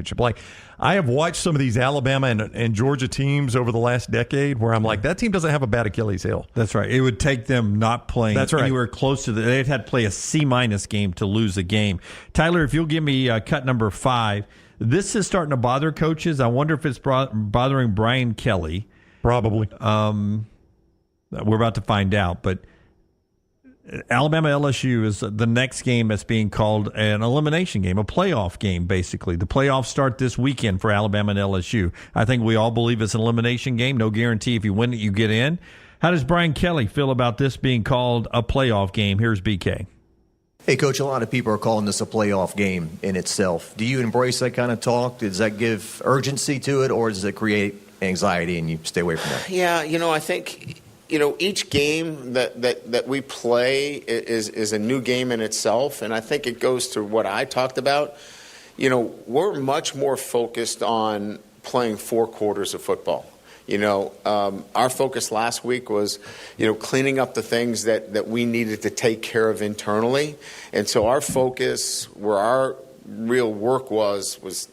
championship. Like, I have watched some of these Alabama and Georgia teams over the last decade where I'm like, that team doesn't have a bad Achilles heel. That's right. It would take them not playing anywhere close to they'd had to play a C- game to lose a game. Tyler, if you'll give me cut number 5, this is starting to bother coaches. I wonder if it's bothering Brian Kelly. Probably. We're about to find out, but Alabama LSU is the next game that's being called an elimination game, a playoff game, basically. The playoffs start this weekend for Alabama and LSU. I think we all believe it's an elimination game. No guarantee if you win it, you get in. How does Brian Kelly feel about this being called a playoff game? Here's BK. Hey, Coach, a lot of people are calling this a playoff game in itself. Do you embrace that kind of talk? Does that give urgency to it, or does it create anxiety and you stay away from that? Yeah, I think each game that we play is a new game in itself, and I think it goes to what I talked about. We're much more focused on playing 4 quarters of football. Our focus last week was, cleaning up the things that we needed to take care of internally, and so our focus, where our real work was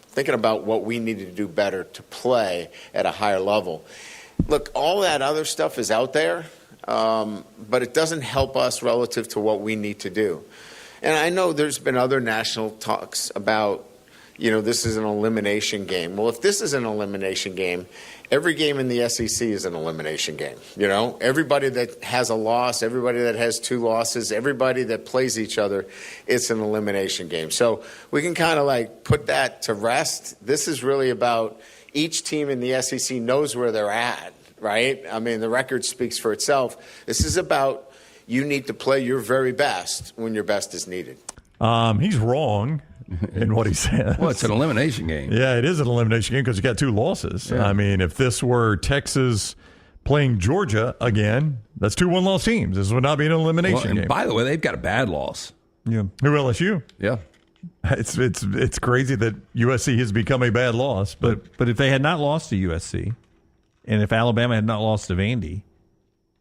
thinking about what we needed to do better to play at a higher level. Look, all that other stuff is out there, but it doesn't help us relative to what we need to do. And I know there's been other national talks about, this is an elimination game. Well, if this is an elimination game, every game in the SEC is an elimination game. Everybody that has a loss, everybody that has 2 losses, everybody that plays each other, it's an elimination game. So we can kind of put that to rest. This is really about each team in the SEC knows where they're at, right? I mean, the record speaks for itself. This is about you need to play your very best when your best is needed. He's wrong in what he says. Well, it's an elimination game. Yeah, it is an elimination game because you got 2 losses. Yeah. I mean, if this were Texas playing Georgia again, that's 2 one-loss teams. This would not be an elimination game. By the way, they've got a bad loss. Yeah. Who, LSU? Yeah. It's crazy that USC has become a bad loss. But if they had not lost to USC, and if Alabama had not lost to Vandy,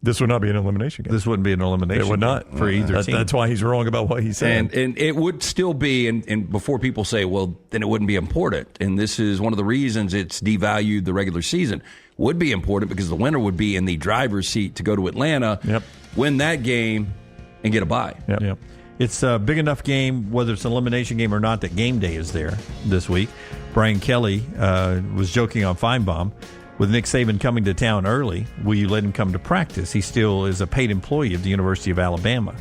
this would not be an elimination game. This wouldn't be an elimination. It would not for either team. That's why he's wrong about what he said. And it would still be, and before people say, well, then it wouldn't be important. And this is one of the reasons it's devalued the regular season. Would be important because the winner would be in the driver's seat to go to Atlanta, win that game, and get a bye. Yep. It's a big enough game, whether it's an elimination game or not, that game day is there this week. Brian Kelly was joking on Feinbaum. With Nick Saban coming to town early, will you let him come to practice? He still is a paid employee of the University of Alabama.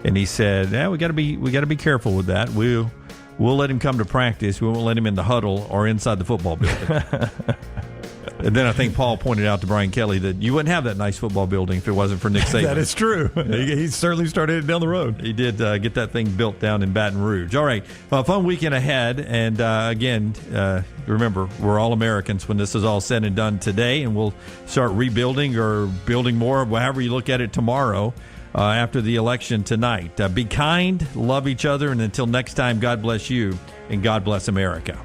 And he said, we got to be careful with that. We'll let him come to practice. We won't let him in the huddle or inside the football building. And then I think Paul pointed out to Brian Kelly that you wouldn't have that nice football building if it wasn't for Nick Saban. That is true. He certainly started it down the road. He did get that thing built down in Baton Rouge. All right, fun weekend ahead. And again, remember, we're all Americans when this is all said and done today, and we'll start rebuilding or building more, however you look at it, tomorrow after the election tonight. Be kind, love each other, and until next time, God bless you, and God bless America.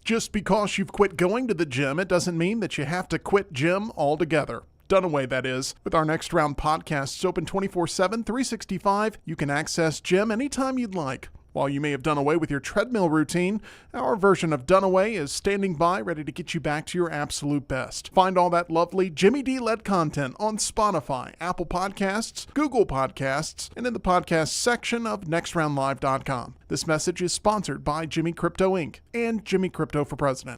Just because you've quit going to the gym, it doesn't mean that you have to quit gym altogether. Dunaway, that is. With our Next Round podcasts open 24/7, 365, you can access gym anytime you'd like. While you may have done away with your treadmill routine, our version of Dunaway is standing by, ready to get you back to your absolute best. Find all that lovely Jimmy D-led content on Spotify, Apple Podcasts, Google Podcasts, and in the podcast section of nextroundlive.com. This message is sponsored by Jimmy Crypto Inc. and Jimmy Crypto for President.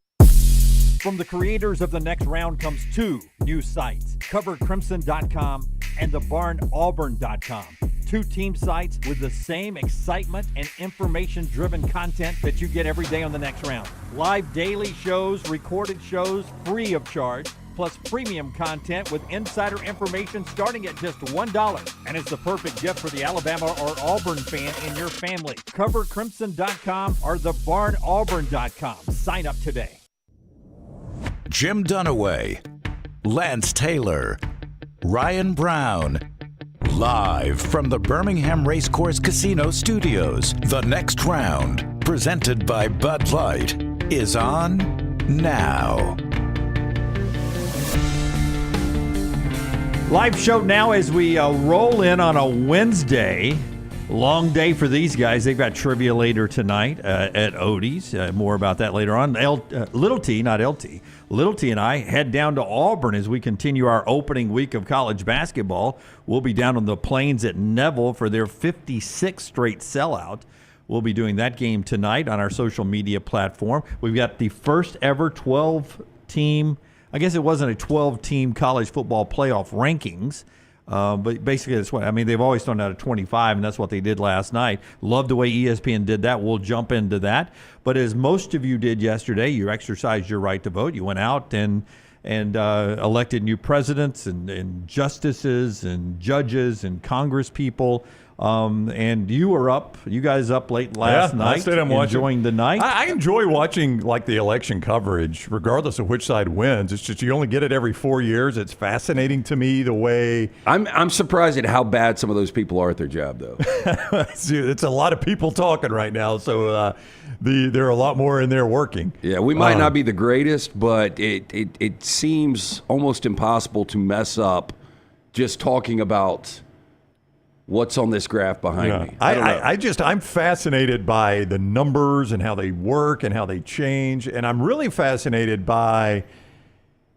From the creators of The Next Round comes 2 new sites, covercrimson.com and thebarnauburn.com. 2 team sites with the same excitement and information-driven content that you get every day on The Next Round. Live daily shows, recorded shows, free of charge. plus premium content with insider information starting at just $1. And it's the perfect gift for the Alabama or Auburn fan in your family. CoverCrimson.com or thebarnauburn.com. Sign up today. Jim Dunaway, Lance Taylor, Ryan Brown. Live from the Birmingham Racecourse Casino Studios, the next round, presented by Bud Light, is on now. Live show now as we roll in on a Wednesday. Long day for these guys. They've got trivia later tonight at Odie's. More about that later on. Little T, not LT. Little T and I head down to Auburn as we continue our opening week of college basketball. We'll be down on the plains at Neville for their 56th straight sellout. We'll be doing that game tonight on our social media platform. We've got the first ever 12-team, I guess it wasn't a 12-team college football playoff rankings. But basically, that's what I mean. They've always thrown out a 25, and that's what they did last night. Love the way ESPN did that. We'll jump into that. But as most of you did yesterday, you exercised your right to vote. You went out and elected new presidents and justices and judges and Congress people. And you guys up late last night, I stayed and watched enjoying the night. I enjoy watching like the election coverage, regardless of which side wins. It's just you only get it every 4 years. It's fascinating to me the way. I'm surprised at how bad some of those people are at their job, though. It's a lot of people talking right now, so there are a lot more in there working. Yeah, we might not be the greatest, but it seems almost impossible to mess up just talking about what's on this graph behind me. I'm fascinated by the numbers and how they work and how they change. And I'm really fascinated by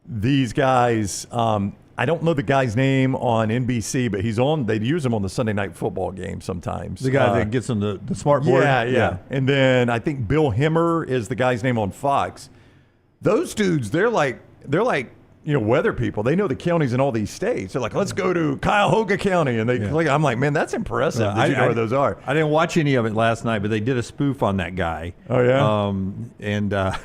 these guys. I don't know the guy's name on NBC, but they use him on the Sunday Night Football game sometimes. The guy that gets on the smart board? Yeah. And then I think Bill Hemmer is the guy's name on Fox. Those dudes, they're like weather people. They know the counties in all these states. They're like, let's go to Cuyahoga County. And I'm like, man, that's impressive that you know where those are. I didn't watch any of it last night, but they did a spoof on that guy. Oh, yeah?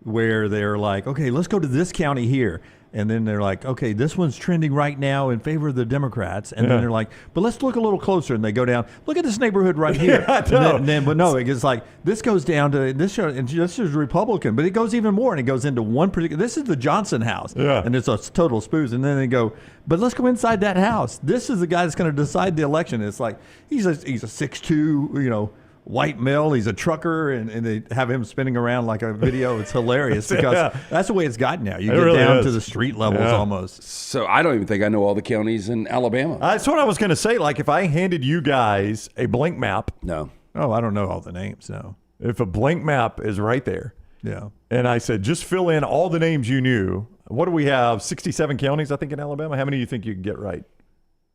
Where they're like, okay, let's go to this county here. And then they're like, okay, this one's trending right now in favor of the Democrats. And then they're like, but let's look a little closer. And they go down, look at this neighborhood right here. It's like, this goes down to this show, and this is Republican, but it goes even more. And it goes into one particular, this is the Johnson house. Yeah. And it's a total spoof. And then they go, but let's go inside that house. This is the guy that's going to decide the election. It's like, he's a 6'2", white male, he's a trucker, and they have him spinning around like a video. It's hilarious because that's the way it's gotten now. You get really down to the street levels almost. So I don't even think I know all the counties in Alabama. That's what I was going to say. Like if I handed you guys a blank map. No. Oh, I don't know all the names, no. If a blank map is right there. Yeah. And I said, just fill in all the names you knew. What do we have? 67 counties, I think, in Alabama. How many do you think you can get right?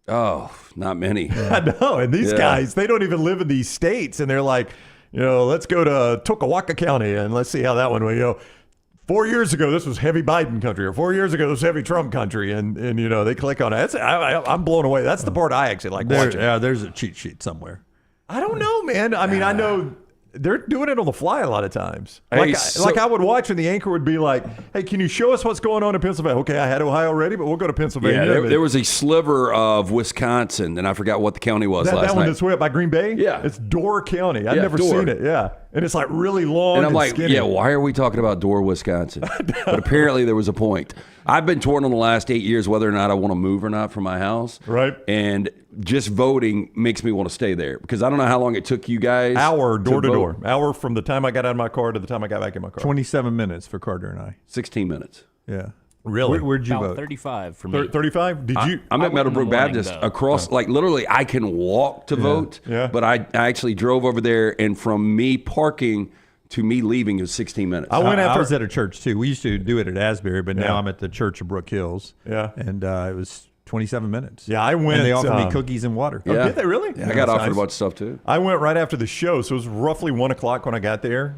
Oh, not many. I know. And these guys, they don't even live in these states. And they're like, let's go to Toccowaca County and let's see how that one went. 4 years ago, this was heavy Biden country, or 4 years ago, this was heavy Trump country. And they click on it. I'm blown away. That's the part I actually like watching. Yeah, there's a cheat sheet somewhere. I don't know, man. I mean, I know they're doing it on the fly a lot of times. Hey, like I would watch and the anchor would be like, hey, can you show us what's going on in Pennsylvania? Okay, I had Ohio already, but we'll go to Pennsylvania. Yeah, there was a sliver of Wisconsin, and I forgot what the county was last night. That one that's way up by Green Bay? Yeah. It's Dorr County. I've never seen it. Yeah. And it's like really long and I'm like, skinny. why are we talking about Dorr, Wisconsin? But apparently there was a point. I've been torn on the last 8 years whether or not I want to move or not from my house. Right. And just voting makes me want to stay there because I don't know how long it took you guys. Hour door to door. Hour from the time I got out of my car to the time I got back in my car. 27 minutes for Carter and I. 16 minutes. Yeah. Really? Where'd you About vote? 35 for me. 35? Did you? I'm at Meadowbrook Baptist though. across, like literally I can walk to vote, but I actually drove over there, and from me parking to me leaving is 16 minutes. I was at a church too. We used to do it at Asbury, but now I'm at the Church of Brook Hills. Yeah. And it was 27 minutes. Yeah, I went. And they offered me cookies and water. Oh, did they really? Yeah, I got offered a bunch of stuff too. I went right after the show, so it was roughly 1 o'clock when I got there.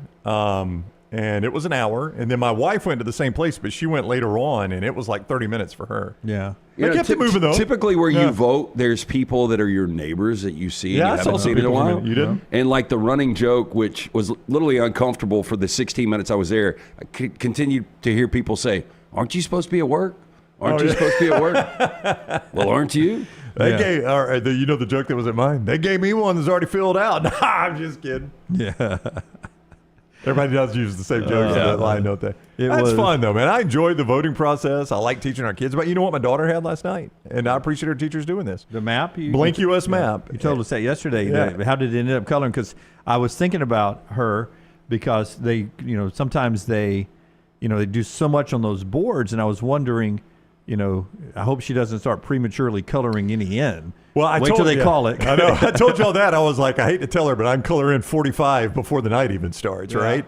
And it was an hour. And then my wife went to the same place, but she went later on, and it was like 30 minutes for her. Yeah. They kept it moving, though. Typically where you vote, there's people that are your neighbors that you see. Yeah, and you haven't seen in a while. You didn't? And like the running joke, which was literally uncomfortable for the 16 minutes I was there, I continued to hear people say, aren't you supposed to be at work? Aren't you supposed to be at work? Well, aren't you? They gave, you know the joke that was at mine? They gave me one that's already filled out. Nah, I'm just kidding. Yeah. Everybody does use the same jokes on that line, don't they? That's fun, though, man. I enjoyed the voting process. I like teaching our kids. But you know what my daughter had last night? And I appreciate her teachers doing this. The map? Blank U.S. map. You told us that yesterday. Yeah. How did it end up coloring? Because I was thinking about her because they, sometimes they do so much on those boards. And I was wondering, I hope she doesn't start prematurely coloring any in. Well, Wait till they call it. I know. I told y'all that. I was like, I hate to tell her, but I'm color in 45 before the night even starts, right?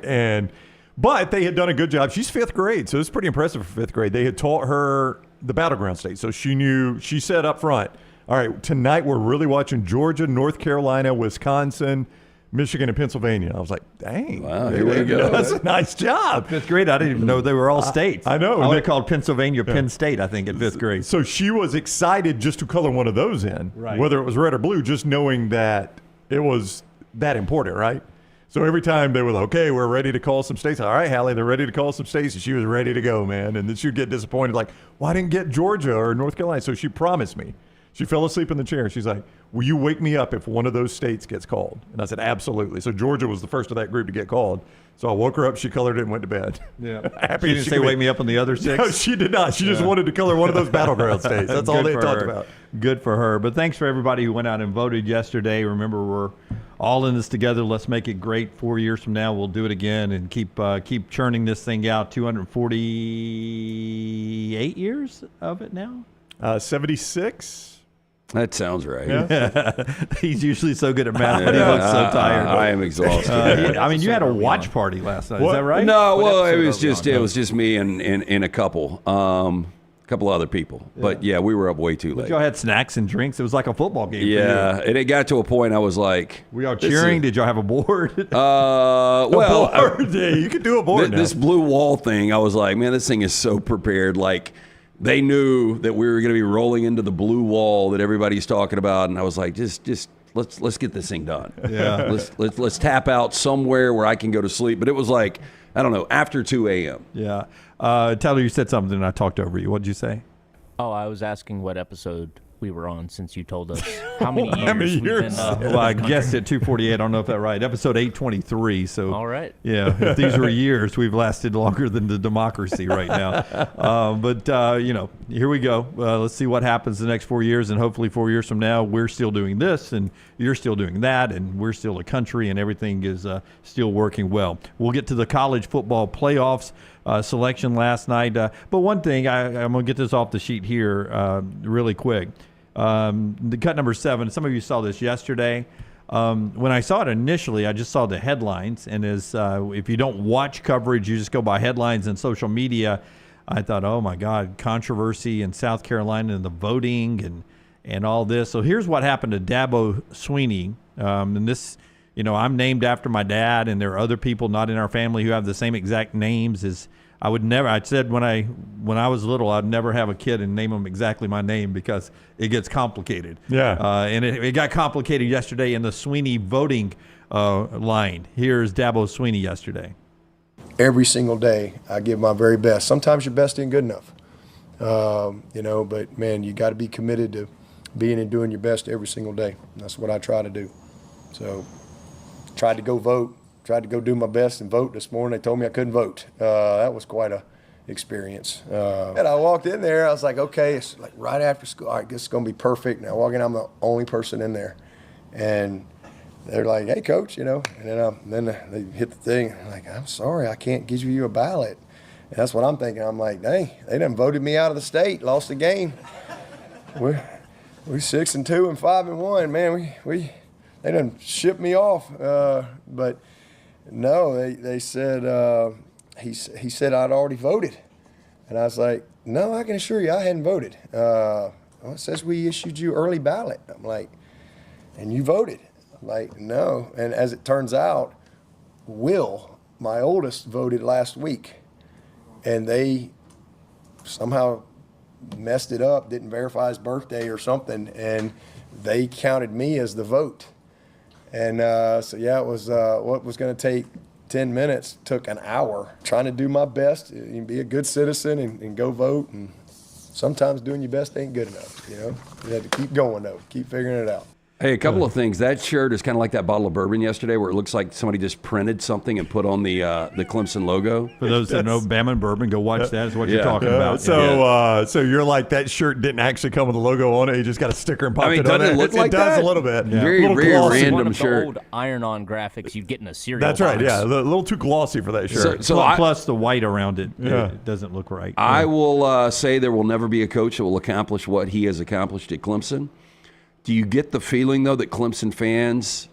But they had done a good job. She's fifth grade, so it's pretty impressive for fifth grade. They had taught her the battleground states, so she knew. She said up front, all right, tonight we're really watching Georgia, North Carolina, Wisconsin, Michigan, and Pennsylvania. I was like, dang. Wow, here we go. That's a nice job. Fifth grade, I didn't even know they were all states. I know. I would have called Pennsylvania Penn State, I think, in fifth grade. So she was excited just to color one of those in, whether it was red or blue, just knowing that it was that important, right? So every time they were like, okay, we're ready to call some states. All right, Hallie, they're ready to call some states. And she was ready to go, man. And then she'd get disappointed, like, well, I didn't get Georgia or North Carolina. So she promised me. She fell asleep in the chair. She's like, will you wake me up if one of those states gets called? And I said, absolutely. So Georgia was the first of that group to get called. So I woke her up, she colored it, and went to bed. Yeah. Happy she didn't say wake me up on the other six? No, she did not. She just wanted to color one of those battleground states. That's all they talked about. Good for her. But thanks for everybody who went out and voted yesterday. Remember, we're all in this together. Let's make it great. 4 years from now, we'll do it again and keep churning this thing out. 248 years of it now? 76. That sounds right. Yeah. He's usually so good at math, but he looks so tired. I am exhausted. I mean, you had a watch party last night. Is that right? No, well, it was just me and a couple other people. But yeah, we were up way too late. Y'all had snacks and drinks. It was like a football game. Yeah, and it got to a point I was like, were y'all cheering? Did y'all have a board? Yeah, you could do a board. This blue wall thing, I was like, man, this thing is so prepared. Like, they knew that we were going to be rolling into the blue wall that everybody's talking about, and I was like, just let's get this thing done. Yeah, let's tap out somewhere where I can go to sleep. But it was like, I don't know, after 2 a.m. Yeah, Tyler, you said something, and I talked over you. What did you say? Oh, I was asking what episode we were on since you told us how many years we've been. Well, I guessed at 248. I don't know if that's right. Episode 823. So all right. Yeah, if these were years, we've lasted longer than the democracy right now. But here we go. Let's see what happens the next 4 years, and hopefully 4 years from now, we're still doing this, and you're still doing that, and we're still a country, and everything is still working well. We'll get to the college football playoffs. Selection last night. But one thing, I'm going to get this off the sheet here really quick. The cut number 7, some of you saw this yesterday. When I saw it initially, I just saw the headlines. And if you don't watch coverage, you just go by headlines and social media. I thought, oh, my God, controversy in South Carolina and the voting and all this. So here's what happened to Dabo Swinney. And this, I'm named after my dad, and there are other people not in our family who have the same exact names as I would never. I said when I was little, I'd never have a kid and name them exactly my name because it gets complicated. Yeah. And it got complicated yesterday in the Swinney voting line. Here's Dabo Swinney yesterday. Every single day, I give my very best. Sometimes your best ain't good enough, But man, you got to be committed to being and doing your best every single day. That's what I try to do. So, tried to go vote. Tried to go do my best and vote this morning. They told me I couldn't vote. That was quite a experience. And I walked in there. I was like, okay, it's like right after school. All right, this is going to be perfect. And I walk in, I'm the only person in there. And they're like, hey, coach, And then they hit the thing. I'm like, I'm sorry, I can't give you a ballot. And that's what I'm thinking. I'm like, dang, they done voted me out of the state, lost the game. We're 6-2 and 5-1, man. They done shipped me off. But no, they said, he said I'd already voted. And I was like, no, I can assure you I hadn't voted. Well, it says we issued you early ballot. I'm like, and you voted? I'm like, no. And as it turns out, Will, my oldest, voted last week. And they somehow messed it up, didn't verify his birthday or something, and they counted me as the vote. And it was what was going to take 10 minutes took an hour trying to do my best and be a good citizen and go vote. And sometimes doing your best ain't good enough, you know. You have to keep going, though, keep figuring it out. Hey, a couple of things. That shirt is kind of like that bottle of bourbon yesterday where it looks like somebody just printed something and put on the Clemson logo. For those that know Bama and bourbon, go watch that. Is what you're talking about. So you're like, that shirt didn't actually come with a logo on it. You just got a sticker and popped it on doesn't it. It look like it does that? a little bit. Very, very random one of shirt. the old iron-on graphics you'd get in a cereal That's right, box. yeah. A little too glossy for that shirt. Plus the white around it, it doesn't look right. I will say there will never be a coach that will accomplish what he has accomplished at Clemson. Do you get the feeling, though, that Clemson fans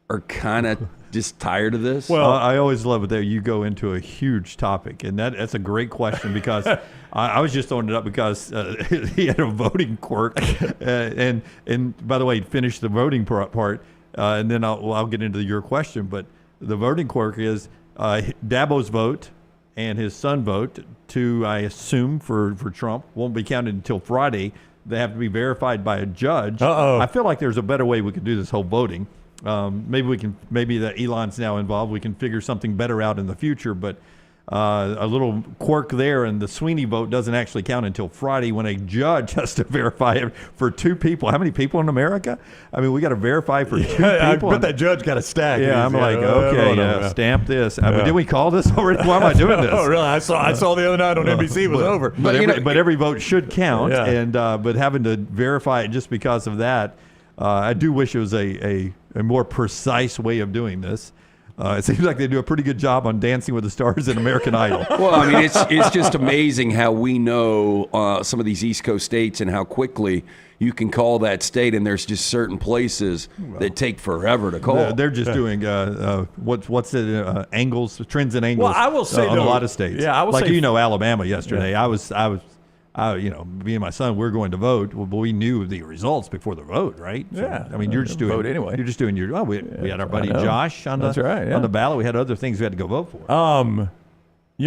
are kind of just tired of this? Well, I always love it that you go into a huge topic, and that's a great question because I was just throwing it up because he had a voting quirk, and by the way, he finished the voting part, and then I'll get into your question. But the voting quirk is Dabo's vote and his son vote to, I assume, for Trump won't be counted until Friday. They have to be verified by a judge. I feel like there's a better way we could do this whole voting. Maybe that Elon's now involved. We can figure something better out in the future. But a little quirk there, and the Swinney vote doesn't actually count until Friday when a judge has to verify it for two people. How many people in America? I mean, we got to verify for two people. I bet that judge got a stack. Yeah, I'm like, okay, stamp this. Did we call this already? Why am I doing this? Oh, really? I saw the other night on NBC. It was over. But every vote should count, Yeah. but having to verify it just because of that, I do wish it was a more precise way of doing this. It seems like they do a pretty good job on Dancing with the Stars and American Idol. Well, I mean, it's just amazing how we know some of these East Coast states and how quickly you can call that state, and there's just certain places that take forever to call. They're just doing what's it? Angles, trends and angles. Well, I will say on though, a lot of states. Yeah, I will say, Alabama yesterday. Yeah. Me and my son, we're going to vote. Well, but we knew the results before the vote, right? So, Yeah. I mean, you're just doing vote anyway. You're just doing your. Oh, we had our buddy Josh on the ballot. We had other things we had to go vote for.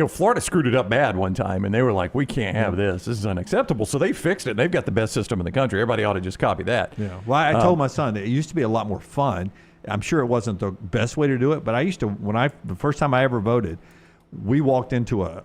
Florida screwed it up bad one time, and they were like, "We can't have this. This is unacceptable." So they fixed it. They've got the best system in the country. Everybody ought to just copy that. Yeah. Well, I told my son that it used to be a lot more fun. I'm sure it wasn't the best way to do it, but I used to the first time I ever voted, we walked into a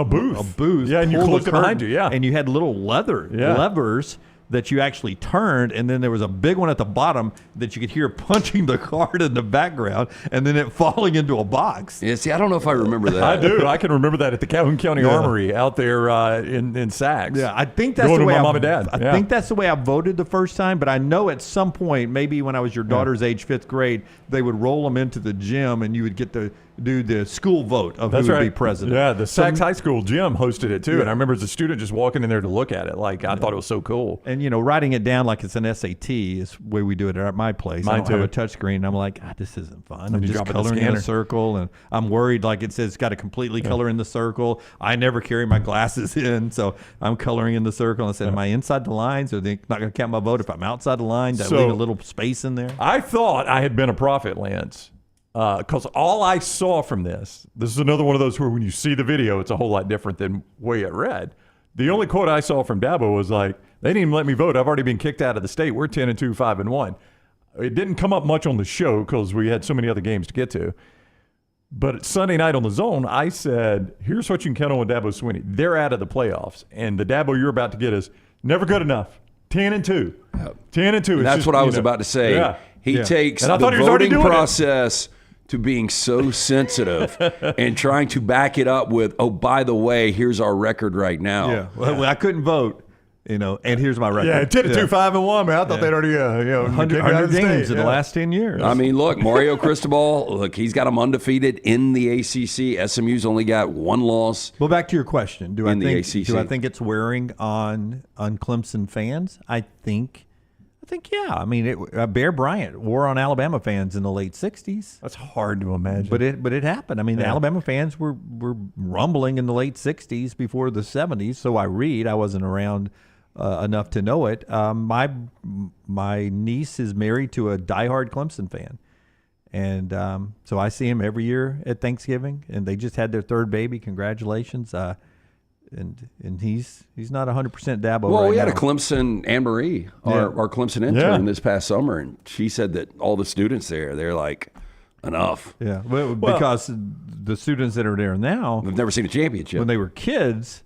booth. Yeah, and you closed it behind you. Yeah, and you had little levers that you actually turned, and then there was a big one at the bottom that you could hear punching the card in the background, and then it falling into a box. Yeah, see, I don't know if I remember that. I do. I can remember that at the Calhoun County Armory out there in Sachs. Yeah, I think that's Going the way with my mom and dad. I think that's the way I voted the first time, but I know at some point, maybe when I was your daughter's age, 5th grade, they would roll them into the gym, and you would get to do the school vote of who would be president. Yeah, the Sachs High School gym hosted it too, and I remember as a student just walking in there to look at it. Like, I thought it was so cool. And writing it down like it's an SAT is the way we do it at my place. I don't have a touch screen. I'm like, this isn't fun. I'm just coloring in a circle, and I'm worried. Like it says, it's got to completely color in the circle. I never carry my glasses in, so I'm coloring in the circle. And I said, am I inside the lines? Are they not going to count my vote if I'm outside the line? Do I leave a little space in there? I thought I had been a prophet, Lance. Because all I saw from this is another one of those where when you see the video, it's a whole lot different than way it read. The only quote I saw from Dabo was like, they didn't even let me vote. I've already been kicked out of the state. We're 10-2, 5-1. It didn't come up much on the show because we had so many other games to get to. But Sunday night on the Zone, I said, here's what you can count on with Dabo Swinney. They're out of the playoffs. And the Dabo you're about to get is never good enough. 10-2. 10-2. That's what I was about to say. Yeah. He takes the voting process to being so sensitive and trying to back it up with, oh, by the way, here's our record right now. Yeah. Well, I couldn't vote, and here's my record. Yeah, 10-2, 5-1, man. I thought they'd already, 100 games in the last 10 years. I mean, look, Mario Cristobal, he's got them undefeated in the ACC. SMU's only got one loss. Well, back to your question. Do I think it's wearing on Clemson fans? I think, yeah. I mean, Bear Bryant wore on Alabama fans in the late 60s. That's hard to imagine. But it happened. I mean, the Alabama fans were rumbling in the late 60s before the 70s. So I wasn't around enough to know it. My niece is married to a diehard Clemson fan. And so I see him every year at Thanksgiving, and they just had their third baby. Congratulations. And he's not 100% Dabo. Well, we had now. a Clemson, Anne-Marie, our Clemson intern this past summer, and she said that all the students there, they're like, enough. Yeah, well, because the students that are there now, They've never seen a championship. when they were kids,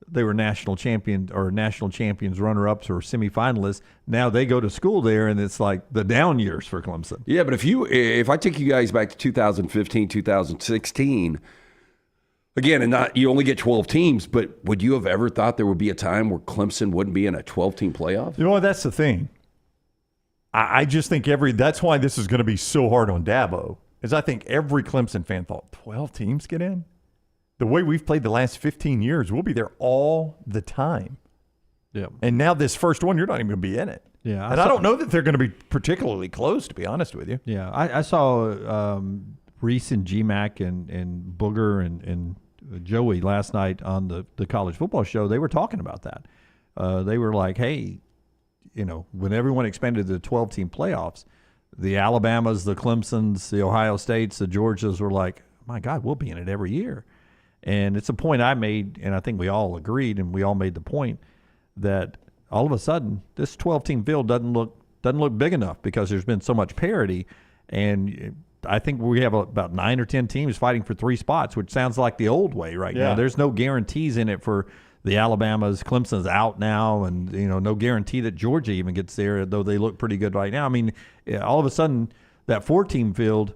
they were national champions runner-ups or semifinalists. Now they go to school there, and it's like the down years for Clemson. Yeah, but if I take you guys back to 2015, 2016, again, and you only get 12 teams, but would you have ever thought there would be a time where Clemson wouldn't be in a 12-team playoff? You know what? That's the thing. I just think that's why this is going to be so hard on Dabo, is I think every Clemson fan thought 12 teams get in. The way we've played the last 15 years, we'll be there all the time. Yeah. And now this first one, you're not even going to be in it. Yeah. I don't know that they're going to be particularly close, to be honest with you. Yeah. I saw Reese and GMAC and Booger and Joey last night on the college football show. They were talking about that. They were like, hey, when everyone expanded to the 12-team playoffs, the Alabamas, the Clemsons, the Ohio States, the Georgias were like, my God, we'll be in it every year. And it's a point I made, and I think we all agreed, and we all made the point that all of a sudden this 12-team field doesn't look big enough because there's been so much parity. And I think we have about 9 or 10 teams fighting for 3 spots, which sounds like the old way right now. There's no guarantees in it for the Alabamas. Clemson's out now, and no guarantee that Georgia even gets there, though they look pretty good right now. I mean, all of a sudden that 4-team field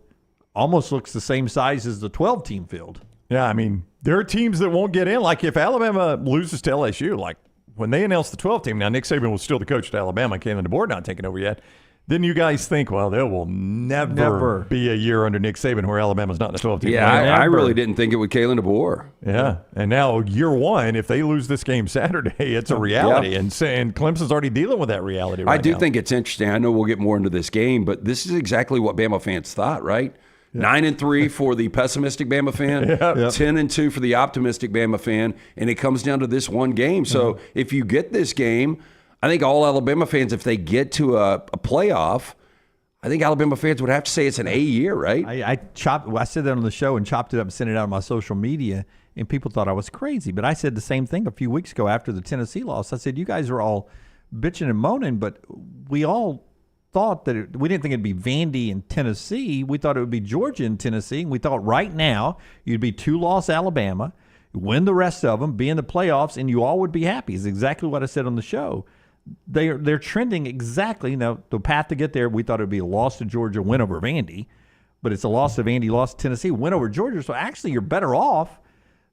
almost looks the same size as the 12-team field. Yeah, I mean, there are teams that won't get in. Like if Alabama loses to LSU, like when they announced the 12 team, now Nick Saban was still the coach at Alabama, came on the board, not taken over yet. Then you guys think, well, there will never be a year under Nick Saban where Alabama's not in the 12 team. Yeah, I really didn't think it with Kalen DeBoer. Yeah, and now year one, if they lose this game Saturday, it's a reality. And Clemson's already dealing with that reality right now. I do think it's interesting. I know we'll get more into this game, but this is exactly what Bama fans thought, right? 9-3 for the pessimistic Bama fan, 10-2 for the optimistic Bama fan, and it comes down to this one game. So if you get this game, I think all Alabama fans, if they get to a playoff, I think Alabama fans would have to say it's an A year, right? I said that on the show and chopped it up and sent it out on my social media, and people thought I was crazy. But I said the same thing a few weeks ago after the Tennessee loss. I said, you guys are all bitching and moaning, but we all thought that we didn't think it'd be Vandy and Tennessee. We thought it would be Georgia and Tennessee. And we thought right now you'd be 2-loss Alabama, win the rest of them, be in the playoffs, and you all would be happy. Is exactly what I said on the show. They're trending exactly. Now, the path to get there, we thought it would be a loss to Georgia, win over Vandy. But it's a loss to Vandy, loss to Tennessee, win over Georgia. So actually you're better off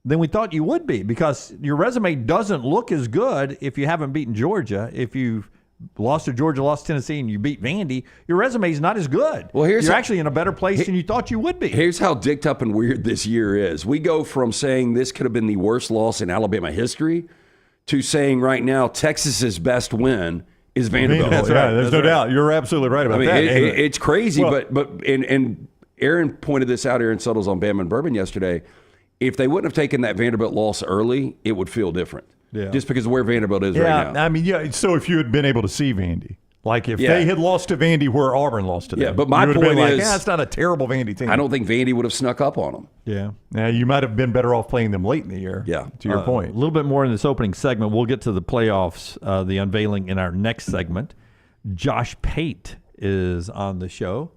than we thought you would be because your resume doesn't look as good if you haven't beaten Georgia. If you've lost to Georgia, lost to Tennessee, and you beat Vandy, your resume is not as good. Well, you're actually in a better place than you thought you would be. Here's how dicked up and weird this year is. We go from saying this could have been the worst loss in Alabama history to saying right now Texas's best win is Vanderbilt. That's right. There's no doubt. You're absolutely right about that. It's crazy, but Aaron pointed this out. Aaron Suttles on Bama and Bourbon yesterday. If they wouldn't have taken that Vanderbilt loss early, it would feel different. Yeah. Just because of where Vanderbilt is right now. I mean, so if you had been able to see Vandy, like if they had lost to Vandy where Auburn lost to them, but my point is, it's not a terrible Vandy team. I don't think Vandy would have snuck up on them. Yeah. Now, you might have been better off playing them late in the year. Yeah. To your point. A little bit more in this opening segment. We'll get to the playoffs, the unveiling in our next segment. Josh Pate is on the show.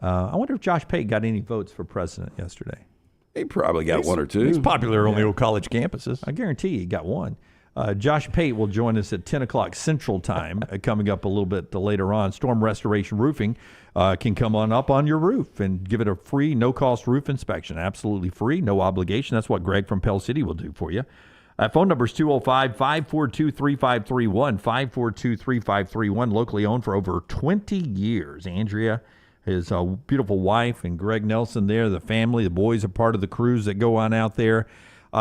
I wonder if Josh Pate got any votes for president yesterday. He probably got one or two. He's popular on the old college campuses. I guarantee he got one. Josh Pate will join us at 10 o'clock Central Time, coming up a little bit later on. Storm Restoration Roofing can come on up on your roof and give it a free, no-cost roof inspection. Absolutely free, no obligation. That's what Greg from Pell City will do for you. Phone number is 205-542-3531, 542-3531, locally owned for over 20 years. Andrea, his beautiful wife, and Greg Nelson there, the family, the boys are part of the crews that go on out there.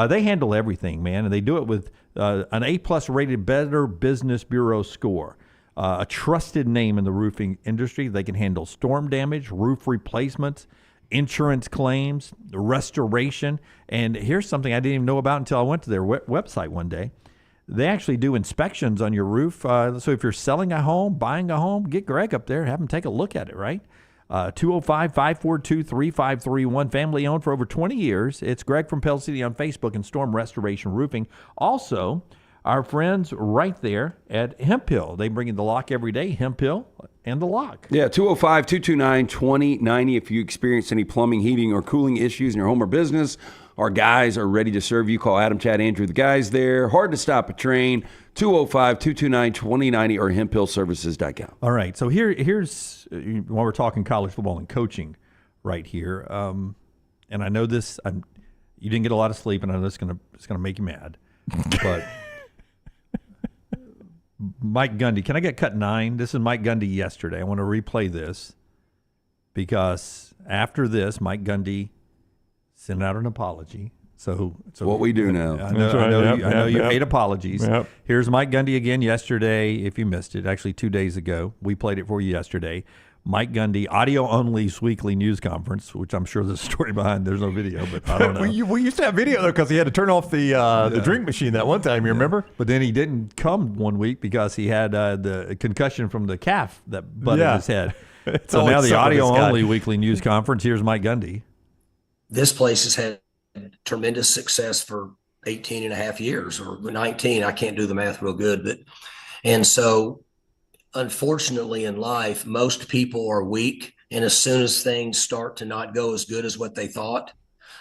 They handle everything, man, and they do it with an A-plus rated Better Business Bureau score. A trusted name in the roofing industry. They can handle storm damage, roof replacements, insurance claims, restoration. And here's something I didn't even know about until I went to their website one day. They actually do inspections on your roof. So if you're selling a home, buying a home, get Greg up there, have him take a look at it, right? 205-542-3531, family owned for over 20 years. It's Greg from Pell City on Facebook and Storm Restoration Roofing. Also, our friends right there at Hemp Hill. They bring in the lock every day, Hemp Hill and the lock. Yeah, 205-229-2090. If you experience any plumbing, heating, or cooling issues in your home or business, our guys are ready to serve you. Call Adam, Chad, Andrew, the guys there. Hard to stop a train. 205-229-2090 or hemphillservices.com. All right, so here's while we're talking college football and coaching right here, and I know this, you didn't get a lot of sleep, and I know it's gonna make you mad, but Mike Gundy, can I get cut 9? This is Mike Gundy yesterday. I want to replay this because after this, Mike Gundy sent out an apology. So what we do now. I know you hate apologies. Yep. Here's Mike Gundy again yesterday. If you missed it, actually 2 days ago, we played it for you yesterday. Mike Gundy, audio only's weekly news conference, which I'm sure there's a story behind. There's no video, but I don't know. we used to have video though because he had to turn off the drink machine that one time. You remember? But then he didn't come one week because he had the concussion from the calf that butted his head. So now the audio only weekly news conference. Here's Mike Gundy. This place has had tremendous success for 18 and a half years or 19. I can't do the math real good, and so unfortunately in life, most people are weak. And as soon as things start to not go as good as what they thought,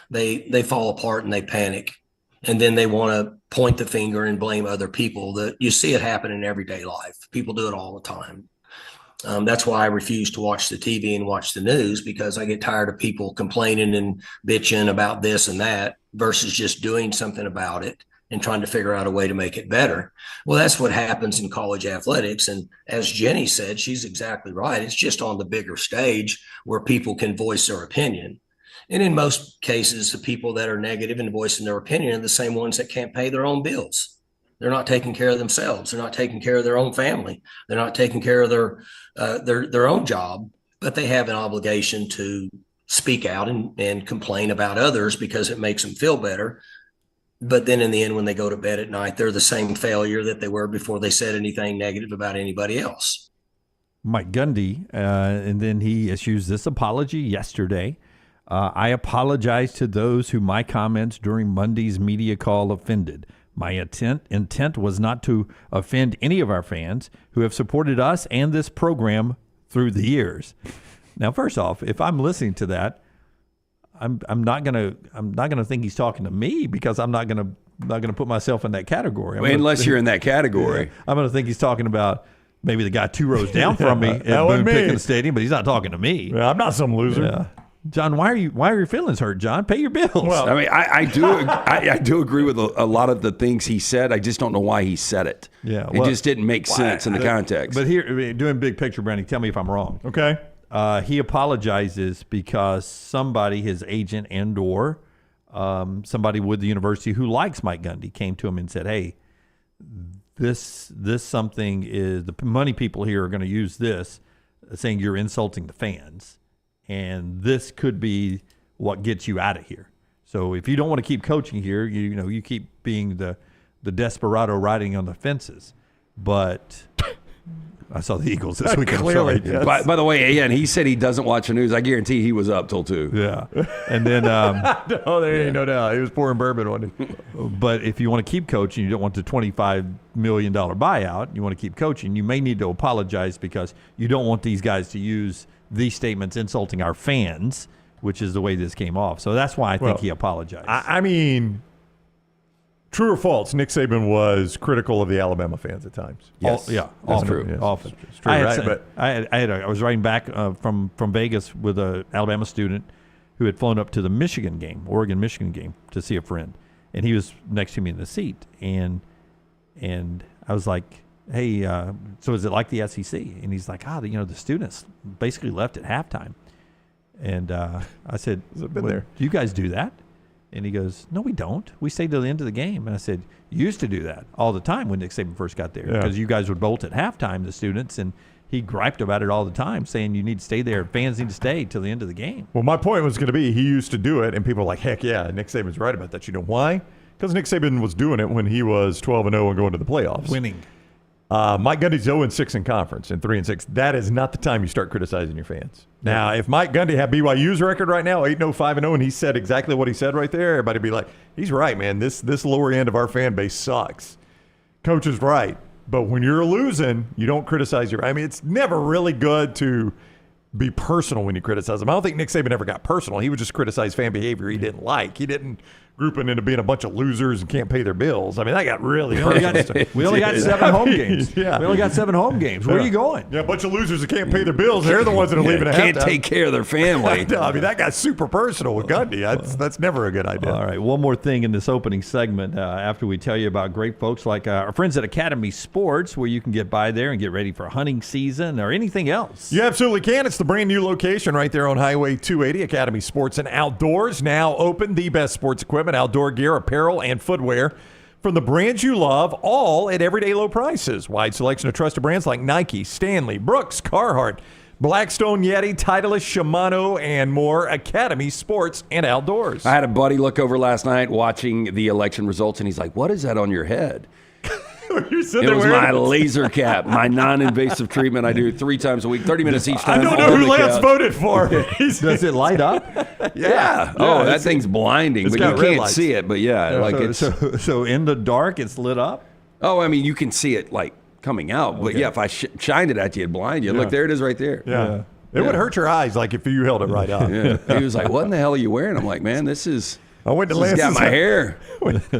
they fall apart and they panic. And then they want to point the finger and blame other people. You see it happen in everyday life. People do it all the time. That's why I refuse to watch the TV and watch the news, because I get tired of people complaining and bitching about this and that versus just doing something about it and trying to figure out a way to make it better. Well, that's what happens in college athletics. And as Jenny said, she's exactly right. It's just on the bigger stage where people can voice their opinion. And in most cases, the people that are negative and voicing their opinion are the same ones that can't pay their own bills. They're not taking care of themselves. They're not taking care of their own family. They're not taking care of their own job, but they have an obligation to speak out and complain about others because it makes them feel better. But then in the end, when they go to bed at night, they're the same failure that they were before they said anything negative about anybody else. Mike Gundy, and then he issues this apology yesterday. I apologize to those who my comments during Monday's media call offended. My intent was not to offend any of our fans who have supported us and this program through the years. Now, first off, if I'm listening to that, I'm not gonna think he's talking to me, because I'm not gonna put myself in that category. Unless you're in that category, I'm gonna think he's talking about maybe the guy 2 rows down from me at Boone Pickens Stadium, but he's not talking to me. Yeah, I'm not some loser. Yeah. John, why are your feelings hurt, John? Pay your bills. Well, I mean, I do agree with a lot of the things he said. I just don't know why he said it. Yeah, it just didn't make sense in the context. But here, doing big picture, Brandon, tell me if I'm wrong. Okay. He apologizes because somebody, his agent and or somebody with the university who likes Mike Gundy, came to him and said, "Hey, this something is the money people here are going to use this, saying you're insulting the fans, and this could be what gets you out of here. So if you don't want to keep coaching here, you keep being the desperado riding on the fences." But I saw the Eagles this weekend. Clearly, yes. By the way, and he said he doesn't watch the news. I guarantee he was up till 2. Yeah, and then there ain't no doubt he was pouring bourbon on him. But if you want to keep coaching, you don't want the $25 million buyout. You want to keep coaching. You may need to apologize because you don't want these guys to use these statements insulting our fans, which is the way this came off. So that's why I think he apologized. I mean, true or false, Nick Saban was critical of the Alabama fans at times. Yes. That's true. Yes. Often. It's true, right? I was riding back from Vegas with an Alabama student who had flown up to the Michigan game, Oregon-Michigan game, to see a friend. And he was next to me in the seat. And I was like, "Hey, so is it like the SEC?" And he's like, the students basically left at halftime. And I said, "Do you guys do that?" And he goes, "No, we don't. We stay till the end of the game." And I said, "You used to do that all the time when Nick Saban first got there, because you guys would bolt at halftime, the students." And he griped about it all the time, saying you need to stay there. Fans need to stay till the end of the game. Well, my point was going to be he used to do it, and people were like, "Heck yeah, Nick Saban's right about that." You know why? Because Nick Saban was doing it when he was 12-0 and going to the playoffs. Winning. Mike Gundy's 0-6 in conference and 3-6. That is not the time you start criticizing your fans. Now, if Mike Gundy had BYU's record right now, 8-0, 5-0, and he said exactly what he said right there, everybody would be like, "He's right, man. This lower end of our fan base sucks." Coach is right. But when you're losing, you don't criticize your – I mean, it's never really good to be personal when you criticize them. I don't think Nick Saban ever got personal. He would just criticize fan behavior he didn't like. He didn't group it into being a bunch of losers and can't pay their bills. I mean, that got really personal. We only got 7 home games. Yeah. We only got 7 home games. Where are you going? Yeah, a bunch of losers that can't pay their bills. They're the ones that are leaving at Can't halftime. take care of their family. I mean, that got super personal with Gundy. That's never a good idea. All right, one more thing in this opening segment after we tell you about great folks like our friends at Academy Sports, where you can get by there and get ready for hunting season or anything else. You absolutely can. It's the brand new location right there on Highway 280, Academy Sports and Outdoors. Now open, the best sports equipment, outdoor gear, apparel, and footwear from the brands you love, all at everyday low prices. Wide selection of trusted brands like Nike, Stanley, Brooks, Carhartt, Blackstone, Yeti, Titleist, Shimano, and more. Academy Sports and Outdoors. I had a buddy look over last night watching the election results, and he's like, "What is that on your head?" It was my laser cap, my non-invasive treatment I do 3 times a week, 30 minutes each time. I don't know who Lance voted for. Does it light up? Yeah. Oh, that thing's blinding, but you can't see it. But so in the dark, it's lit up? Oh, I mean, you can see it like coming out. But yeah, if I shined it at you, it'd blind you. Look, there it is right there. Yeah. It would hurt your eyes like if you held it right up. Yeah. He was like, "What in the hell are you wearing?" I'm like, "Man, this is." I went to Lance's got my hair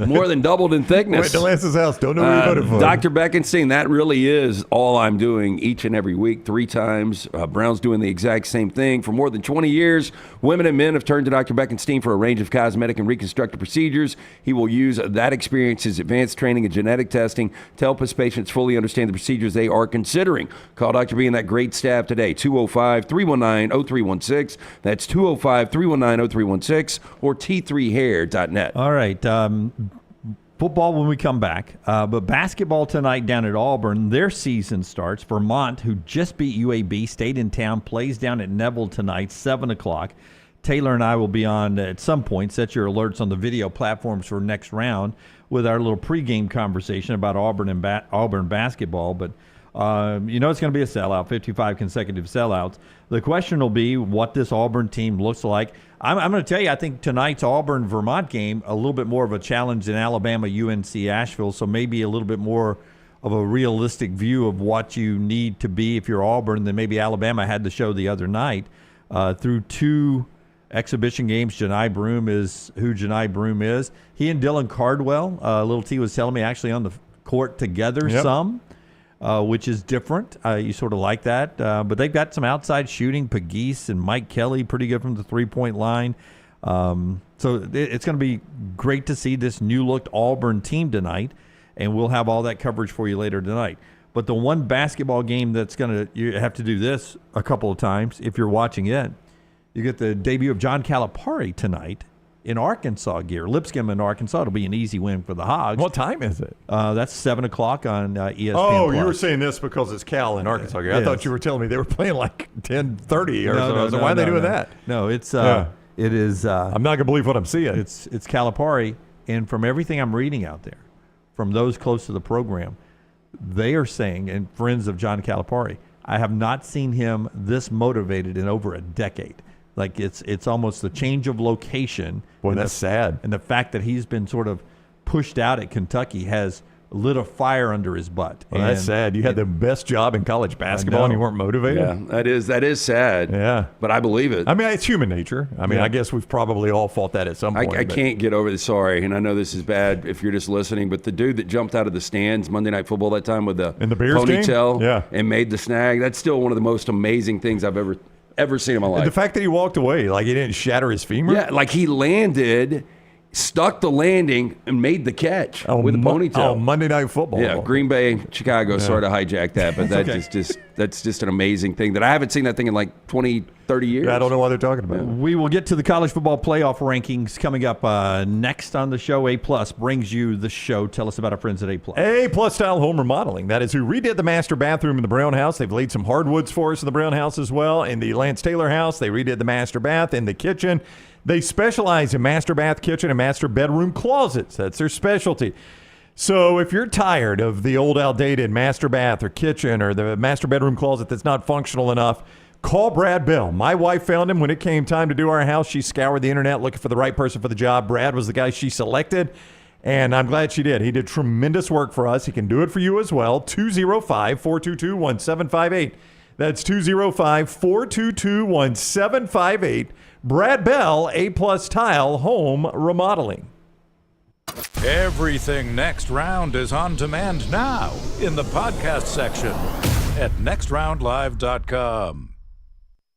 more than doubled in thickness. Went to Lance's house. Don't know who you voted for. Dr. Beckenstein, that really is all I'm doing each and every week, 3 times. Brown's doing the exact same thing. For more than 20 years, women and men have turned to Dr. Beckenstein for a range of cosmetic and reconstructive procedures. He will use that experience, his advanced training and genetic testing to help his patients fully understand the procedures they are considering. Call Dr. B and that great staff today, 205-319-0316. That's 205-319-0316 or T3hair.net. All right. Football when we come back. But basketball tonight down at Auburn. Their season starts. Vermont, who just beat UAB, stayed in town, plays down at Neville tonight, 7 o'clock. Taylor and I will be on at some point. Set your alerts on the video platforms for next round with our little pregame conversation about Auburn and Auburn basketball. But you know it's going to be a sellout, 55 consecutive sellouts. The question will be what this Auburn team looks like. I'm going to tell you, I think tonight's Auburn-Vermont game a little bit more of a challenge than Alabama-UNC-Asheville, so maybe a little bit more of a realistic view of what you need to be if you're Auburn than maybe Alabama had to show the other night. Through 2 exhibition games, Janai Broome is who Janai Broome is. He and Dylan Cardwell, Little T was telling me, actually on the court together some. Which is different. You sort of like that. But they've got some outside shooting. Pegues and Mike Kelly, pretty good from the three-point line. So it's going to be great to see this new-looked Auburn team tonight, and we'll have all that coverage for you later tonight. But the one basketball game that's you have to do this a couple of times if you're watching it. You get the debut of John Calipari tonight in Arkansas gear. Lipscomb in Arkansas. It'll be an easy win for the Hogs. What time is it? That's 7 o'clock on ESPN+. Oh, you were saying this because it's Cal in Arkansas gear. I thought you were telling me they were playing like 10:30 or something. So why are they doing that? No, it is. I'm not going to believe what I'm seeing. It's Calipari, and from everything I'm reading out there, from those close to the program, they are saying, and friends of John Calipari, I have not seen him this motivated in over a decade. Like it's almost the change of location. Boy, that's sad. And the fact that he's been sort of pushed out at Kentucky has lit a fire under his butt. Well, that's sad. You had the best job in college basketball and you weren't motivated? Yeah, that is sad. Yeah. But I believe it. I mean, it's human nature. I mean, I guess we've probably all fought that at some point. I can't get over this. Sorry, and I know this is bad if you're just listening, but the dude that jumped out of the stands Monday Night Football that time with the Bears ponytail and made the snag, that's still one of the most amazing things I've ever seen in my life. And the fact that he walked away, like he didn't shatter his femur? Yeah, like he landed, stuck the landing, and made the catch with a ponytail. Oh, Monday Night Football. Yeah, Green Bay, Chicago sort of hijacked that, but that's just an amazing thing that I haven't seen that thing in like 20, 30 years. Yeah, I don't know what they're talking about. We will get to the college football playoff rankings coming up next on the show. A+ brings you the show. Tell us about our friends at A+. A+ Style Home Remodeling. That is who redid the master bathroom in the Brown house. They've laid some hardwoods for us in the Brown house as well. In the Lance Taylor house, they redid the master bath in the kitchen. They specialize in master bath kitchen and master bedroom closets. That's their specialty. So if you're tired of the old outdated master bath or kitchen or the master bedroom closet that's not functional enough, call Brad Bell. My wife found him when it came time to do our house. She scoured the internet looking for the right person for the job. Brad was the guy she selected. And I'm glad she did. He did tremendous work for us. He can do it for you as well. 205-422-1758. That's 205-422-1758. Brad Bell, A-Plus Tile Home Remodeling. Everything Next Round is on demand now in the podcast section at nextroundlive.com.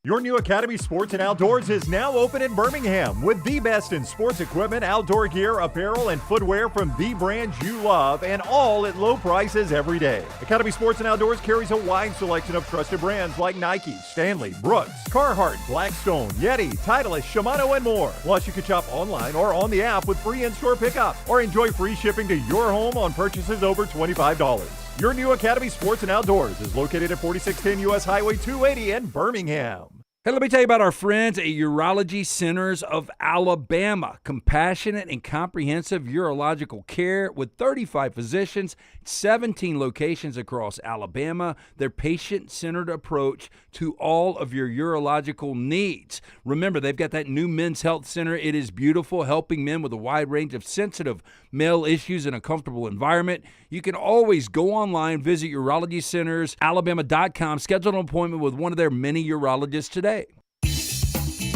Your new Academy Sports and Outdoors is now open in Birmingham with the best in sports equipment, outdoor gear, apparel, and footwear from the brands you love, and all at low prices every day. Academy Sports and Outdoors carries a wide selection of trusted brands like Nike, Stanley, Brooks, Carhartt, Blackstone, Yeti, Titleist, Shimano, and more. Plus, you can shop online or on the app with free in-store pickup or enjoy free shipping to your home on purchases over $25. Your new Academy Sports and Outdoors is located at 4610 U.S. Highway 280 in Birmingham. Hey, let me tell you about our friends at Urology Centers of Alabama. Compassionate and comprehensive urological care with 35 physicians, 17 locations across Alabama. Their patient-centered approach to all of your urological needs. Remember, they've got that new men's health center. It is beautiful, helping men with a wide range of sensitive male issues in a comfortable environment. You can always go online, visit urologycentersalabama.com, schedule an appointment with one of their many urologists today.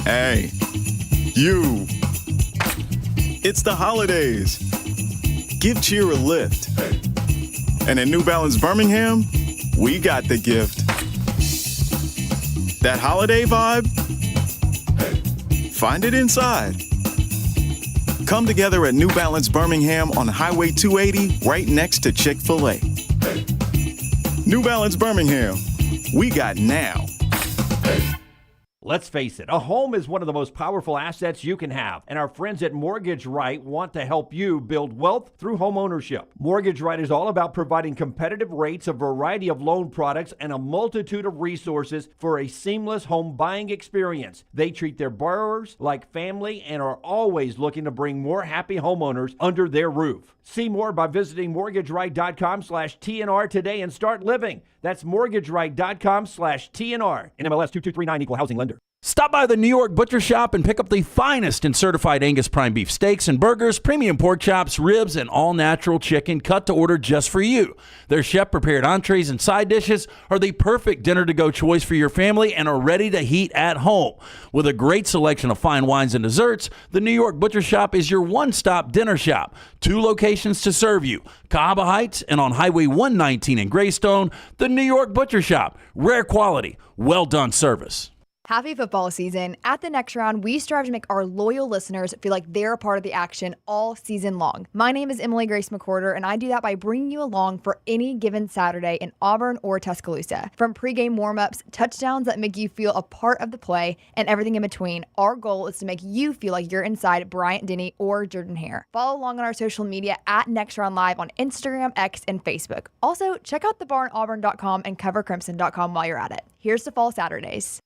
Hey, you. It's the holidays. Give cheer a lift. And at New Balance Birmingham, we got the gift. That holiday vibe? Find it inside. Come together at New Balance Birmingham on Highway 280, right next to Chick-fil-A. New Balance Birmingham, we got now. Let's face it, a home is one of the most powerful assets you can have, and our friends at Mortgage Right want to help you build wealth through home ownership. Mortgage Right is all about providing competitive rates, a variety of loan products, and a multitude of resources for a seamless home buying experience. They treat their borrowers like family and are always looking to bring more happy homeowners under their roof. See more by visiting mortgageright.com/TNR today and start living. That's mortgageright.com/TNR. NMLS 2239, Equal Housing Lender. Stop by the New York Butcher Shop and pick up the finest in certified Angus prime beef steaks and burgers, premium pork chops, ribs, and all-natural chicken cut to order just for you. Their chef-prepared entrees and side dishes are the perfect dinner-to-go choice for your family and are ready to heat at home. With a great selection of fine wines and desserts, the New York Butcher Shop is your one-stop dinner shop. 2 locations to serve you, Cahaba Heights and on Highway 119 in Greystone. The New York Butcher Shop. Rare quality, well-done service. Happy football season. At the Next Round, we strive to make our loyal listeners feel like they're a part of the action all season long. My name is Emily Grace McWhorter, and I do that by bringing you along for any given Saturday in Auburn or Tuscaloosa. From pregame warm-ups, touchdowns that make you feel a part of the play, and everything in between, our goal is to make you feel like you're inside Bryant-Denny or Jordan-Hare. Follow along on our social media at Next Round Live on Instagram, X, and Facebook. Also, check out thebarnauburn.com and covercrimson.com while you're at it. Here's to fall Saturdays.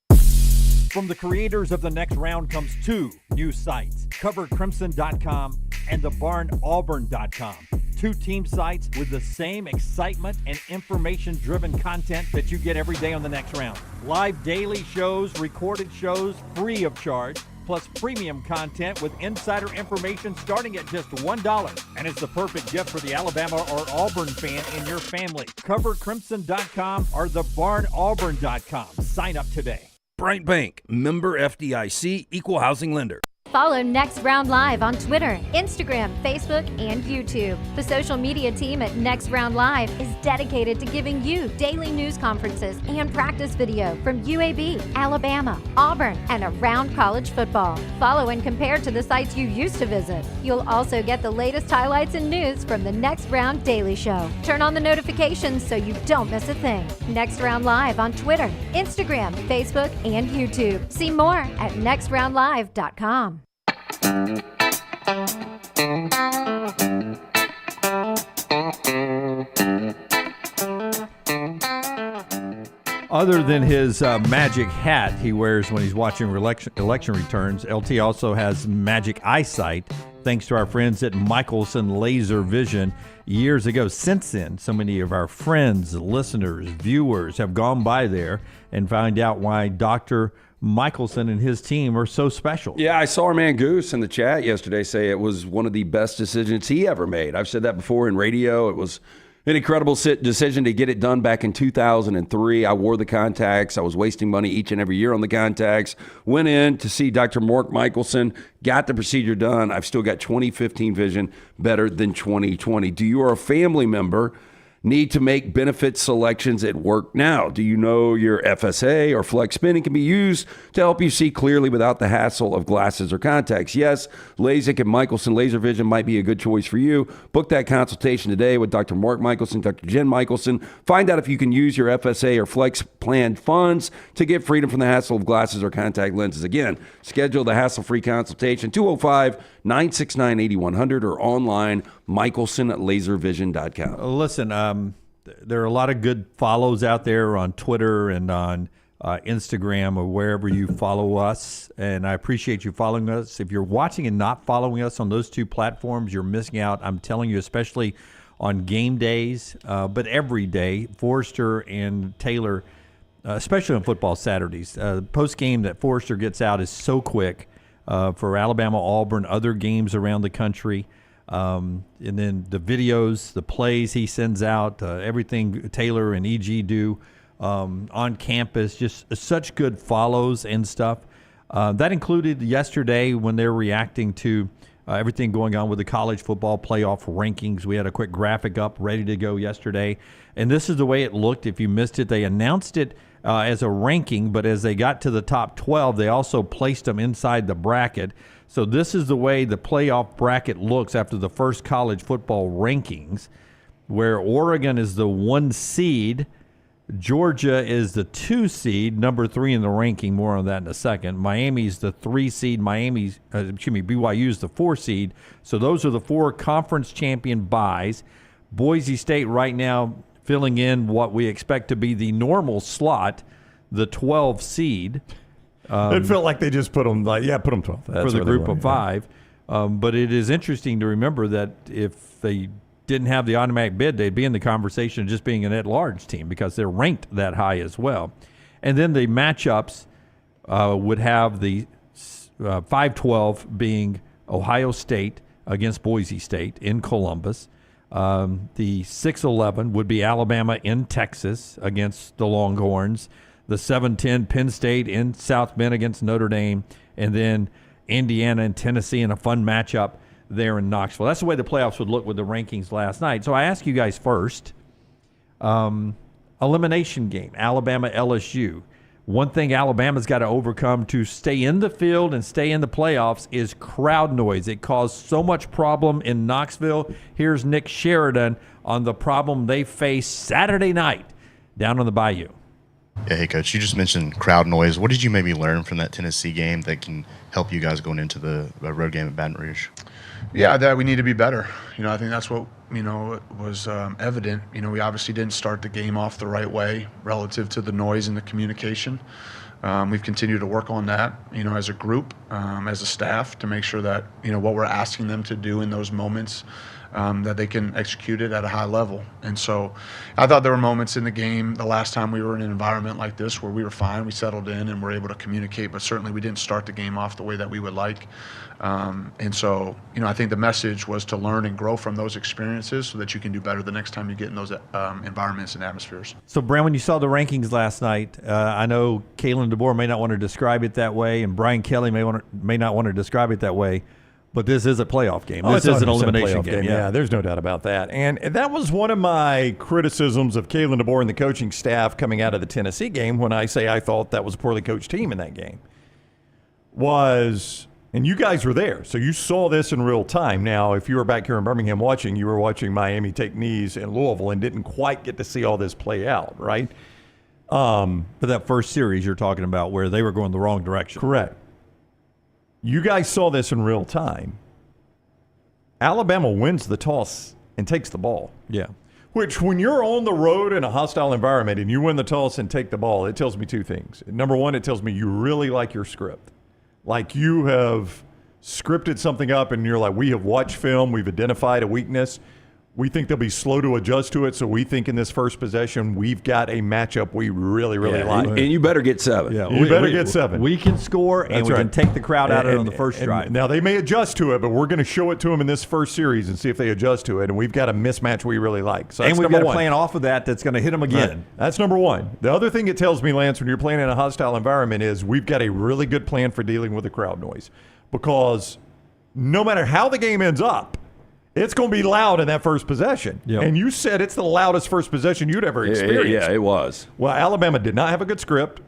From the creators of The Next Round comes 2 new sites, covercrimson.com and thebarnauburn.com. 2 team sites with the same excitement and information-driven content that you get every day on The Next Round. Live daily shows, recorded shows, free of charge, plus premium content with insider information starting at just $1. And it's the perfect gift for the Alabama or Auburn fan in your family. Covercrimson.com or thebarnauburn.com. Sign up today. Bryant Bank, member FDIC, equal housing lender. Follow Next Round Live on Twitter, Instagram, Facebook, and YouTube. The social media team at Next Round Live is dedicated to giving you daily news conferences and practice video from UAB, Alabama, Auburn, and around college football. Follow and compare to the sites you used to visit. You'll also get the latest highlights and news from the Next Round Daily Show. Turn on the notifications so you don't miss a thing. Next Round Live on Twitter, Instagram, Facebook, and YouTube. See more at nextroundlive.com. Other than his magic hat he wears when he's watching election returns, LT also has magic eyesight thanks to our friends at Michelson Laser Vision. Years ago, since then, so many of our friends, listeners, viewers have gone by there and found out why Dr. Michelson and his team are so special. Yeah, I saw our man Goose in the chat yesterday say it was one of the best decisions he ever made. I've said that before in radio. It was an incredible decision to get it done back in 2003. I wore the contacts. I was wasting money each and every year on the contacts. Went in to see Dr. Mark Michelson, got the procedure done. I've still got 2015 vision, better than 2020. Do you or a family member need to make benefit selections at work now? Do you know your FSA or flex spending can be used to help you see clearly without the hassle of glasses or contacts? Yes, LASIK and Michelson Laser Vision might be a good choice for you. Book that consultation today with Dr. Mark Michelson, Dr. Jen Michelson. Find out if you can use your FSA or flex plan funds to get freedom from the hassle of glasses or contact lenses. Again, schedule the hassle-free consultation, 205-969-8100 or online, michelsonlaservision.com. Listen, there are a lot of good follows out there on Twitter and on Instagram or wherever you follow us, and I appreciate you following us. If you're watching and not following us on those two platforms, you're missing out. I'm telling you, especially on game days, but every day, Forrester and Taylor, especially on football Saturdays, post-game that Forrester gets out is so quick for Alabama, Auburn, other games around the country. And then the videos, the plays he sends out, everything Taylor and EG do on campus, just such good follows and stuff. That included yesterday when they're reacting to everything going on with the college football playoff rankings. We had a quick graphic up ready to go yesterday. And this is the way it looked. If you missed it, they announced it as a ranking, but as they got to the top 12, they also placed them inside the bracket. So this is the way the playoff bracket looks after the first college football rankings, where Oregon is the 1 seed, Georgia is the 2 seed, number 3 in the ranking. More on that in a second. Miami's the 3 seed. BYU's the 4 seed. So those are the 4 conference champion byes. Boise State right now filling in what we expect to be the normal slot, the 12 seed. It felt like they just put them 12. For the group of 5. But it is interesting to remember that if they didn't have the automatic bid, they'd be in the conversation of just being an at-large team because they're ranked that high as well. And then the matchups would have the 5-12 being Ohio State against Boise State in Columbus. The 6-11 would be Alabama in Texas against the Longhorns. The 7-10 Penn State in South Bend against Notre Dame, and then Indiana and Tennessee in a fun matchup there in Knoxville. That's the way the playoffs would look with the rankings last night. So I ask you guys first, elimination game, Alabama, LSU. One thing Alabama's got to overcome to stay in the field and stay in the playoffs is crowd noise. It caused so much problem in Knoxville. Here's Nick Sheridan on the problem they faced Saturday night down on the Bayou. Yeah, hey, Coach, you just mentioned crowd noise. What did you maybe learn from that Tennessee game that can help you guys going into the road game at Baton Rouge? Yeah, that we need to be better. I think that's what, was evident. We obviously didn't start the game off the right way relative to the noise and the communication. We've continued to work on that, as a group, as a staff, to make sure that, what we're asking them to do in those moments, that they can execute it at a high level. And so I thought there were moments in the game the last time we were in an environment like this where we were fine, we settled in and were able to communicate, but certainly we didn't start the game off the way that we would like. And so, I think the message was to learn and grow from those experiences so that you can do better the next time you get in those environments and atmospheres. So, Brand, when you saw the rankings last night, I know Kalen DeBoer may not want to describe it that way, and Brian Kelly may not want to describe it that way. But this is a playoff game. This is an elimination game. Yeah, there's no doubt about that. And that was one of my criticisms of Kalen DeBoer and the coaching staff coming out of the Tennessee game when I say I thought that was a poorly coached team in that game. And you guys were there, so you saw this in real time. Now, if you were back here in Birmingham watching, you were watching Miami take knees in Louisville and didn't quite get to see all this play out, right? But that first series you're talking about where they were going the wrong direction. Correct. You guys saw this in real time. Alabama wins the toss and takes the ball. Yeah. Which, when you're on the road in a hostile environment and you win the toss and take the ball, it tells me 2 things. Number one, it tells me you really like your script. Like you have scripted something up and you're like, we have watched film, we've identified a weakness. We think they'll be slow to adjust to it, so we think in this first possession we've got a matchup we really, really like. And you better get 7. Yeah, you better get 7. We can score, and we can take the crowd out of it on the first drive. Now, they may adjust to it, but we're going to show it to them in this first series and see if they adjust to it, and we've got a mismatch we really like. So and we've got a plan off of that's going to hit them again. Right. That's number one. The other thing it tells me, Lance, when you're playing in a hostile environment is we've got a really good plan for dealing with the crowd noise, because no matter how the game ends up, it's going to be loud in that first possession. Yep. And you said it's the loudest first possession you'd ever experienced. Yeah, it was. Well, Alabama did not have a good script,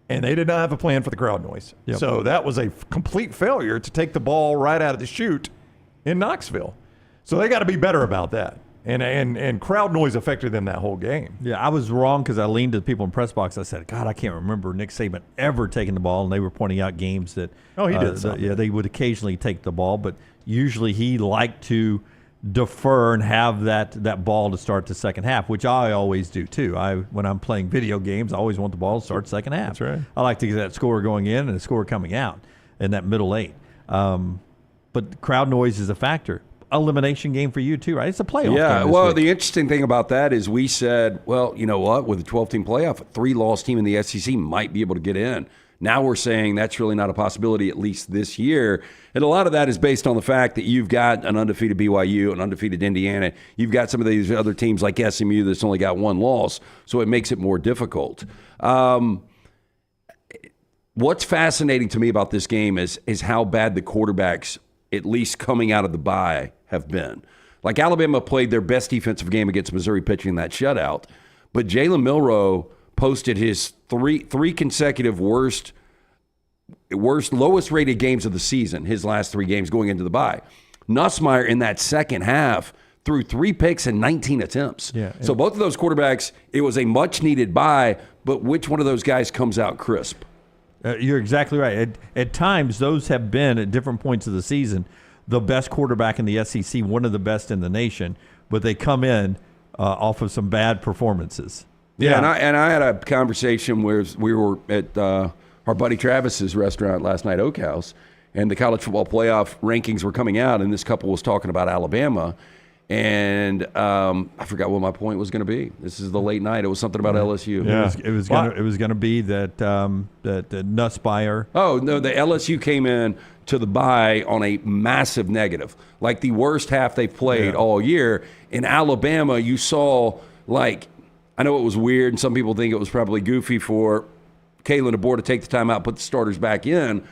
and they did not have a plan for the crowd noise. Yep. So that was a complete failure to take the ball right out of the chute in Knoxville. So they got to be better about that. And crowd noise affected them that whole game. Yeah, I was wrong because I leaned to the people in press box. I said, God, I can't remember Nick Saban ever taking the ball, and they were pointing out games that he did they would occasionally take the ball, but usually he liked to defer and have that ball to start the second half, which I always do too. When I'm playing video games, I always want the ball to start second half. That's right. I like to get that score going in and the score coming out in that middle 8. But crowd noise is a factor. Elimination game for you too, right? It's a playoff game. Yeah, well, week. the interesting thing about that is we said, well, you know what? With a 12-team playoff, a 3-loss team in the SEC might be able to get in. Now we're saying that's really not a possibility, at least this year. And a lot of that is based on the fact that you've got an undefeated BYU, an undefeated Indiana. You've got some of these other teams like SMU that's only got 1 loss, so it makes it more difficult. What's fascinating to me about this game is how bad the quarterbacks, at least coming out of the bye, have been. Like Alabama played their best defensive game against Missouri pitching in that shutout, but Jalen Milroe posted his three consecutive lowest rated games of the season, his last 3 games going into the bye. Nussmeier in that second half threw 3 picks and 19 attempts. Yeah. So both of those quarterbacks, it was a much needed bye, but which one of those guys comes out crisp? You're exactly right. At times, those have been, at different points of the season, the best quarterback in the SEC, one of the best in the nation, but they come in off of some bad performances. Yeah, and I had a conversation where we were at our buddy Travis's restaurant last night, Oak House, and the college football playoff rankings were coming out, and this couple was talking about Alabama, and I forgot what my point was going to be. This is the late night. It was something about LSU. Yeah. It was going to be that Nussmeier. Oh no, the LSU came in to the bye on a massive negative, like the worst half they've played all year. In Alabama, you saw I know it was weird, and some people think it was probably goofy for Kalen DeBoer to take the time out, put the starters back in,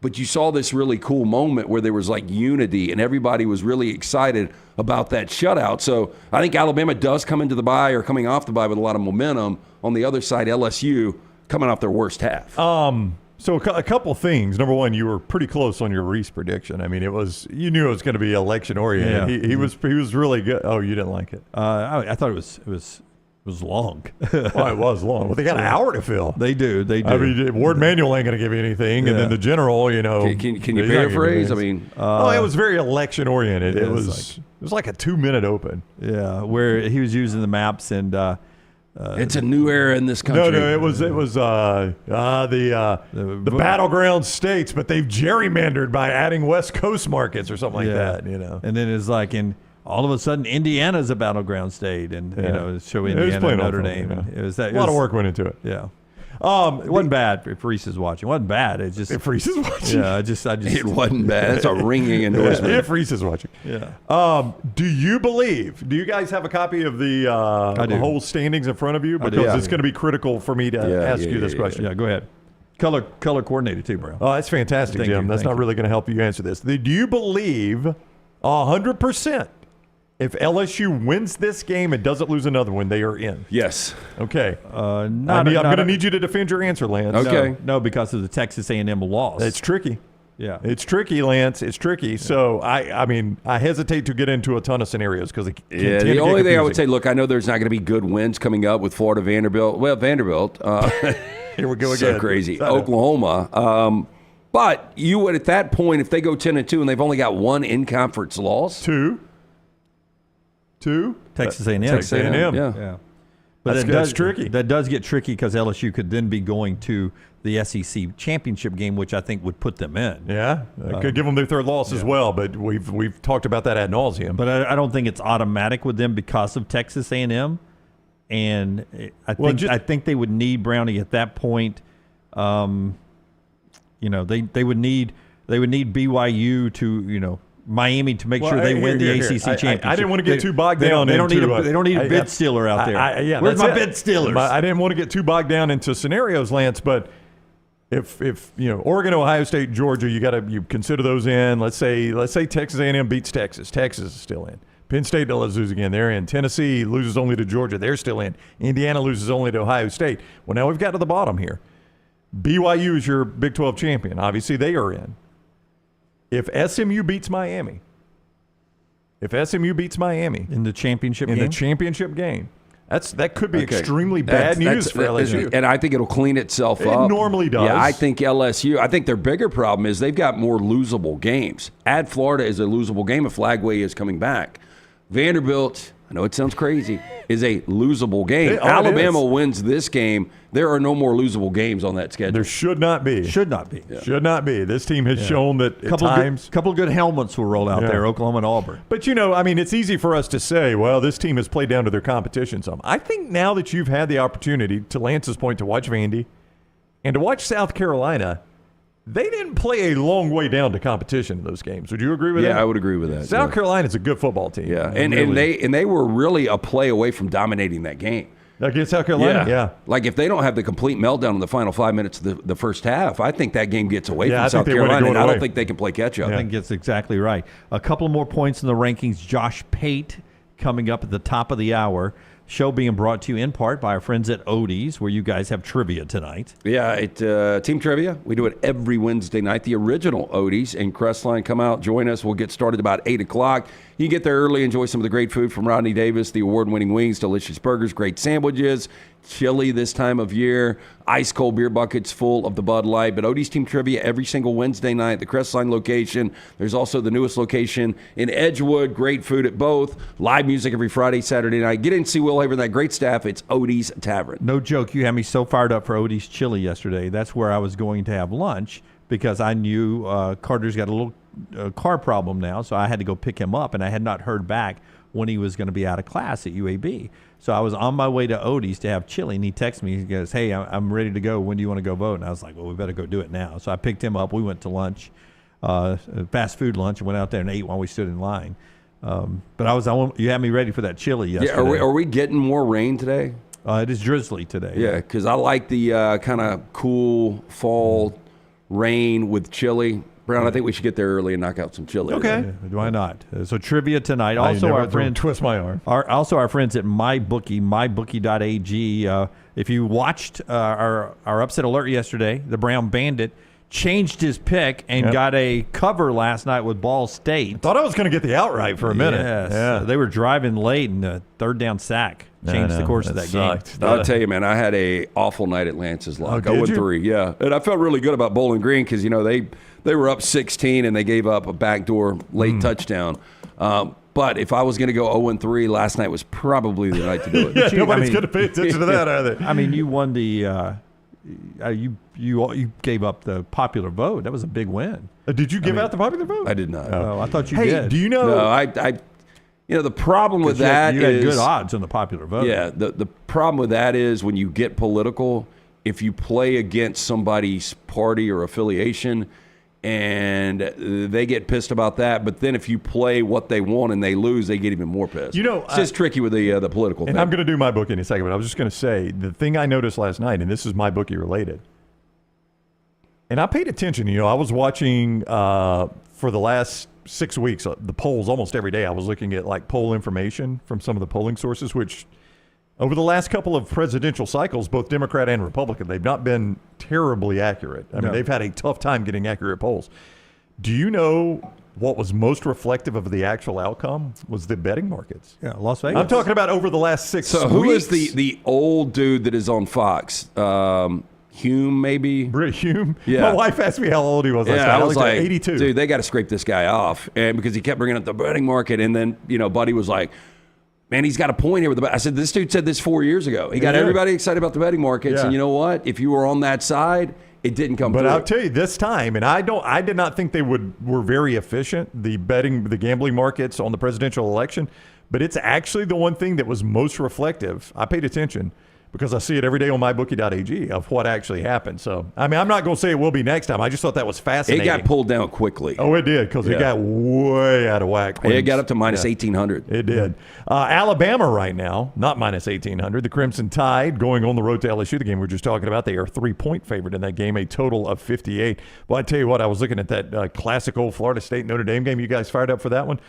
but you saw this really cool moment where there was unity, and everybody was really excited about that shutout. So I think Alabama does come into the bye or coming off the bye with a lot of momentum. On the other side, LSU coming off their worst half. So a couple things. Number one, you were pretty close on your Reese prediction. I mean, you knew it was going to be election oriented. Yeah. He was really good. Oh, you didn't like it? I thought it was long. Well, it was long. Well, they got an hour to fill. They do. I mean, Ward Manuel ain't going to give you anything, and then the general, Can you paraphrase? I mean, it was very election oriented. It was like a 2-minute open. Yeah, where he was using the maps and. It's a new era in this country. No, it was the battleground states, but they've gerrymandered by adding West Coast markets or something like that. And then it's and all of a sudden Indiana's a battleground state, and show Indiana and Notre Dame. It was a lot of work went into it. Yeah. It wasn't bad if Reese is watching. It wasn't bad. It's just if Reese is watching. Yeah, I just it wasn't bad. That's a ringing endorsement. If Reese is watching. Yeah. Do you guys have a copy of the whole standings in front of you? Because it's going to be critical for me to ask you this question. Yeah, go ahead. Color coordinated too, bro. Oh, that's fantastic, Jim. That's not really going to help you answer this. Do you believe 100%? If LSU wins this game and doesn't lose another one, they are in. Yes. Okay. I'm going to need you to defend your answer, Lance. Okay. No, because of the Texas A&M loss. It's tricky. Yeah. It's tricky, Lance. It's tricky. Yeah. So, I hesitate to get into a ton of scenarios because the only thing I would say, look, I know there's not going to be good wins coming up with Florida, Vanderbilt. Well, Vanderbilt. Here we go again. So crazy. Oklahoma. But you would, at that point, if they go 10-2 and they've only got one in-conference loss. Two. Texas A&M. Texas A&M. Yeah. But that's tricky. That does get tricky because LSU could then be going to the SEC championship game, which I think would put them in. Yeah, could give them their third loss as well. But we've talked about that ad nauseum. But I don't think it's automatic with them because of Texas A&M, and I think they would need Brownie at that point. They would need BYU to Miami to make sure they win the ACC championship. I didn't want to get too bogged down. They don't need a bid stealer out there. Where's my bid stealers? I didn't want to get too bogged down into scenarios, Lance. But if Oregon, Ohio State, Georgia, you consider those in. Let's say Texas A&M beats Texas. Texas is still in. Penn State does lose again. They're in. Tennessee loses only to Georgia. They're still in. Indiana loses only to Ohio State. Well, now we've got to the bottom here. BYU is your Big 12 champion. Obviously, they are in. If SMU beats Miami in the championship game, that could be extremely bad news for LSU. And I think it'll clean itself up. It normally does. Yeah, I think LSU, I think their bigger problem is they've got more losable games. Add Florida is a losable game if Flagway is coming back. Vanderbilt, I know it sounds crazy, is a losable game. Alabama wins this game. There are no more losable games on that schedule. There should not be. Should not be. Yeah. Should not be. This team has shown that at times. A couple of good helmets will roll out there, Oklahoma and Auburn. But, it's easy for us to say, well, this team has played down to their competition some. I think now that you've had the opportunity, to Lance's point, to watch Vandy and to watch South Carolina, they didn't play a long way down to competition in those games. Would you agree with that? Yeah, I would agree with that. South Carolina's a good football team. Yeah, and they were really a play away from dominating that game. Against South Carolina? Yeah. Like if they don't have the complete meltdown in the final 5 minutes of the first half, I think that game gets away from South Carolina, and I don't think they can play catch up. I think that's exactly right. A couple more points in the rankings. Josh Pate coming up at the top of the hour. Show being brought to you in part by our friends at Odie's, where you guys have trivia tonight. Yeah, Team Trivia. We do it every Wednesday night. The original Odie's and Crestline, come out, join us. We'll get started about 8 o'clock. You get there early, enjoy some of the great food from Rodney Davis, the award-winning wings, delicious burgers, great sandwiches, chili this time of year, ice-cold beer buckets full of the Bud Light. But Odie's Team Trivia every single Wednesday night, the Crestline location. There's also the newest location in Edgewood. Great food at both. Live music every Friday, Saturday night. Get in and see Will Haver and that great staff. It's Odie's Tavern. No joke. You had me so fired up for Odie's chili yesterday. That's where I was going to have lunch because I knew Carter's got a little car problem now, so I had to go pick him up, and I had not heard back when he was going to be out of class at UAB. So I was on my way to Odie's to have chili, and he texted me. He goes, "Hey, I'm ready to go. When do you want to go vote?" And I was like, "Well, we better go do it now." So I picked him up. We went to lunch, fast food lunch, and went out there and ate while we stood in line. But you had me ready for that chili yesterday. Yeah, are we getting more rain today? It is drizzly today. Yeah, because I like the kind of cool fall rain with chili. Brown, I think we should get there early and knock out some chili. Okay. Why not? So trivia tonight. Also, our friends twist my arm. Also, our friends at MyBookie, mybookie.ag. If you watched our upset alert yesterday, the Brown Bandit changed his pick and got a cover last night with Ball State. I thought I was going to get the outright for a minute. Yes. Yeah. They were driving late, and the third down sack changed the course of that game. I'll tell you, man, I had a awful night at Lance's Lock. 0-3, yeah. And I felt really good about Bowling Green because, they were up 16 and they gave up a backdoor late touchdown. But if I was going to go 0-3, last night was probably the night to do it. Nobody's going to pay attention to that, are they? I mean, you won the you gave up the popular vote. That was a big win. Did you give out the popular vote? I did not. Oh, I thought you did. Do you know? No, I the problem with that is you had good odds on the popular vote. Yeah, the problem with that is when you get political, if you play against somebody's party or affiliation, and they get pissed about that. But then if you play what they want and they lose, they get even more pissed. It's just tricky with the political thing. And I'm going to do my bookie in a second, but I was just going to say the thing I noticed last night, and this is my bookie related. And I paid attention. I was watching for the last 6 weeks the polls almost every day. I was looking at poll information from some of the polling sources, which over the last couple of presidential cycles, both Democrat and Republican, they've not been terribly accurate. I mean, they've had a tough time getting accurate polls. Do you know what was most reflective of the actual outcome? Was the betting markets. Yeah, Las Vegas. I'm talking about over the last 6 weeks. So who is the old dude that is on Fox? Hume, maybe? Britt Hume? Yeah. My wife asked me how old he was last night. I was like, 82. Dude, they got to scrape this guy off. And because he kept bringing up the betting market. And then, Buddy was like, Man, he's got a point here with the. I said this dude said this 4 years ago. He got everybody excited about the betting markets, and you know what? If you were on that side, it didn't come through. But I'll tell you this time, and I did not think they were very efficient, the gambling markets on the presidential election. But it's actually the one thing that was most reflective. I paid attention because I see it every day on mybookie.ag of what actually happened. So, I mean, I'm not going to say it will be next time. I just thought that was fascinating. It got pulled down quickly. Oh, it did, because it got way out of whack. It got up to minus 1,800. It did. Alabama right now, not minus 1,800. The Crimson Tide going on the road to LSU, the game we were just talking about. They are 3-point favorite in that game, a total of 58. Well, I tell you what, I was looking at that classic old Florida State Notre Dame game. You guys fired up for that one?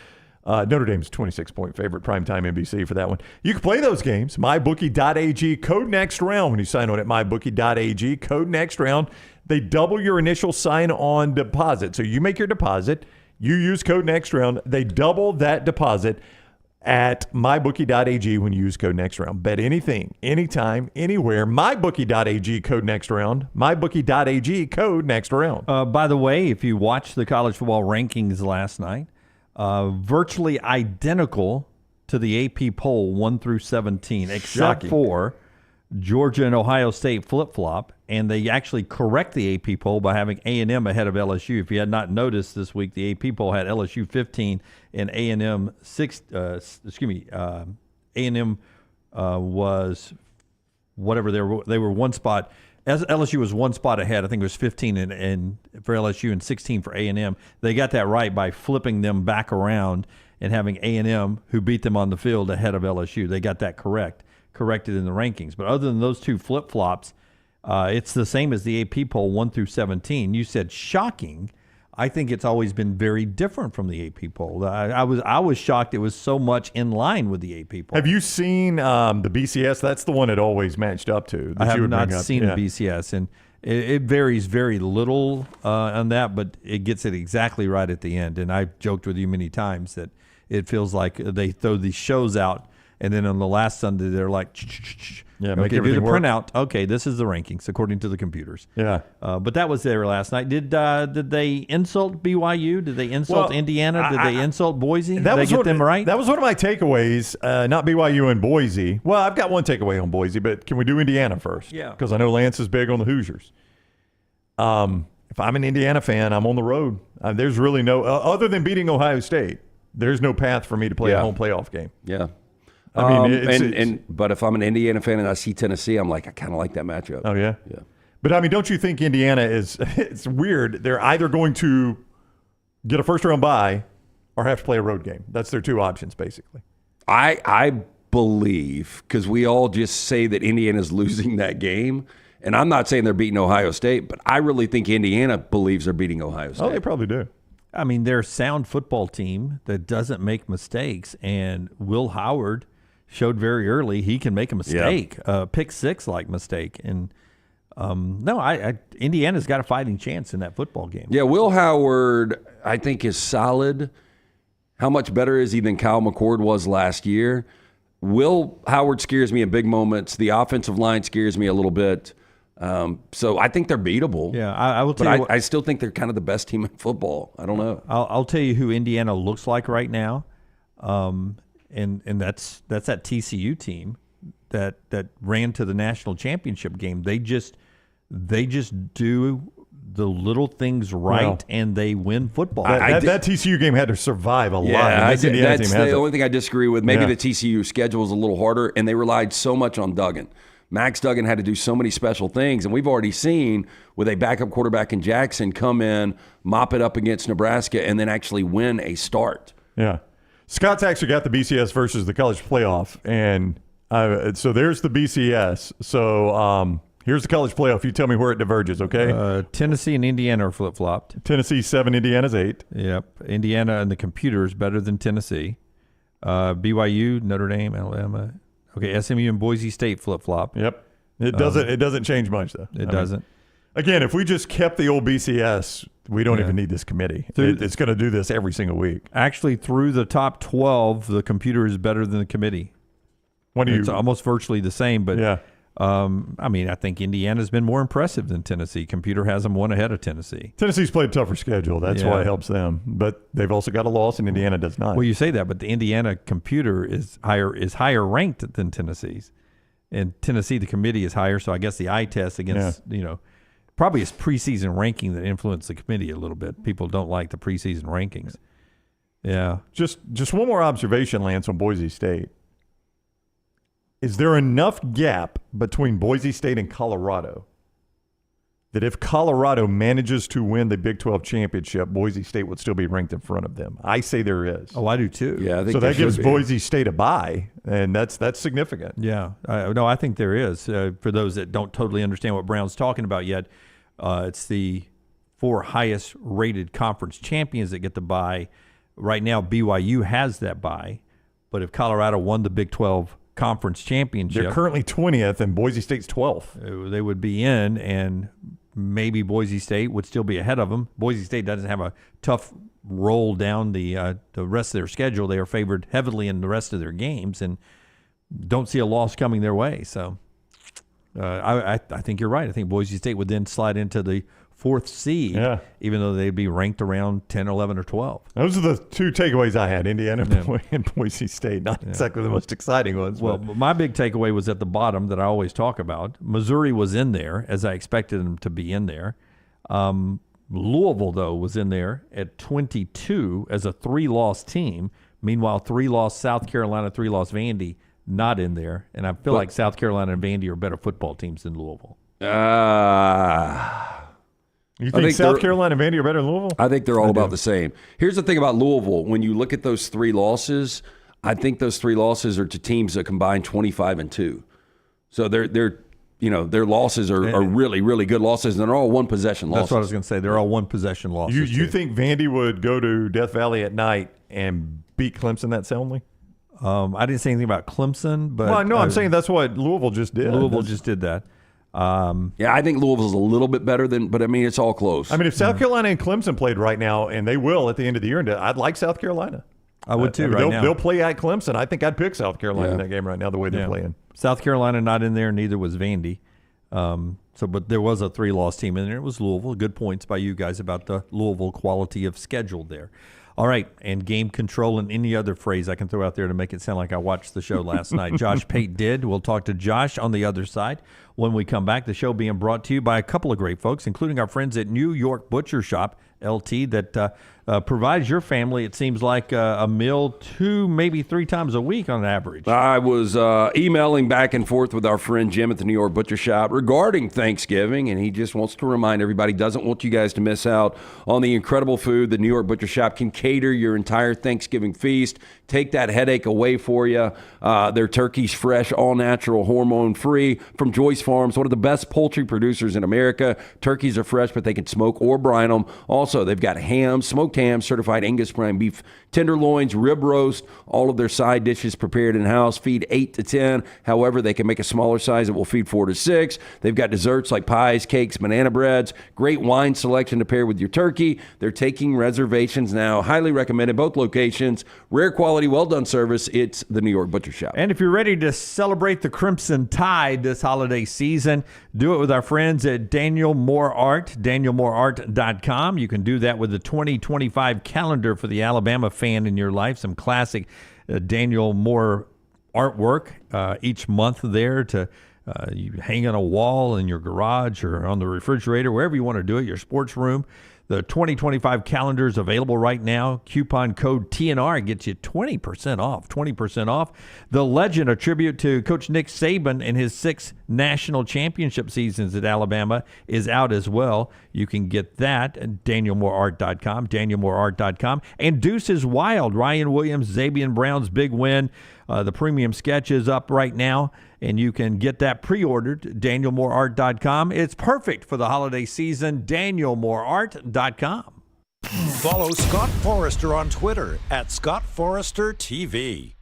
Notre Dame's 26-point favorite, primetime NBC for that one. You can play those games. MyBookie.ag, code next round when you sign on at MyBookie.ag, code next round. They double your initial sign-on deposit. So you make your deposit, you use code next round, they double that deposit at MyBookie.ag when you use code next round. Bet anything, anytime, anywhere. MyBookie.ag, code next round. MyBookie.ag, code next round. By the way, if you watched the college football rankings last night, virtually identical to the AP poll 1 through 17, except for Georgia and Ohio State flip-flop, and they actually correct the AP poll by having A&M ahead of LSU. If you had not noticed this week, the AP poll had LSU 15 and A&M 6. A&M was whatever they were one spot. As LSU was one spot ahead. I think it was 15 and for LSU and 16 for A&M. They got that right by flipping them back around and having A&M, who beat them on the field, ahead of LSU. They got that corrected in the rankings. But other than those two flip-flops, it's the same as the AP poll 1 through 17. You said shocking. I think it's always been very different from the AP poll. I was shocked it was so much in line with the AP poll. Have you seen the BCS? That's the one it always matched up to. I have not seen the BCS, and it varies very little on that, but it gets it exactly right at the end. And I've joked with you many times that it feels like they throw these shows out, and then on the last Sunday they're like, make do the everything work. printout. Okay, this is the rankings according to the computers. Yeah. But that was there last night. Did they insult BYU? Did they insult Indiana? Did they insult Boise? Did they get them right? That was one of my takeaways, not BYU and Boise. Well, I've got one takeaway on Boise, but can we do Indiana first? Yeah. Because I know Lance is big on the Hoosiers. If I'm an Indiana fan, I'm on the road. There's really no, other than beating Ohio State, there's no path for me to play a home playoff game. Yeah. I mean, but if I'm an Indiana fan and I see Tennessee, I'm like, I kind of like that matchup. Oh, yeah? Yeah. But, I mean, don't you think Indiana is – it's weird. They're either going to get a first-round bye or have to play a road game. That's their two options, basically. I believe, because we all just say that Indiana's losing that game, and I'm not saying they're beating Ohio State, but I really think Indiana believes they're beating Ohio State. Oh, they probably do. I mean, they're a sound football team that doesn't make mistakes, and Will Howard – showed very early he can make a mistake, pick six like mistake, and Indiana's got a fighting chance in that football game. Yeah, Will Howard I think is solid. How much better is he than Kyle McCord was last year? Will Howard scares me in big moments. The offensive line scares me a little bit. So I think they're beatable. Yeah, I will tell you. I still think they're kind of the best team in football. I don't know. I'll tell you who Indiana looks like right now. And that's that TCU team that ran to the national championship game. They just do the little things right, and they win football. That TCU game had to survive a lot. That's the only thing I disagree with. Maybe the TCU schedule is a little harder, and they relied so much on Duggan. Max Duggan had to do so many special things, and we've already seen with a backup quarterback in Jackson come in, mop it up against Nebraska, and then actually win a start. Yeah. Scott's actually got the BCS versus the college playoff, and so there's the BCS. So here's the college playoff. You tell me where it diverges, okay? Tennessee and Indiana are flip-flopped. Tennessee 7, Indiana's 8. Yep. Indiana and the computer is better than Tennessee. BYU, Notre Dame, Alabama. Okay, SMU and Boise State flip-flop. Yep. It doesn't change much, though. It doesn't. Again, if we just kept the old BCS, we don't even need this committee. It's going to do this every single week. Actually, through the top 12, the computer is better than the committee. It's almost virtually the same, but I think Indiana's been more impressive than Tennessee. Computer has them one ahead of Tennessee. Tennessee's played a tougher schedule. That's why it helps them. But they've also got a loss, and Indiana does not. Well, you say that, but the Indiana Computer is higher ranked than Tennessee's. And Tennessee, the committee is higher, so I guess the eye test against, probably it's preseason ranking that influenced the committee a little bit. People don't like the preseason rankings. Yeah. Just one more observation, Lance, on Boise State. Is there enough gap between Boise State and Colorado that if Colorado manages to win the Big 12 championship, Boise State would still be ranked in front of them? I say there is. Oh, I do too. Yeah, I think so that gives be. Boise State a bye, and that's significant. Yeah. I think there is. For those that don't totally understand what Brown's talking about yet, it's the 4 highest rated conference champions that get the bye. Right now, BYU has that bye, but if Colorado won the Big 12 conference championship, they're currently 20th, and Boise State's 12th. They would be in, and maybe Boise State would still be ahead of them. Boise State doesn't have a tough roll down the rest of their schedule. They are favored heavily in the rest of their games, and don't see a loss coming their way. So I think you're right. I think Boise State would then slide into the 4th seed, even though they'd be ranked around 10, 11, or 12. Those are the 2 takeaways I had, Indiana and Boise State. Not exactly the most exciting ones. Well, my big takeaway was at the bottom that I always talk about. Missouri was in there, as I expected them to be in there. Louisville, though, was in there at 22 as a 3-loss team. Meanwhile, 3-loss South Carolina, 3-loss Vandy, not in there. And I feel like South Carolina and Vandy are better football teams than Louisville. You think South Carolina and Vandy are better than Louisville? I think they're all about the same. Here's the thing about Louisville. When you look at those 3 losses, I think those 3 losses are to teams that combine 25-2. So their losses are really, really good losses, and they're all one-possession losses. That's what I was going to say. They're all one-possession losses. You think Vandy would go to Death Valley at night and beat Clemson that soundly? I didn't say anything about Clemson, but I'm saying that's what Louisville just did. Louisville just did that. I think Louisville's a little bit better but it's all close. If South Carolina and Clemson played right now, and they will at the end of the year, I'd like South Carolina. I would too. Now they'll play at Clemson. I think I'd pick South Carolina in that game right now. The way they're playing. South Carolina not in there. Neither was Vandy. But there was a 3-loss team in there. It was Louisville. Good points by you guys about the Louisville quality of schedule there. All right, and game control and any other phrase I can throw out there to make it sound like I watched the show last night. Josh Pate did. We'll talk to Josh on the other side when we come back. The show being brought to you by a couple of great folks, including our friends at New York Butcher Shop, LT, that provides your family, it seems like, a meal 2, maybe 3 times a week on average. I was emailing back and forth with our friend Jim at the New York Butcher Shop regarding Thanksgiving, and he just wants to remind everybody, doesn't want you guys to miss out on the incredible food. The New York Butcher Shop can cater your entire Thanksgiving feast, take that headache away for you. Their turkey's fresh, all natural, hormone free from Joyce Farms, one of the best poultry producers in America. Turkeys are fresh, but they can smoke or brine them. Also, they've got ham, smoked ham, certified Angus prime beef tenderloins, rib roast, all of their side dishes prepared in-house, feed 8 to 10. However, they can make a smaller size that will feed 4 to 6. They've got desserts like pies, cakes, banana breads, great wine selection to pair with your turkey. They're taking reservations now. Highly recommended, both locations. Rare quality, well-done service. It's the New York Butcher Shop. And if you're ready to celebrate the Crimson Tide this holiday season, do it with our friends at Daniel Moore Art, danielmoreart.com. You can do that with the 2025 calendar for the Alabama fan in your life. Some classic Daniel Moore artwork each month there to you hang on a wall in your garage or on the refrigerator, wherever you want to do it, your sports room. The 2025 calendar is available right now. Coupon code TNR gets you 20% off. 20% off. The Legend, a tribute to Coach Nick Saban and his 6 national championship seasons at Alabama, is out as well. You can get that at danielmoreart.com, danielmoreart.com. And Deuce is Wild, Ryan Williams, Zabian Brown's big win. The premium sketch is up right now, and you can get that pre-ordered at danielmoreart.com. It's perfect for the holiday season, danielmoreart.com. Follow Scott Forrester on Twitter at scottforestertv.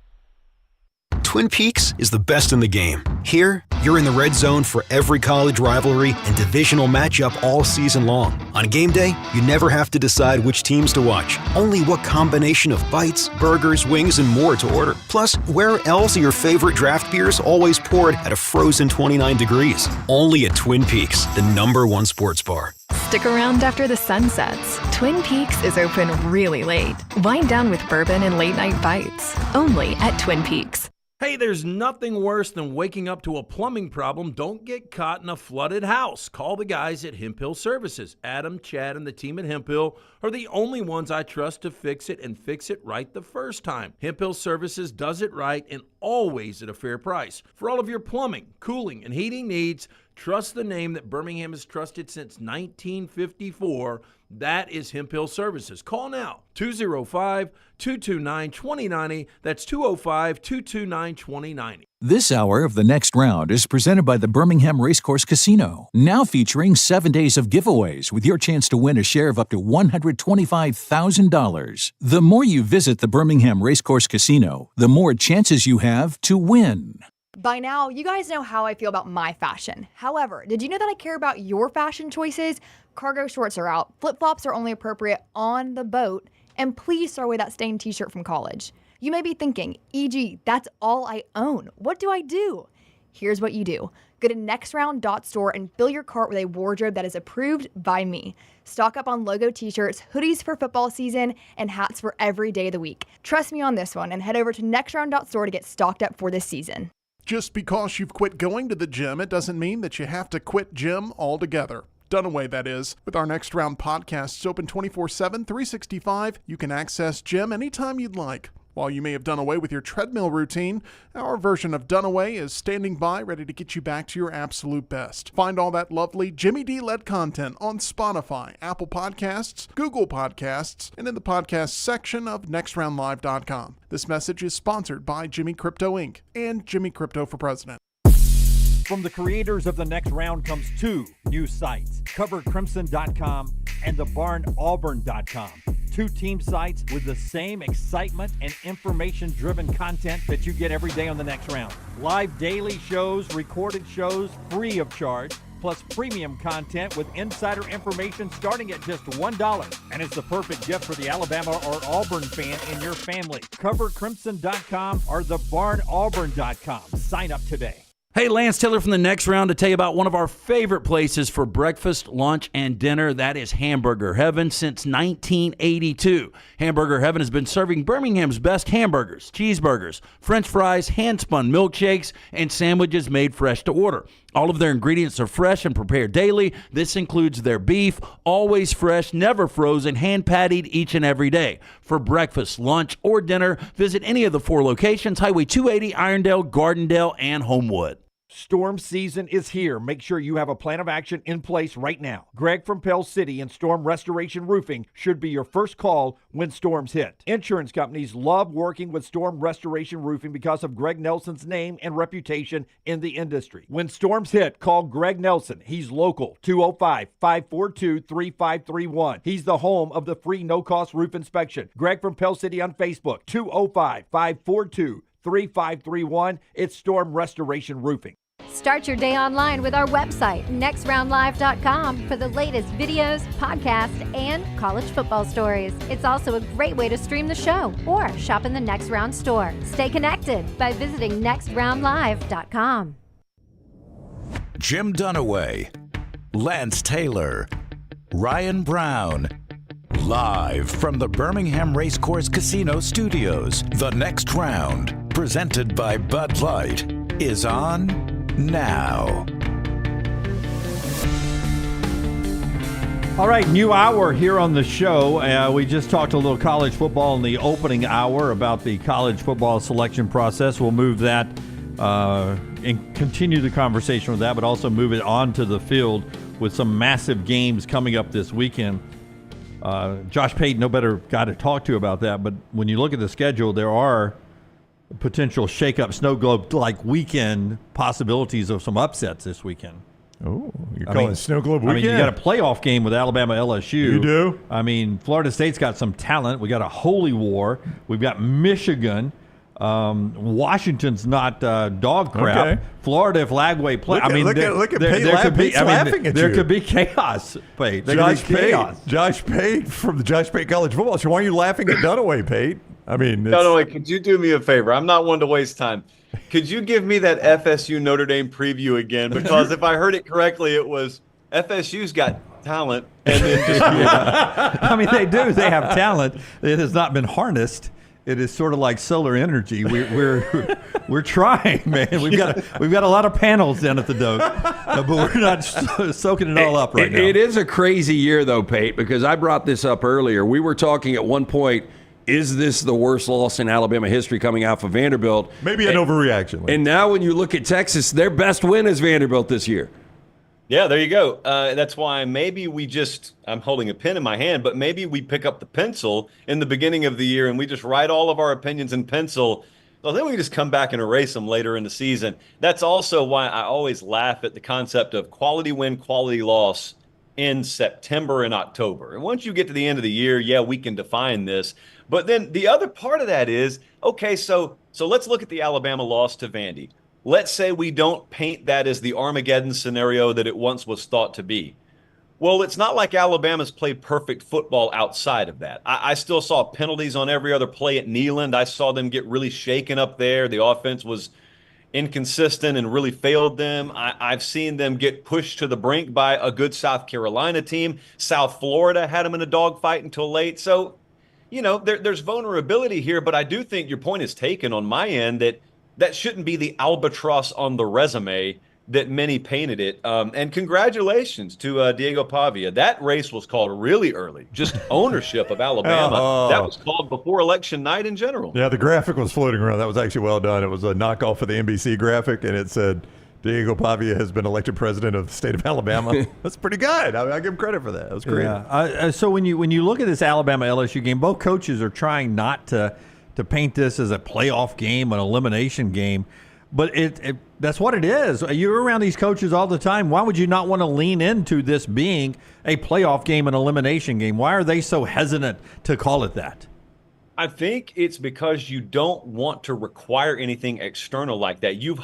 Twin Peaks is the best in the game. Here, you're in the red zone for every college rivalry and divisional matchup all season long. On game day, you never have to decide which teams to watch, only what combination of bites, burgers, wings, and more to order. Plus, where else are your favorite draft beers always poured at a frozen 29 degrees? Only at Twin Peaks, the #1 sports bar. Stick around after the sun sets. Twin Peaks is open really late. Wind down with bourbon and late-night bites. Only at Twin Peaks. Hey, there's nothing worse than waking up to a plumbing problem. Don't get caught in a flooded house. Call the guys at Hemp Hill Services. Adam, Chad, and the team at Hemp Hill are the only ones I trust to fix it and fix it right the first time. Hemp Hill Services does it right and always at a fair price. For all of your plumbing, cooling, and heating needs, trust the name that Birmingham has trusted since 1954. That is Hemp Hill Services. Call now, 205-229-2090. That's 205-229-2090. This hour of The Next Round is presented by the Birmingham Racecourse Casino, now featuring 7 days of giveaways with your chance to win a share of up to $125,000. The more you visit the Birmingham Racecourse Casino, the more chances you have to win. By now, you guys know how I feel about my fashion. However, did you know that I care about your fashion choices? Cargo shorts are out, flip-flops are only appropriate on the boat, and please throw away that stained t-shirt from college. You may be thinking, EG, that's all I own. What do I do? Here's what you do. Go to nextround.store and fill your cart with a wardrobe that is approved by me. Stock up on logo t-shirts, hoodies for football season, and hats for every day of the week. Trust me on this one and head over to nextround.store to get stocked up for this season. Just because you've quit going to the gym, it doesn't mean that you have to quit gym altogether. Dunaway, that is. With our Next Round podcasts open 24/7, 365, you can access gym anytime you'd like. While you may have done away with your treadmill routine, our version of Dunaway is standing by, ready to get you back to your absolute best. Find all that lovely Jimmy D-led content on Spotify, Apple Podcasts, Google Podcasts, and in the podcast section of nextroundlive.com. This message is sponsored by Jimmy Crypto Inc. and Jimmy Crypto for President. From the creators of The Next Round comes two new sites, covercrimson.com and thebarnauburn.com. Two team sites with the same excitement and information-driven content that you get every day on The Next Round. Live daily shows, recorded shows, free of charge, plus premium content with insider information starting at just $1. And it's the perfect gift for the Alabama or Auburn fan in your family. Covercrimson.com or thebarnauburn.com. Sign up today. Hey, Lance Taylor from The Next Round to tell you about one of our favorite places for breakfast, lunch, and dinner. That is Hamburger Heaven since 1982. Hamburger Heaven has been serving Birmingham's best hamburgers, cheeseburgers, French fries, hand-spun milkshakes, and sandwiches made fresh to order. All of their ingredients are fresh and prepared daily. This includes their beef, always fresh, never frozen, hand-pattied each and every day. For breakfast, lunch, or dinner, visit any of the 4 locations, Highway 280, Irondale, Gardendale, and Homewood. Storm season is here. Make sure you have a plan of action in place right now. Greg from Pell City and Storm Restoration Roofing should be your first call when storms hit. Insurance companies love working with Storm Restoration Roofing because of Greg Nelson's name and reputation in the industry. When storms hit, call Greg Nelson. He's local, 205-542-3531. He's the home of the free no-cost roof inspection. Greg from Pell City on Facebook, 205-542-3531. It's Storm Restoration Roofing. Start your day online with our website, nextroundlive.com, for the latest videos, podcasts, and college football stories. It's also a great way to stream the show or shop in the Next Round store. Stay connected by visiting nextroundlive.com. Jim Dunaway, Lance Taylor, Ryan Brown. Live from the Birmingham Racecourse Casino Studios, The Next Round, presented by Bud Light, is on now. All right, new hour here on the show. We just talked a little college football in the opening hour about the college football selection process. We'll move that and continue the conversation with that, but also move it onto the field with some massive games coming up this weekend. Josh Pate, no better guy to talk to about that, but when you look at the schedule, there are potential shake-up snow globe-like weekend possibilities of some upsets this weekend. Oh, you're calling it snow globe weekend? I mean, you got a playoff game with Alabama LSU. You do? I mean, Florida State's got some talent. We got a holy war. We've got Michigan. Washington's not dog crap. Okay. Florida, if Lagway play, Look at Pate. Pate's laughing at there you. could be chaos. Pate. There could be chaos. Josh Pate from the Josh Pate College Football Show. Why are you laughing at Dunaway, Pate? I mean, Dunaway, could you do me a favor? I'm not one to waste time. Could you give me that FSU Notre Dame preview again? Because if I heard it correctly, it was FSU's got talent, and then just I mean, they do. They have talent. It has not been harnessed. It is sort of like solar energy. We're trying, man. We've got a lot of panels down at the Doak, but we're not soaking it all up right now. It is a crazy year, though, Pate, because I brought this up earlier. We were talking at one point, is this the worst loss in Alabama history coming out of Vanderbilt? Maybe an overreaction. And now when you look at Texas, their best win is Vanderbilt this year. Yeah, there you go. That's why maybe I'm holding a pen in my hand, but maybe we pick up the pencil in the beginning of the year and we just write all of our opinions in pencil. Well, then we just come back and erase them later in the season. That's also why I always laugh at the concept of quality win, quality loss in September and October. And once you get to the end of the year, yeah, we can define this. But then the other part of that is, okay, so let's look at the Alabama loss to Vandy. Let's say we don't paint that as the Armageddon scenario that it once was thought to be. Well, it's not like Alabama's played perfect football outside of that. I still saw penalties on every other play at Neyland. I saw them get really shaken up there. The offense was inconsistent and really failed them. I've seen them get pushed to the brink by a good South Carolina team. South Florida had them in a dogfight until late. So, there's vulnerability here, but I do think your point is taken on my end that shouldn't be the albatross on the resume that many painted it. And congratulations to Diego Pavia. That race was called really early. Just ownership of Alabama. That was called before election night in general. Yeah, the graphic was floating around. That was actually well done. It was a knockoff of the NBC graphic, and it said, Diego Pavia has been elected president of the state of Alabama. That's pretty good. I give him credit for that. That was great. Yeah. So when you look at this Alabama LSU game, both coaches are trying not to paint this as a playoff game, an elimination game, but that's what it is. You're around these coaches all the time. Why would you not want to lean into this being a playoff game, an elimination game? Why are they so hesitant to call it that? I think it's because you don't want to require anything external like that. You've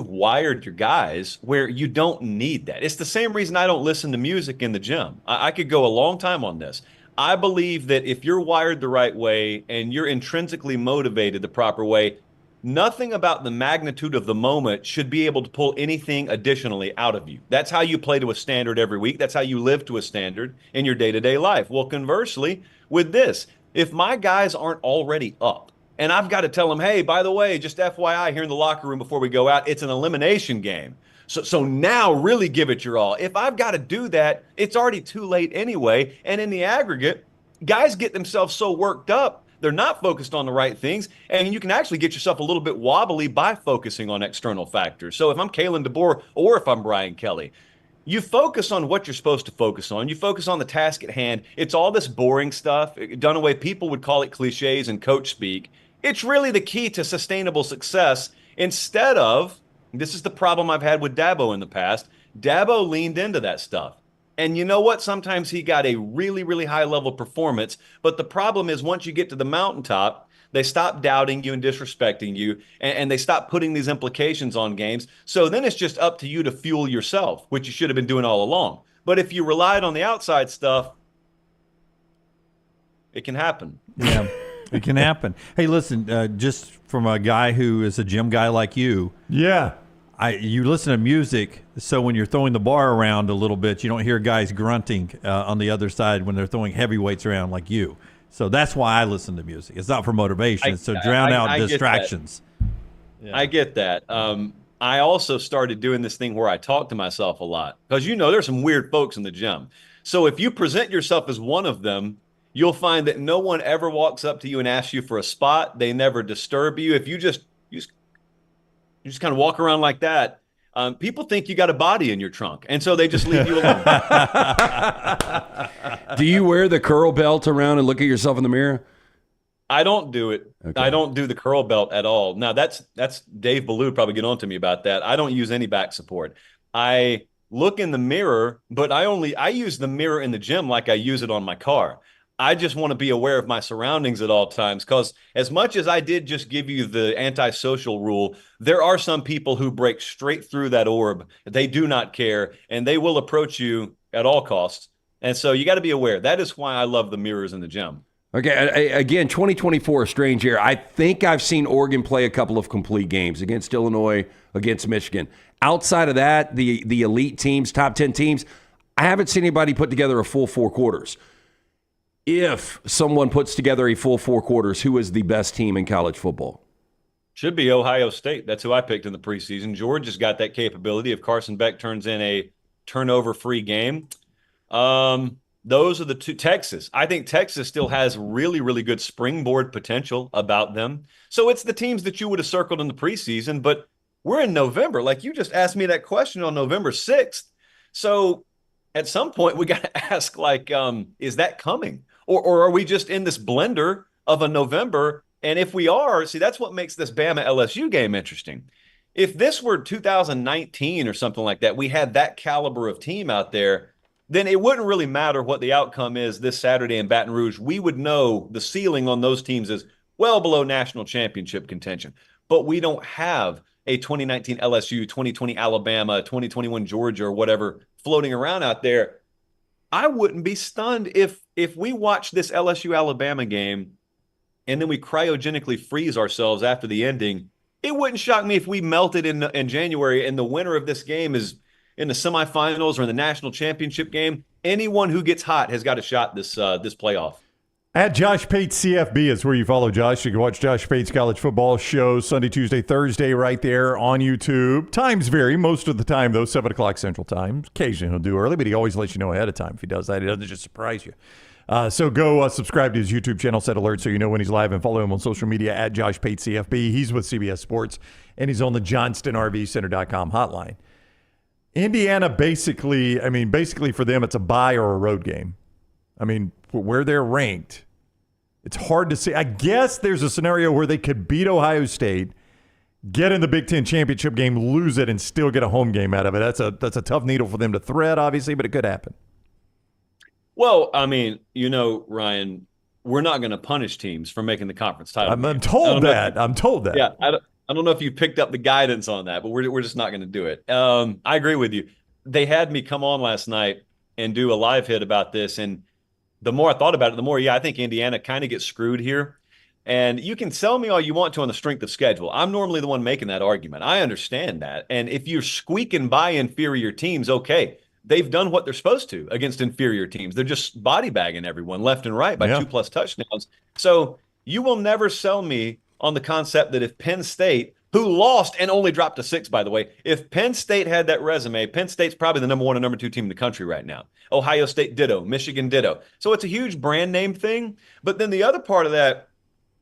wired your guys where you don't need that. It's the same reason I don't listen to music in the gym. I could go a long time on this. I believe that if you're wired the right way and you're intrinsically motivated the proper way, nothing about the magnitude of the moment should be able to pull anything additionally out of you. That's how you play to a standard every week. That's how you live to a standard in your day-to-day life. Well, conversely, with this, if my guys aren't already up and I've got to tell them, hey, by the way, just FYI here in the locker room before we go out, it's an elimination game. So now really give it your all. If I've got to do that, it's already too late anyway. And in the aggregate, guys get themselves so worked up, they're not focused on the right things. And you can actually get yourself a little bit wobbly by focusing on external factors. So if I'm Kalen DeBoer or if I'm Brian Kelly, you focus on what you're supposed to focus on. You focus on the task at hand. It's all this boring stuff. Dunaway, people would call it cliches and coach speak. It's really the key to sustainable success instead of, this is the problem I've had with Dabo in the past, Dabo leaned into that stuff. And you know what? Sometimes he got a really, really high level performance. But the problem is once you get to the mountaintop, they stop doubting you and disrespecting you, and they stop putting these implications on games. So then it's just up to you to fuel yourself, which you should have been doing all along. But if you relied on the outside stuff, it can happen. Yeah, it can happen. Hey, listen, just from a guy who is a gym guy like you. Yeah. You listen to music, so when you're throwing the bar around a little bit, you don't hear guys grunting on the other side when they're throwing heavy weights around like you. So that's why I listen to music. It's not for motivation. It's to drown out distractions. Yeah. I get that. I also started doing this thing where I talk to myself a lot because, there's some weird folks in the gym. So if you present yourself as one of them, you'll find that no one ever walks up to you and asks you for a spot. They never disturb you. If you just kind of walk around like that, people think you got a body in your trunk, and so they just leave you alone. Do you wear the curl belt around and look at yourself in the mirror? I don't do it. Okay. I don't do the curl belt at all. Now, that's Dave Ballou would probably get on to me about that. I don't use any back support. I look in the mirror, but I use the mirror in the gym like I use it on my car. I just want to be aware of my surroundings at all times, because as much as I did just give you the antisocial rule, there are some people who break straight through that orb. They do not care, and they will approach you at all costs. And so you got to be aware. That is why I love the mirrors in the gym. Okay, again, 2024, a strange year. I think I've seen Oregon play a couple of complete games against Illinois, against Michigan. Outside of that, the elite teams, top 10 teams, I haven't seen anybody put together a full 4 quarters. If someone puts together a full 4 quarters, who is the best team in college football? Should be Ohio State. That's who I picked in the preseason. Georgia's got that capability if Carson Beck turns in a turnover-free game. Those are the two. Texas. I think Texas still has really, really good springboard potential about them. So it's the teams that you would have circled in the preseason, but we're in November. Like, you just asked me that question on November 6th. So at some point we got to ask, like, is that coming? Or are we just in this blender of a November? And if we are, see, that's what makes this Bama LSU game interesting. If this were 2019 or something like that, we had that caliber of team out there, then it wouldn't really matter what the outcome is this Saturday in Baton Rouge. We would know the ceiling on those teams is well below national championship contention. But we don't have a 2019 LSU, 2020 Alabama, 2021 Georgia, or whatever floating around out there. I wouldn't be stunned if we watch this LSU-Alabama game and then we cryogenically freeze ourselves after the ending. It wouldn't shock me if we melted in January and the winner of this game is in the semifinals or in the national championship game. Anyone who gets hot has got a shot this playoff. At Josh Pate CFB is where you follow Josh. You can watch Josh Pate's college football shows Sunday, Tuesday, Thursday right there on YouTube. Times vary. Most of the time, though, 7 o'clock Central Time. Occasionally he'll do early, but he always lets you know ahead of time if he does that. He doesn't just surprise you. So go subscribe to his YouTube channel, set alerts so you know when he's live, and follow him on social media at Josh Pate CFB. He's with CBS Sports, and he's on the JohnstonRVCenter.com hotline. Indiana basically for them, it's a bye or a road game. I mean, where they're ranked, it's hard to see. I guess there's a scenario where they could beat Ohio State, get in the Big Ten championship game, lose it, and still get a home game out of it. That's a tough needle for them to thread, obviously, but it could happen. Well, I mean, Ryan, we're not going to punish teams for making the conference title. I'm told that. Yeah, I don't know if you picked up the guidance on that, but we're just not going to do it. I agree with you. They had me come on last night and do a live hit about this, and the more I thought about it, the more, I think Indiana kind of gets screwed here. And you can sell me all you want to on the strength of schedule. I'm normally the one making that argument. I understand that. And if you're squeaking by inferior teams, okay, they've done what they're supposed to against inferior teams. They're just body bagging everyone left and right by 2+ touchdowns. So you will never sell me on the concept that if Penn State, who lost and only dropped to 6, by the way, if Penn State had that resume, Penn State's probably the number 1 and number 2 team in the country right now. Ohio State ditto, Michigan ditto. So it's a huge brand name thing. But then the other part of that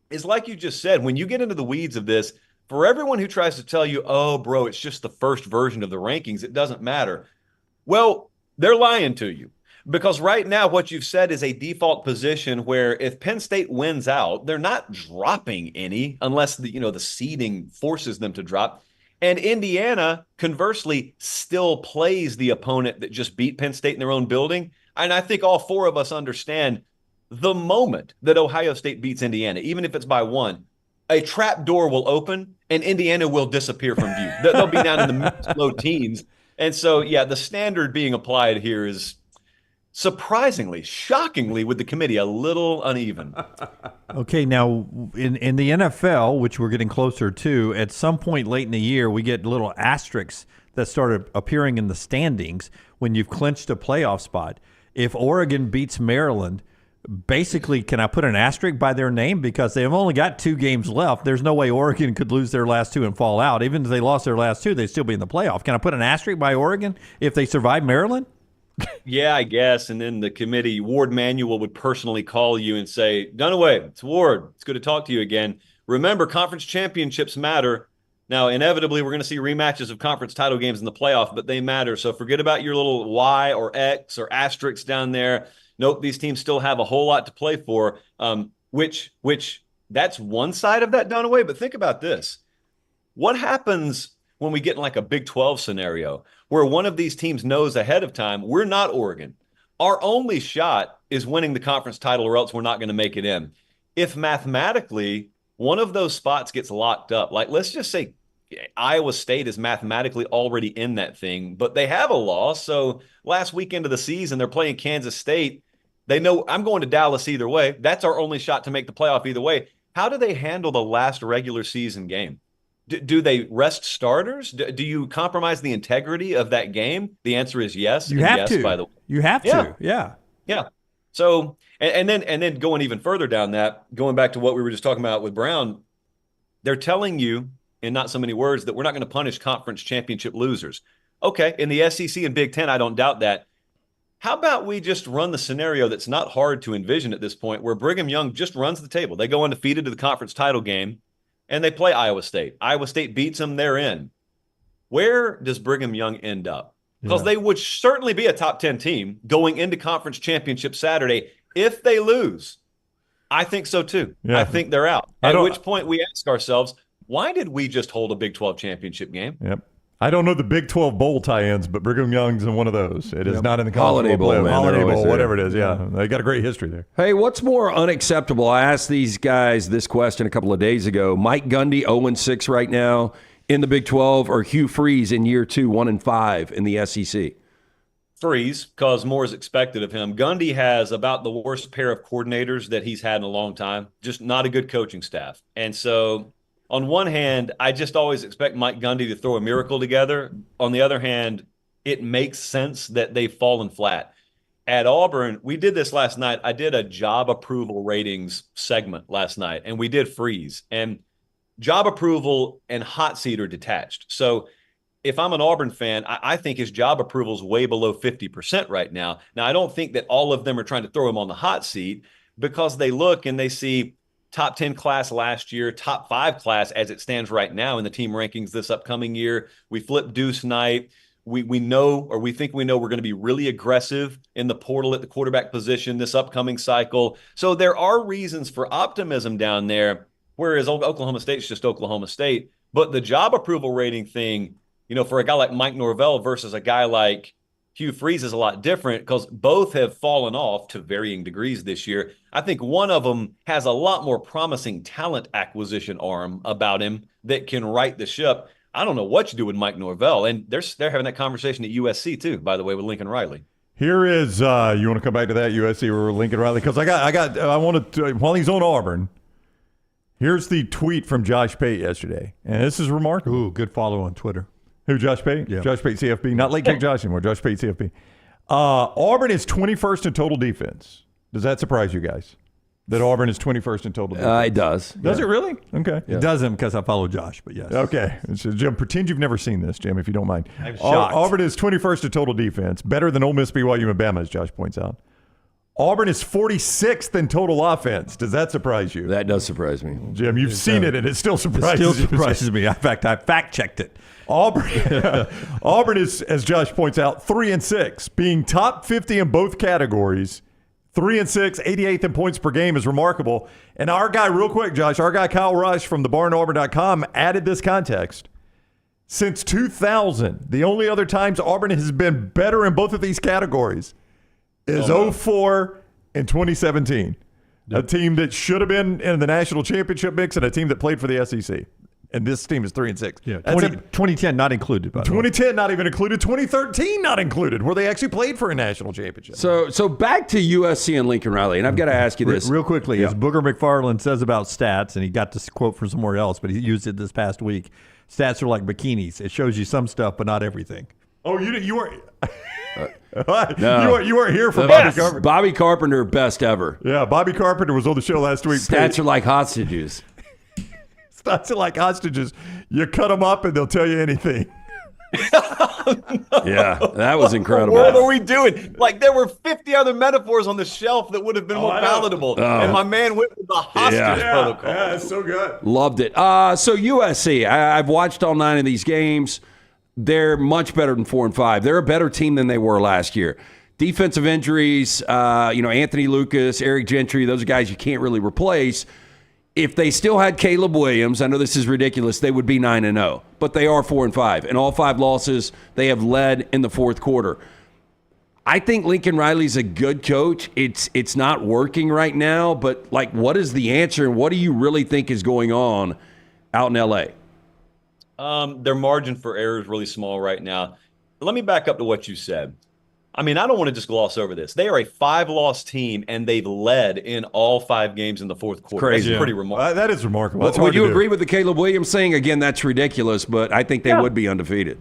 is, like you just said, when you get into the weeds of this, for everyone who tries to tell you, oh, bro, it's just the first version of the rankings, it doesn't matter. Well, they're lying to you, because right now what you've said is a default position where if Penn State wins out, they're not dropping any unless the seeding forces them to drop. And Indiana, conversely, still plays the opponent that just beat Penn State in their own building. And I think all 4 of us understand the moment that Ohio State beats Indiana, even if it's by 1, a trap door will open and Indiana will disappear from view. They'll be down in the low teens. And so, the standard being applied here is surprisingly, shockingly, with the committee, a little uneven. Okay, now in the NFL, which we're getting closer to, at some point late in the year, we get little asterisks that started appearing in the standings when you've clinched a playoff spot. If Oregon beats Maryland, basically, can I put an asterisk by their name? Because they've only got 2 games left. There's no way Oregon could lose their last 2 and fall out. Even if they lost their last 2, they'd still be in the playoff. Can I put an asterisk by Oregon if they survive Maryland? Yeah, I guess. And then the committee, Ward Manuel, would personally call you and say, Dunaway, it's Ward. It's good to talk to you again. Remember, conference championships matter. Now, inevitably, we're going to see rematches of conference title games in the playoff, but they matter. So forget about your little Y or X or asterisks down there. Nope, these teams still have a whole lot to play for, which that's one side of that, Dunaway. But think about this. What happens when we get in like a Big 12 scenario where one of these teams knows ahead of time, we're not Oregon. our only shot is winning the conference title or else we're not going to make it in. If mathematically one of those spots gets locked up, like let's just say Iowa State is mathematically already in that thing, but they have a loss. So last weekend of the season, they're playing Kansas State. They know I'm going to Dallas either way. That's our only shot to make the playoff either way. How do they handle the last regular season game? Do they rest starters? Do you compromise the integrity of that game? The answer is yes. You have yes, to. By the way. You have to. Yeah. Yeah. So, and then going even further down that, going back to what we were just talking about with Brown, they're telling you in not so many words that we're not going to punish conference championship losers. Okay, in the SEC and Big Ten, I don't doubt that. How about we just run the scenario that's not hard to envision at this point, where Brigham Young just runs the table. They go undefeated to the conference title game, and they play Iowa State. Iowa State beats them, they're in. Where does Brigham Young end up? Because they would certainly be a top 10 team going into conference championship Saturday. If they lose, I think so too. Yeah. I think they're out. At which point we ask ourselves, why did we just hold a Big 12 championship game? Yep. I don't know the Big 12 bowl tie-ins, but Brigham Young's in one of those. It is not in the Holiday Bowl, man. Holiday They're Bowl, always whatever there. it is. Yeah, they got a great history there. Hey, what's more unacceptable? I asked these guys this question a couple of days ago. Mike Gundy, 0-6 right now in the Big 12, or Hugh Freeze in year 2, 1-5 in the SEC? Freeze, because more is expected of him. Gundy has about the worst pair of coordinators that he's had in a long time. Just not a good coaching staff. And so on one hand, I just always expect Mike Gundy to throw a miracle together. On the other hand, it makes sense that they've fallen flat. At Auburn, we did this last night. I did a job approval ratings segment last night, and we did Freeze. And job approval and hot seat are detached. So if I'm an Auburn fan, I think his job approval is way below 50% right now. Now, I don't think that all of them are trying to throw him on the hot seat, because they look and they see top 10 class last year, top 5 class as it stands right now in the team rankings this upcoming year. We flipped Deuce night. We know, or we think we know, we're going to be really aggressive in the portal at the quarterback position this upcoming cycle. So there are reasons for optimism down there, whereas Oklahoma State's just Oklahoma State. But the job approval rating thing, you know, for a guy like Mike Norvell versus a guy like Hugh Freeze is a lot different, because both have fallen off to varying degrees this year. I think one of them has a lot more promising talent acquisition arm about him that can right the ship. I don't know what you do with Mike Norvell, and they're having that conversation at USC too, by the way, with Lincoln Riley. Here is you want to come back to that USC or Lincoln Riley, because I wanted to, while he's on Auburn. Here's the tweet from Josh Pate yesterday, and this is remarkable. Ooh, good follow on Twitter. Who, Josh Pate? Yeah. Josh Pate, CFB. Not Late Kick Josh anymore. Josh Pate, CFB. Auburn is 21st in total defense. Does that surprise you guys? That Auburn is 21st in total defense? It does. Does it really? Okay. It doesn't, because I follow Josh, but yes. Okay. So, Jim, pretend you've never seen this, Jim, if you don't mind. I'm shocked. Auburn is 21st in total defense. Better than Ole Miss, BYU, and Bama, as Josh points out. Auburn is 46th in total offense. Does that surprise you? That does surprise me. Jim, you've seen it, and it still surprises you. It still surprises me. In fact, I fact-checked it. Auburn is, as Josh points out, 3-6, being top 50 in both categories. 3-6, 88th in points per game is remarkable. And our guy, real quick, Josh, our guy Kyle Rush from thebarnauburn.com added this context. Since 2000, the only other times Auburn has been better in both of these categories is 04 and 2017. A team that should have been in the national championship mix and a team that played for the SEC. And this team is 3-6. Yeah, 2010 not included. By the way. 2010 not even included. 2013 not included, where they actually played for a national championship. So back to USC and Lincoln Riley, and I've got to ask you this real quickly. As Booger McFarland says about stats, and he got this quote from somewhere else, but he used it this past week. Stats are like bikinis. It shows you some stuff, but not everything. Oh, you weren't. No. You weren't here for Bobby Carpenter. Bobby Carpenter, best ever. Yeah, Bobby Carpenter was on the show last week. Stats are like hostages. Stats are like hostages. You cut them up and they'll tell you anything. Yeah, that was incredible. What are we doing? Like, there were 50 other metaphors on the shelf that would have been more palatable. And my man went with the hostage protocol. Yeah, it's so good. Loved it. So USC, I've watched all 9 of these games. They're much better than 4-5. They're a better team than they were last year. Defensive injuries, Anthony Lucas, Eric Gentry, those are guys you can't really replace. If they still had Caleb Williams, I know this is ridiculous, they would be 9-0. But they are 4-5. In all 5 losses, they have led in the fourth quarter. I think Lincoln Riley's a good coach. It's not working right now, but like, what is the answer, and what do you really think is going on out in L.A.? Their margin for error is really small right now. Let me back up to what you said. I mean, I don't want to just gloss over this. They are a 5-loss team, and they've led in all 5 games in the fourth quarter. Crazy. That's pretty remarkable. That is remarkable. That's Would you agree with the Caleb Williams thing? Again, that's ridiculous, but I think they would be undefeated.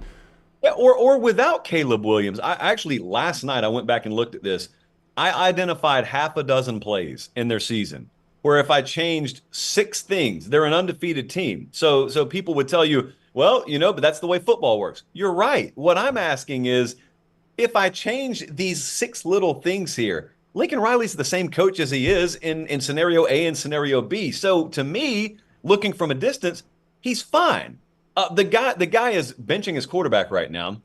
Yeah, or without Caleb Williams. I actually, last night, I went back and looked at this. I identified half a dozen plays in their season where if I changed 6 things, they're an undefeated team. So people would tell you, well, but that's the way football works. You're right. What I'm asking is, if I change these 6 little things here, Lincoln Riley's the same coach as he is in scenario A and scenario B. So to me, looking from a distance, he's fine. The guy is benching his quarterback right now,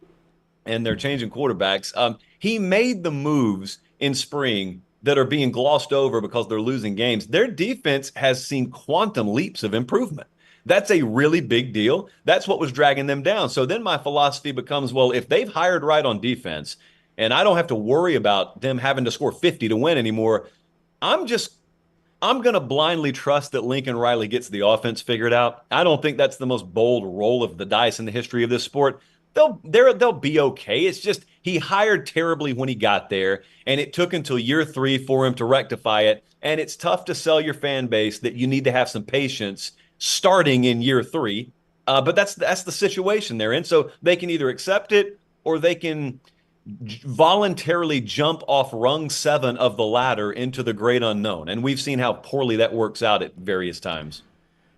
and they're changing quarterbacks. He made the moves in spring that are being glossed over because they're losing games. Their defense has seen quantum leaps of improvement. That's a really big deal. That's what was dragging them down. So then my philosophy becomes, well, if they've hired right on defense, and I don't have to worry about them having to score 50 to win anymore, I'm going to blindly trust that Lincoln Riley gets the offense figured out. I don't think that's the most bold roll of the dice in the history of this sport. They'll be okay. It's just he hired terribly when he got there, and it took until year 3 for him to rectify it. And it's tough to sell your fan base that you need to have some patience starting in year 3. But that's the situation they're in. So they can either accept it or they can voluntarily jump off rung 7 of the ladder into the great unknown. And we've seen how poorly that works out at various times.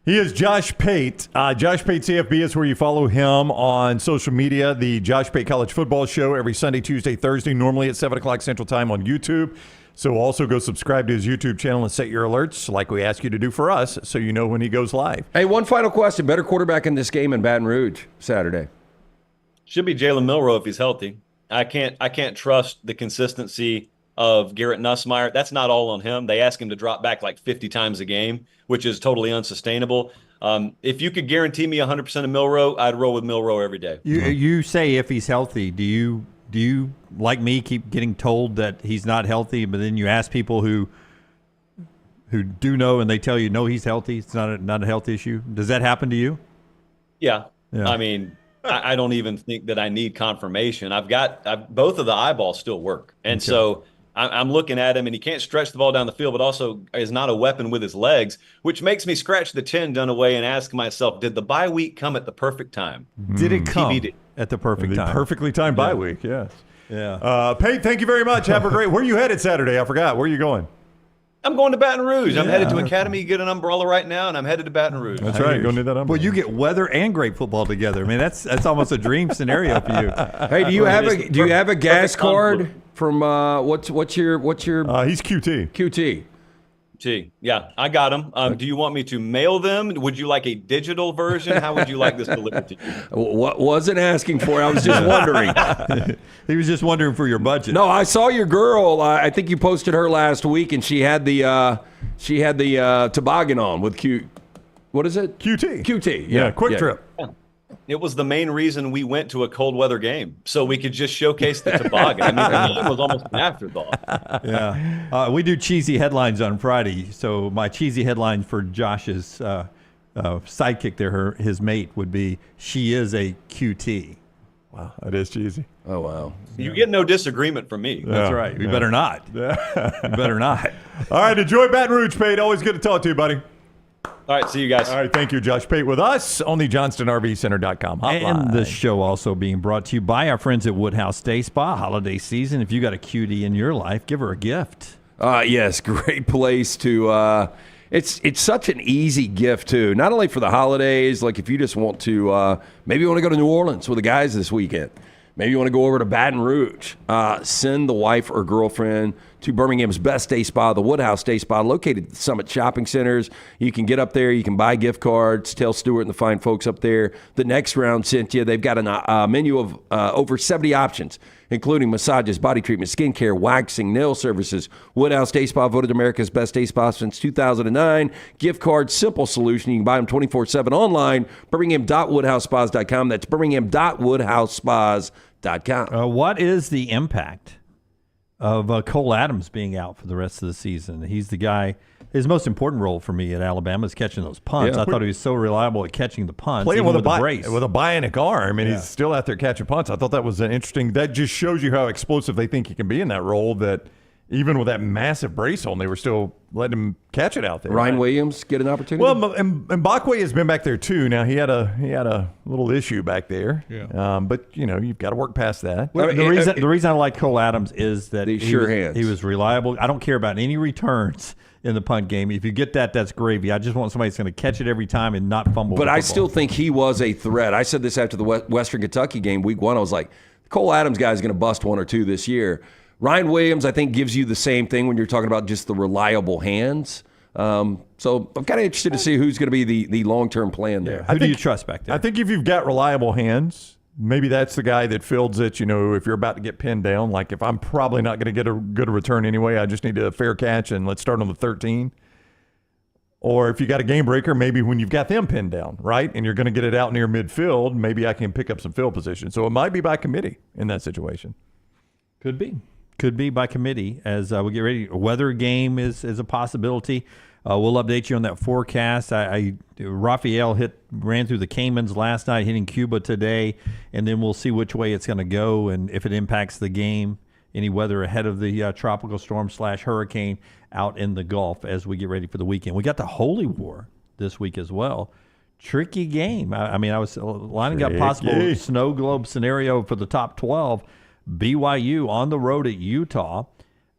He is Josh Pate. Josh Pate CFB is where you follow him on social media. The Josh Pate College Football Show every Sunday, Tuesday, Thursday, normally at 7 o'clock Central Time on YouTube. So also go subscribe to his YouTube channel and set your alerts like we ask you to do for us so you know when he goes live. Hey, one final question. Better quarterback in this game in Baton Rouge Saturday? Should be Jalen Milroe if he's healthy. I can't trust the consistency of Garrett Nussmeier. That's not all on him. They ask him to drop back like 50 times a game, which is totally unsustainable. If you could guarantee me 100% of Milroe, I'd roll with Milroe every day. You say if he's healthy, do you like me keep getting told that he's not healthy, but then you ask people who do know and they tell you no, he's healthy, it's not a health issue? Does that happen to you? Yeah. I mean, I don't even think that I need confirmation. I've both of the eyeballs still work. And so I'm looking at him, and he can't stretch the ball down the field, but also is not a weapon with his legs, which makes me scratch the chin Dunaway and ask myself, did the bye week come at the perfect time? Did it come TBD. at the perfect time? Perfectly timed bye week, yes. Yeah. Pate, thank you very much. Have a great – where are you headed Saturday? I forgot. Where are you going? I'm going to Baton Rouge. I'm headed to Academy, get an umbrella right now, and I'm headed to Baton Rouge. That's right. You're going to need that umbrella. Well, you get weather and great football together. I mean, that's almost a dream scenario for you. Hey, do you have a gas card from what's your he's QT. QT. Yeah, I got them. Do you want me to mail them? Would you like a digital version? How would you like this delivered to you? What wasn't asking for? I was just wondering. He was just wondering for your budget. No, I saw your girl. I think you posted her last week, and she had the toboggan on with Q. What is it? QT. QT. Yeah, quick trip. Yeah. It was the main reason we went to a cold weather game, so we could just showcase the toboggan. I mean, the game was almost an afterthought. Yeah. We do cheesy headlines on Friday, so my cheesy headline for Josh's sidekick there, his mate, would be, she is a QT. Wow, that is cheesy. Oh, wow. You get no disagreement from me. That's right. We better not. You better not. All right, enjoy Baton Rouge, Pate. Always good to talk to you, buddy. All right, see you guys. All right, thank you, Josh Pate, with us on the JohnstonRVCenter.com hotline. And this show also being brought to you by our friends at Woodhouse Day Spa. Holiday season. If you got a cutie in your life, give her a gift. Yes, great place to. It's such an easy gift too. Not only for the holidays, like if you just want to, maybe you want to go to New Orleans with the guys this weekend. Maybe you want to go over to Baton Rouge. Send the wife or girlfriend to Birmingham's best day spa, the Woodhouse Day Spa, located at the Summit Shopping Centers. You can get up there. You can buy gift cards. Tell Stuart and the fine folks up there the next round sent you. They've got a menu of over 70 options, including massages, body treatment, skincare, waxing, nail services. Woodhouse Day Spa, voted America's best day spa since 2009. Gift card, simple solution. You can buy them 24/7 online, birmingham.woodhousespas.com. That's birmingham.woodhousespas.com. What is the impact of Cole Adams being out for the rest of the season. He's the guy. His most important role for me at Alabama is catching those punts. Yeah. I thought he was so reliable at catching the punts, Playing even with a brace. with a bionic arm, and Yeah. he's still out there catching punts. I thought that was an interesting. That just shows you how explosive they think he can be in that role. That even with that massive brace on, they were still letting him catch it out there. Ryan Williams get an opportunity. Well, and Mbakwe has been back there too. Now he had a little issue back there. Yeah. But you've got to work past that. Well, the reason I like Cole Adams is that These sure hands. He was reliable. I don't care about any returns in the punt game. If you get that, that's gravy. I just want somebody that's going to catch it every time and not fumble. But the I football. still think he was a threat. I said this after the Western Kentucky game, week 1. I was like, Cole Adams guy is going to bust 1 or 2 this year. Ryan Williams, I think, gives you the same thing when you're talking about just the reliable hands. So I'm kind of interested to see who's going to be the long-term plan there. Who do you trust back there? I think if you've got reliable hands, maybe that's the guy that fields it. If you're about to get pinned down, like if I'm probably not going to get a good return anyway, I just need a fair catch and let's start on the 13. Or if you got a game breaker, maybe when you've got them pinned down, right, and you're going to get it out near midfield, maybe I can pick up some field position. So it might be by committee in that situation. Could be by committee as we get ready. A weather game is a possibility. We'll update you on that forecast. Raphael ran through the Caymans last night, hitting Cuba today, and then we'll see which way it's going to go and if it impacts the game. Any weather ahead of the tropical storm / hurricane out in the Gulf as we get ready for the weekend. We got the Holy War this week as well. Tricky game. I was lining up possible snow globe scenario for the top 12. BYU on the road at Utah.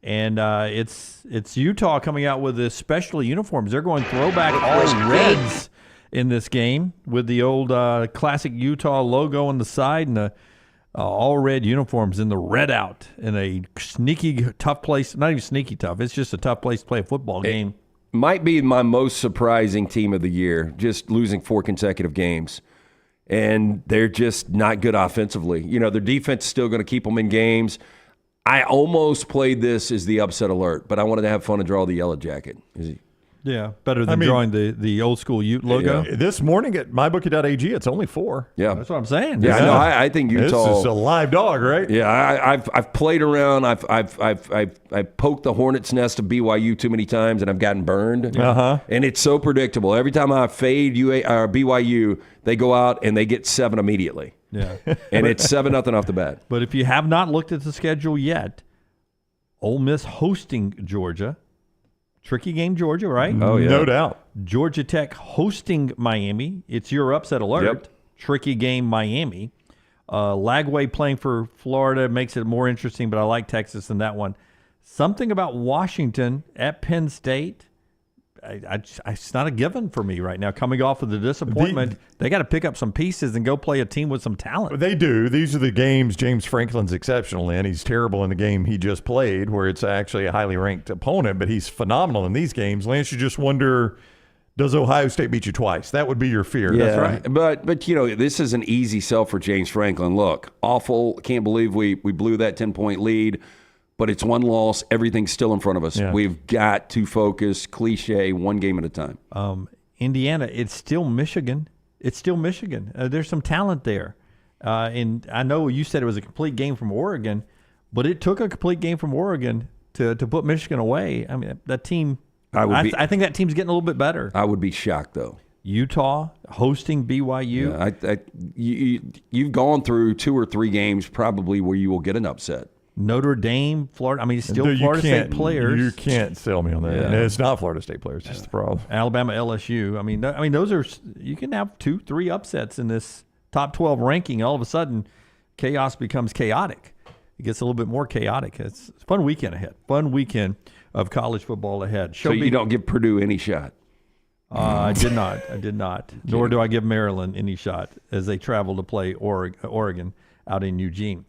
And it's Utah coming out with the special uniforms. They're going throwback all reds in this game with the old classic Utah logo on the side and the all red uniforms in the red out in a sneaky tough place. Not even sneaky tough. It's just a tough place to play a football game. Might be my most surprising team of the year, just losing 4 consecutive games. And they're just not good offensively. Their defense is still going to keep them in games. I almost played this as the upset alert, but I wanted to have fun and draw the yellow jacket. Yeah, better than drawing the old school Ute logo. Yeah. This morning at mybookie.ag, it's only 4. Yeah, that's what I'm saying. Yeah, I know. I think Utah. This is a live dog, right? Yeah, I've played around. I've poked the hornet's nest of BYU too many times, and I've gotten burned. And it's so predictable. Every time I fade BYU, they go out and they get 7 immediately. Yeah, and it's 7-0 off the bat. But if you have not looked at the schedule yet, Ole Miss hosting Georgia. Tricky game, Georgia, right? Oh, yeah. No doubt. Georgia Tech hosting Miami. It's your upset alert. Yep. Tricky game, Miami. Lagway playing for Florida makes it more interesting, but I like Texas in that one. Something about Washington at Penn State. It's not a given for me right now. Coming off of the disappointment, they got to pick up some pieces and go play a team with some talent. They do. These are the games James Franklin's exceptional in. He's terrible in the game he just played, where it's actually a highly ranked opponent, but he's phenomenal in these games. Lance, you just wonder, does Ohio State beat you twice? That would be your fear. Yeah, that's right. But this is an easy sell for James Franklin. Look, awful. Can't believe we blew that 10-point lead. But it's 1 loss. Everything's still in front of us. Yeah. We've got to focus, cliche, 1 game at a time. Indiana, it's still Michigan. There's some talent there. And I know you said it was a complete game from Oregon, but it took a complete game from Oregon to put Michigan away. I mean, that team, I think that team's getting a little bit better. I would be shocked, though. Utah hosting BYU. Yeah, you've gone through 2 or 3 games probably where you will get an upset. Notre Dame, Florida. I mean, it's still Florida State players. You can't sell me on that. Yeah. It's not Florida State players. That's the problem. Alabama, LSU. I mean, those are, you can have 2, 3 upsets in this top 12 ranking. All of a sudden, chaos becomes chaotic. It gets a little bit more chaotic. It's a fun weekend ahead. Fun weekend of college football ahead. So you don't give Purdue any shot? I did not. Nor do I give Maryland any shot as they travel to play Oregon out in Eugene.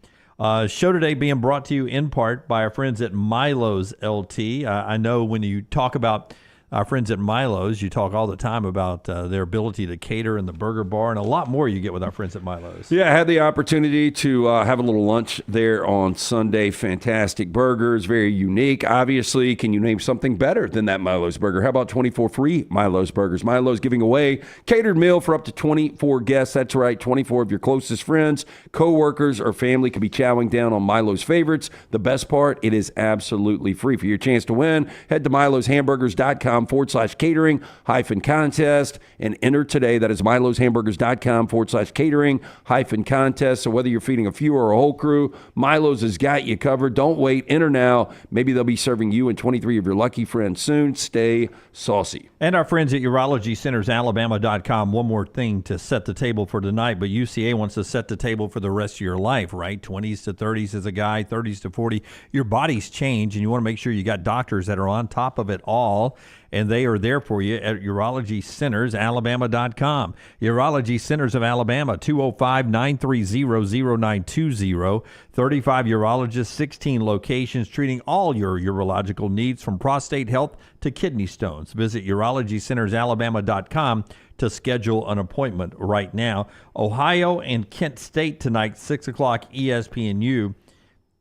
Show today being brought to you in part by our friends at Milo's LT. I know when you talk about Our friends at Milo's, you talk all the time about their ability to cater in the burger bar, and a lot more you get with our friends at Milo's. Yeah, I had the opportunity to have a little lunch there on Sunday. Fantastic burgers, very unique. Obviously, can you name something better than that Milo's burger? How about 24 free Milo's burgers? Milo's giving away catered meal for up to 24 guests. That's right, 24 of your closest friends, co-workers, or family can be chowing down on Milo's favorites. The best part, it is absolutely free. For your chance to win, head to miloshamburgers.com/catering-contest and enter today. That is miloshamburgers.com/catering-contest. So whether you're feeding a few or a whole crew, Milo's has got you covered. Don't wait. Enter now. Maybe they'll be serving you and 23 of your lucky friends soon. Stay saucy. And our friends at Urology Centers, Alabama.com. One more thing to set the table for tonight, but UCA wants to set the table for the rest of your life, right? 20s to 30s as a guy, 30s to 40. Your body's changed, and you want to make sure you got doctors that are on top of it all, and they are there for you at Urology Centers, Alabama.com. Urology Centers of Alabama, 205-930-0920. 35 urologists, 16 locations, treating all your urological needs from prostate health to kidney stones. Visit UrologyCentersAlabama.com to schedule an appointment right now. Ohio and Kent State tonight, 6 o'clock ESPNU.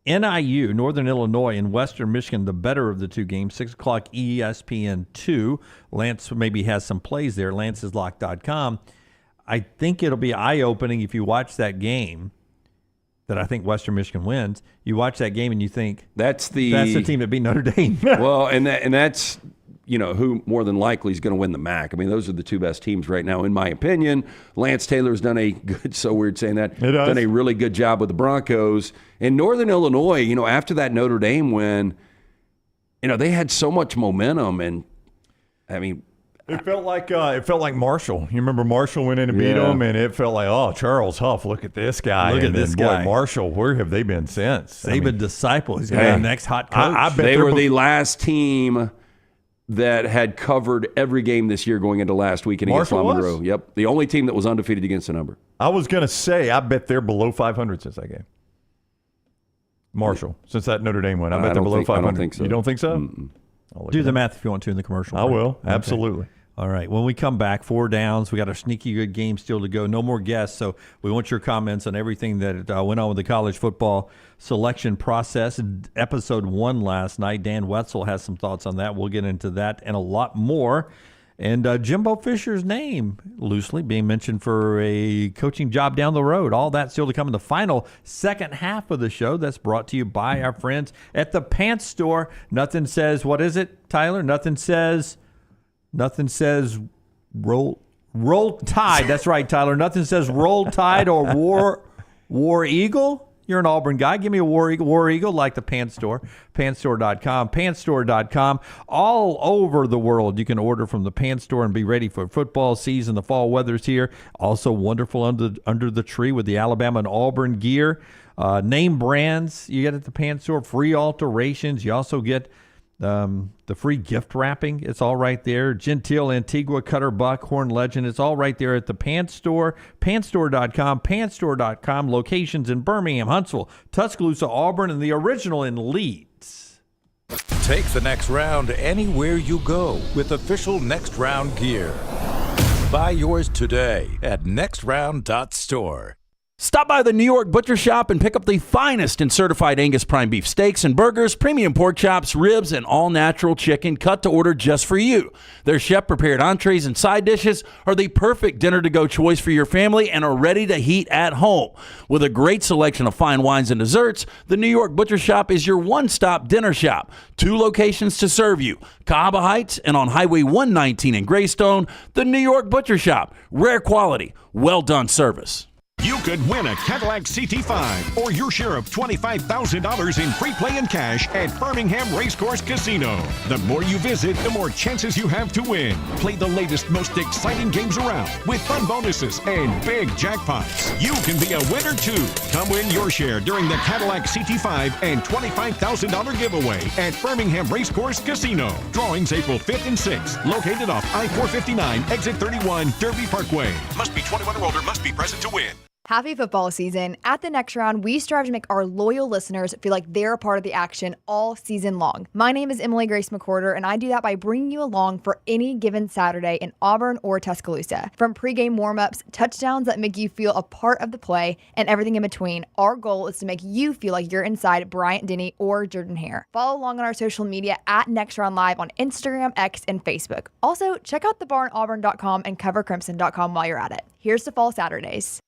NIU, Northern Illinois, and Western Michigan, the better of the two games, 6 o'clock ESPN2. Lance maybe has some plays there, lanceslock.com. I think it'll be eye-opening if you watch that game that I think Western Michigan wins. You watch that game and you think, that's the team that beat Notre Dame. Well, and that's who more than likely is going to win the MAC. I mean, those are the two best teams right now, in my opinion. Lance Taylor's done a good, so weird saying that, done a really good job with the Broncos. In Northern Illinois, after that Notre Dame win, they had so much momentum, and I mean, it felt like Marshall. You remember Marshall went in and beat them, and it felt like, oh, Charles Huff, look at this guy. Look at this guy. Boy, Marshall, where have they been since? Saban disciple. He's going to be the next hot coach. I bet they were the last team that had covered every game this year going into last week against Monroe. Yep, the only team that was undefeated against the number. I was going to say, I bet they're below 500 since that game. Marshall, since that Notre Dame win. I bet they're below 500. I don't think so. You don't think so? Do the math if you want to in the commercial. I will, absolutely. Okay. All right. When we come back, 4 downs. We got a sneaky good game still to go. No more guests, so we want your comments on everything that went on with the college football selection process. Episode 1 last night. Dan Wetzel has some thoughts on that. We'll get into that and a lot more. And Jimbo Fisher's name loosely being mentioned for a coaching job down the road. All that still to come in the final second half of the show. That's brought to you by our friends at the Pants Store. Nothing says, what is it, Tyler? Nothing says roll tide. That's right, Tyler. Nothing says roll tide or war eagle. You're an Auburn guy. Give me a War Eagle like the Pants Store. Pantstore.com. Pantstore.com. All over the world, you can order from the Pants Store and be ready for football season. The fall weather's here. Also wonderful under the tree with the Alabama and Auburn gear. Name brands you get at the Pants Store. Free alterations. You also get the free gift wrapping. It's all right there. Gentile, Antigua, Cutter Buck, Horn Legend. It's all right there at the Pants Store. Pantstore.com. Pantstore.com. Locations in Birmingham, Huntsville, Tuscaloosa, Auburn, and the original in Leeds. Take the next round anywhere you go with official Next Round gear. Buy yours today at nextround.store. Stop by the New York Butcher Shop and pick up the finest in certified Angus prime beef steaks and burgers, premium pork chops, ribs, and all-natural chicken cut to order just for you. Their chef-prepared entrees and side dishes are the perfect dinner-to-go choice for your family and are ready to heat at home. With a great selection of fine wines and desserts, the New York Butcher Shop is your one-stop dinner shop. 2 locations to serve you, Cahaba Heights and on Highway 119 in Greystone. The New York Butcher Shop. Rare quality, well-done service. You could win a Cadillac CT5 or your share of $25,000 in free play and cash at Birmingham Racecourse Casino. The more you visit, the more chances you have to win. Play the latest, most exciting games around with fun bonuses and big jackpots. You can be a winner too. Come win your share during the Cadillac CT5 and $25,000 giveaway at Birmingham Racecourse Casino. Drawings April 5th and 6th. Located off I-459, exit 31, Derby Parkway. Must be 21 or older, must be present to win. Happy football season. At the Next Round, we strive to make our loyal listeners feel like they're a part of the action all season long. My name is Emily Grace McWhorter, and I do that by bringing you along for any given Saturday in Auburn or Tuscaloosa. From pregame warm-ups, touchdowns that make you feel a part of the play, and everything in between, our goal is to make you feel like you're inside Bryant Denny or Jordan Hare. Follow along on our social media at Next Round Live on Instagram, X, and Facebook. Also, check out thebarnauburn.com and covercrimson.com while you're at it. Here's to Fall Saturdays.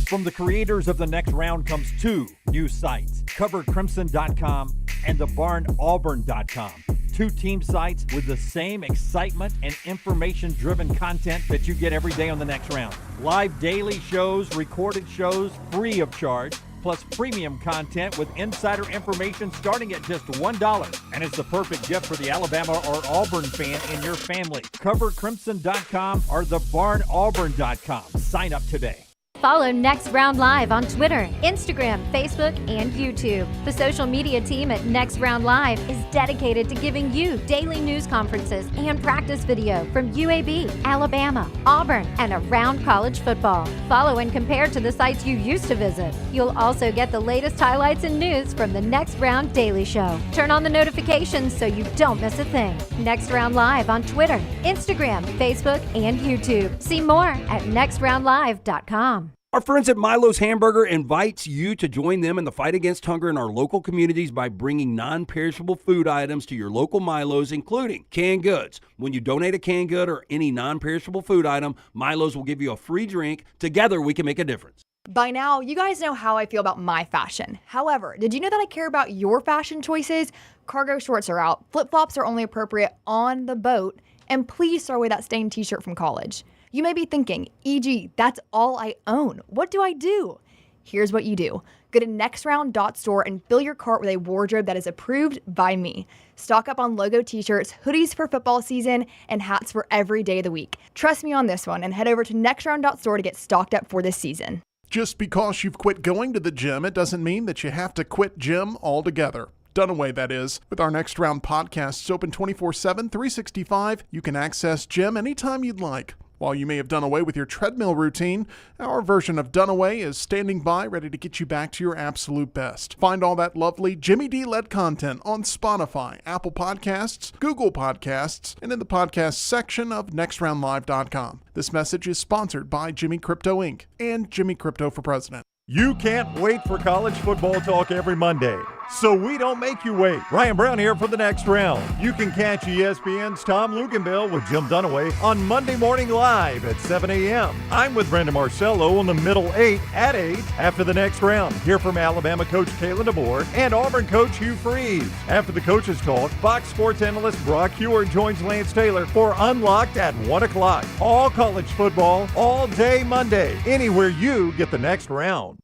From the creators of The Next Round comes two new sites, covercrimson.com and thebarnauburn.com. Two team sites with the same excitement and information-driven content that you get every day on The Next Round. Live daily shows, recorded shows, free of charge, plus premium content with insider information starting at just $1. And it's the perfect gift for the Alabama or Auburn fan in your family. Covercrimson.com or thebarnauburn.com. Sign up today. Follow Next Round Live on Twitter, Instagram, Facebook, and YouTube. The social media team at Next Round Live is dedicated to giving you daily news conferences and practice video from UAB, Alabama, Auburn, and around college football. Follow and compare to the sites you used to visit. You'll also get the latest highlights and news from the Next Round Daily Show. Turn on the notifications so you don't miss a thing. Next Round Live on Twitter, Instagram, Facebook, and YouTube. See more at nextroundlive.com. Our friends at Milo's Hamburger invites you to join them in the fight against hunger in our local communities by bringing non-perishable food items to your local Milo's, including canned goods. When you donate a canned good or any non-perishable food item, Milo's will give you a free drink. Together, we can make a difference. By now, you guys know how I feel about my fashion. However, did you know that I care about your fashion choices? Cargo shorts are out, flip-flops are only appropriate on the boat, and please throw away that stained t-shirt from college. You may be thinking, EG, that's all I own. What do I do? Here's what you do. Go to nextround.store and fill your cart with a wardrobe that is approved by me. Stock up on logo t-shirts, hoodies for football season, and hats for every day of the week. Trust me on this one and head over to nextround.store to get stocked up for this season. Just because you've quit going to the gym, it doesn't mean that you have to quit gym altogether. Dunaway, that is. With our Next Round podcasts open 24/7, 365, you can access gym anytime you'd like. While you may have done away with your treadmill routine, our version of Dunaway is standing by ready to get you back to your absolute best. Find all that lovely Jimmy D-led content on Spotify, Apple Podcasts, Google Podcasts, and in the podcast section of nextroundlive.com. This message is sponsored by Jimmy Crypto Inc. and Jimmy Crypto for President. You can't wait for college football talk every Monday, so we don't make you wait. Ryan Brown here for the Next Round. You can catch ESPN's Tom Luganbill with Jim Dunaway on Monday morning live at 7 a.m. I'm with Brandon Marcello on the middle 8 at 8 after the Next Round. Hear from Alabama coach Kalen DeBoer and Auburn coach Hugh Freeze. After the coaches talk, Fox Sports analyst Brock Heward joins Lance Taylor for Unlocked at 1 o'clock. All college football, all day Monday, anywhere you get the Next Round.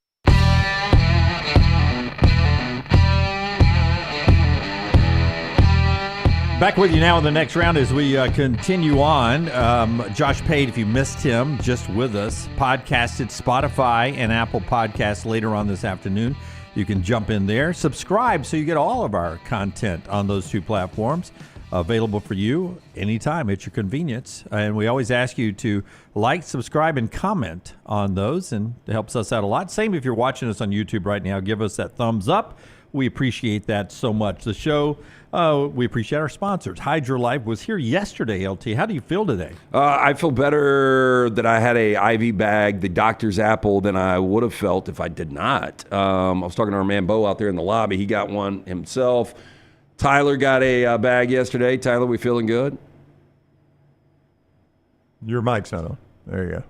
Back with you now in the Next Round as we continue on. Josh Pate, if you missed him, just with us, podcasted Spotify and Apple Podcasts later on this afternoon. You can jump in there, subscribe so you get all of our content on those two platforms available for you anytime at your convenience. And we always ask you to like, subscribe, and comment on those, and it helps us out a lot. Same if you're watching us on YouTube right now, give us that thumbs up. We appreciate that so much. The show, we appreciate our sponsors. HydroLife was here yesterday, LT. How do you feel today? I feel better that I had a IV bag, the doctor's apple, than I would have felt if I did not. I was talking to our man Bo out there in the lobby. He got one himself. Tyler got a bag yesterday. Tyler, we feeling good? Your mic's not on. There you go.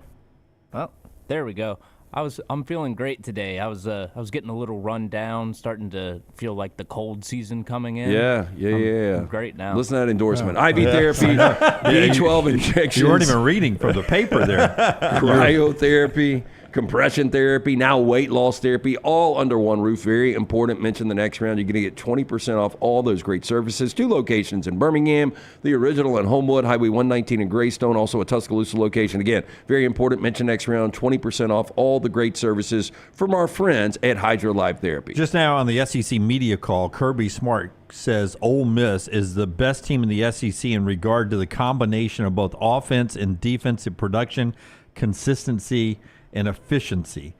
Well, there we go. I'm feeling great today. I was getting a little run down, starting to feel like the cold season coming in. Yeah. I'm great now. Listen to that endorsement. IV therapy, B12 injections. You weren't even reading from the paper there. Cryotherapy, compression therapy, now weight loss therapy, all under one roof. Very important. Mention the Next Round. You're going to get 20% off all those great services. 2 locations in Birmingham, the original in Homewood, Highway 119 in Greystone, also a Tuscaloosa location. Again, very important. Mention Next Round. 20% off all the great services from our friends at HydroLife Therapy. Just now on the SEC media call, Kirby Smart says Ole Miss is the best team in the SEC in regard to the combination of both offense and defensive production, consistency, and efficiency.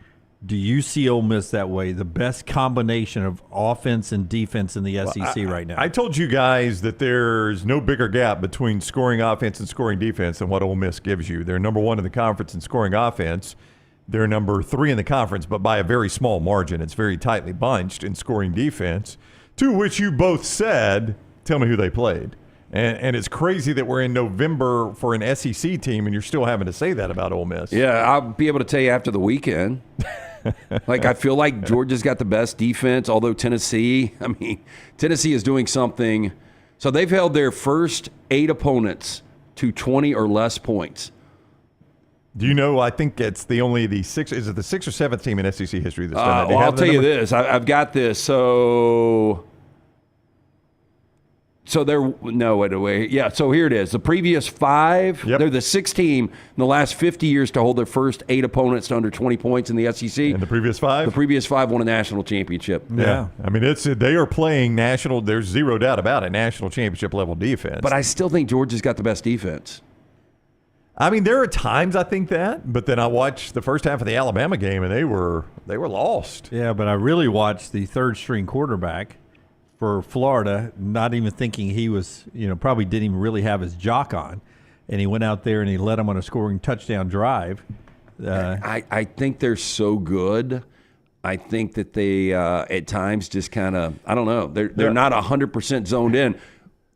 Do you see Ole Miss that way, the best combination of offense and defense in the SEC right now? I told you guys that there's no bigger gap between scoring offense and scoring defense than what Ole Miss gives you. They're number 1 in the conference in scoring offense. They're number 3 in the conference, but by a very small margin. It's very tightly bunched in scoring defense, to which you both said, tell me who they played. And it's crazy that we're in November for an SEC team, and you're still having to say that about Ole Miss. Yeah, I'll be able to tell you after the weekend. I feel like Georgia's got the best defense, although Tennessee is doing something. So they've held their first 8 opponents to 20 or less points. Do you know, I think it's the 6th, is it the 6th or 7th team in SEC history that's done that? Well, I'll tell you this. I've got this. So here it is. The previous 5, they're the 6th team in the last 50 years to hold their first 8 opponents to under 20 points in the SEC. And the previous 5? The previous 5 won a national championship. Yeah. I mean, they are playing national, there's zero doubt about it, national championship level defense. But I still think Georgia's got the best defense. I mean, there are times I think that, but then I watched the first half of the Alabama game, and they were lost. Yeah, but I really watched the third-string quarterback for Florida, not even thinking he was, probably didn't even really have his jock on, and he went out there and he led them on a scoring touchdown drive. I think they're so good. I think that they at times just kind of, I don't know, they're not 100% zoned in.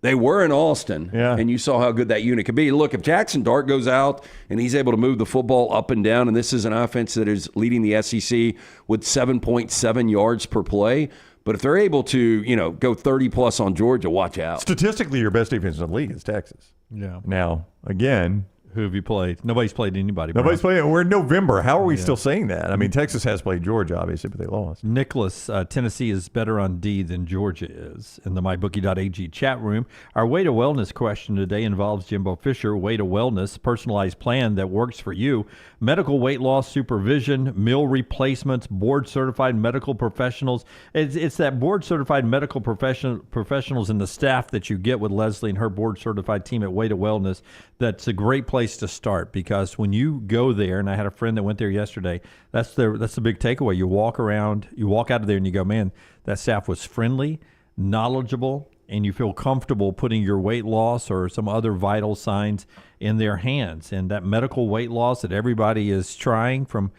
They were in Austin, and you saw how good that unit could be. Look, if Jackson Dart goes out and he's able to move the football up and down, and this is an offense that is leading the SEC with 7.7 yards per play, but if they're able to, go 30-plus on Georgia, watch out. Statistically, your best defense in the league is Texas. Yeah. Now, again, who have you played? Nobody's played anybody. Nobody's played. We're in November. How are we still saying that? I mean, Texas has played Georgia, obviously, but they lost. Nicholas, Tennessee is better on D than Georgia is in the MyBookie.ag chat room. Our Way to Wellness question today involves Jimbo Fisher. Way to Wellness, personalized plan that works for you. Medical weight loss supervision, meal replacements, board-certified medical professionals. It's that board-certified medical professionals and the staff that you get with Leslie and her board-certified team at Way to Wellness. That's a great place to start, because when you go there, and I had a friend that went there yesterday, that's the big takeaway. You walk around, you walk out of there and you go, man, that staff was friendly, knowledgeable, and you feel comfortable putting your weight loss or some other vital signs in their hands. And that medical weight loss that everybody is trying, from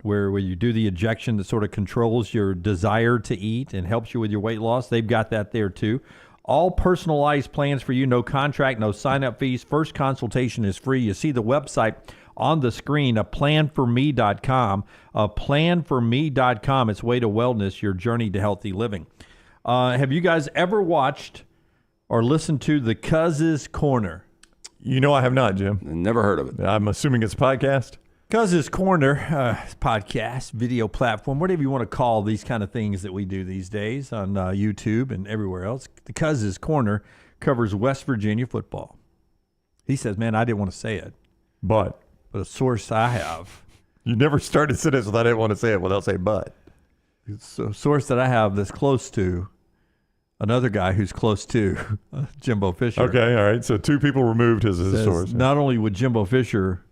where you do the injection that sort of controls your desire to eat and helps you with your weight loss, they've got that there too. All personalized plans for you, no contract, no sign-up fees. First consultation is free. You see the website on the screen, aplanforme.com. Aplanforme.com. It's Way to Wellness, your journey to healthy living. Have you guys ever watched or listened to the Cuz's Corner? I have not, Jim. Never heard of it. I'm assuming it's a podcast. Cuz's Corner, podcast, video platform, whatever you want to call these kind of things that we do these days on YouTube and everywhere else. The Cuz's Corner covers West Virginia football. He says, man, I didn't want to say it. But a source I have. You never started a sentence with I didn't want to say it without saying but. It's a source that I have that's close to another guy who's close to Jimbo Fisher. Okay, all right. So 2 people removed as a source. Not only would Jimbo Fisher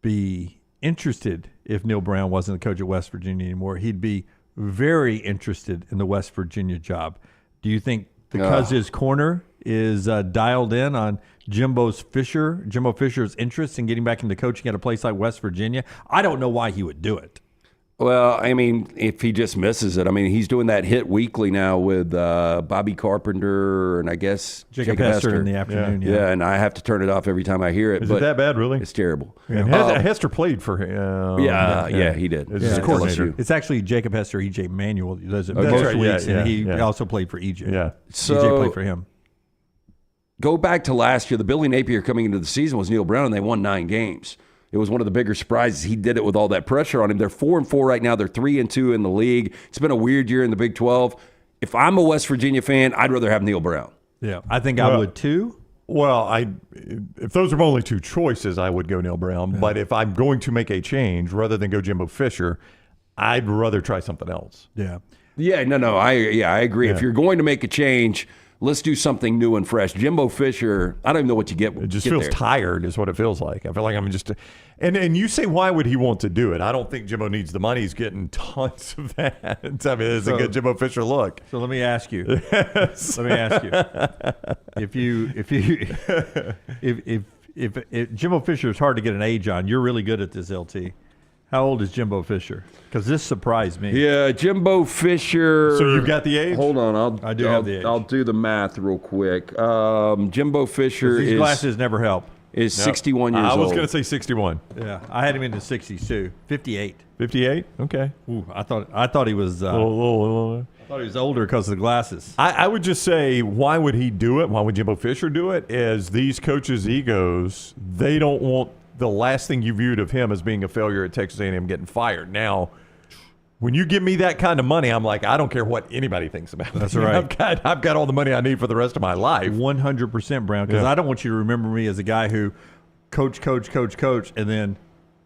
be interested if Neil Brown wasn't the coach at West Virginia anymore, he'd be very interested in the West Virginia job. Do you think the Cuz's Corner is dialed in on Jimbo Fisher's interest in getting back into coaching at a place like West Virginia? I don't know why he would do it. Well, I mean, if he just misses it, I mean, he's doing that hit weekly now with Bobby Carpenter and I guess Jacob Hester in the afternoon. Yeah, and I have to turn it off every time I hear it. Is it that bad, really? It's terrible. And Hester played for him. Yeah, he did. As coordinator. It's actually Jacob Hester, EJ Manuel does it Okay. most Right, weeks, yeah, and he yeah. also played for EJ. Yeah. So, EJ played for him. Go back to last year. The Billy Napier coming into the season was Neil Brown, and they won 9 games. It was one of the bigger surprises. He did it with all that pressure on him. They're 4-4 right now. They're 3-2 in the league. It's been a weird year in the Big 12. If I'm a West Virginia fan, I'd rather have Neil Brown. Yeah, I think I would too. Well, if those are my only 2 choices, I would go Neil Brown. Yeah. But if I'm going to make a change, rather than go Jimbo Fisher, I'd rather try something else. Yeah. Yeah, no. I agree. Yeah. If you're going to make a change, let's do something new and fresh. Jimbo Fisher, I don't even know what you get. It just feels tired is what it feels like. I feel like I'm just and you say, why would he want to do it? I don't think Jimbo needs the money. He's getting tons of that. I mean, it's a good Jimbo Fisher look. So let me ask you. Yes. Let me ask you. If Jimbo Fisher is hard to get an age on, you're really good at this, LT. How old is Jimbo Fisher? Because this surprised me. Yeah, Jimbo Fisher. So you've got the age? Hold on, I do have the age. I'll do the math real quick. Jimbo Fisher these glasses never help. Is 61 years old. I was going to say 61. Yeah, I had him into 62. 58. 58? Okay. Ooh, I thought he was. I thought he was older because of the glasses. I would just say, why would he do it? Why would Jimbo Fisher do it? Is these coaches' egos, they don't want the last thing you viewed of him as being a failure at Texas A&M getting fired. Now, when you give me that kind of money, I'm like, I don't care what anybody thinks about me. That's right. I've got all the money I need for the rest of my life. 100%, Brown, because I don't want you to remember me as a guy who coach, and then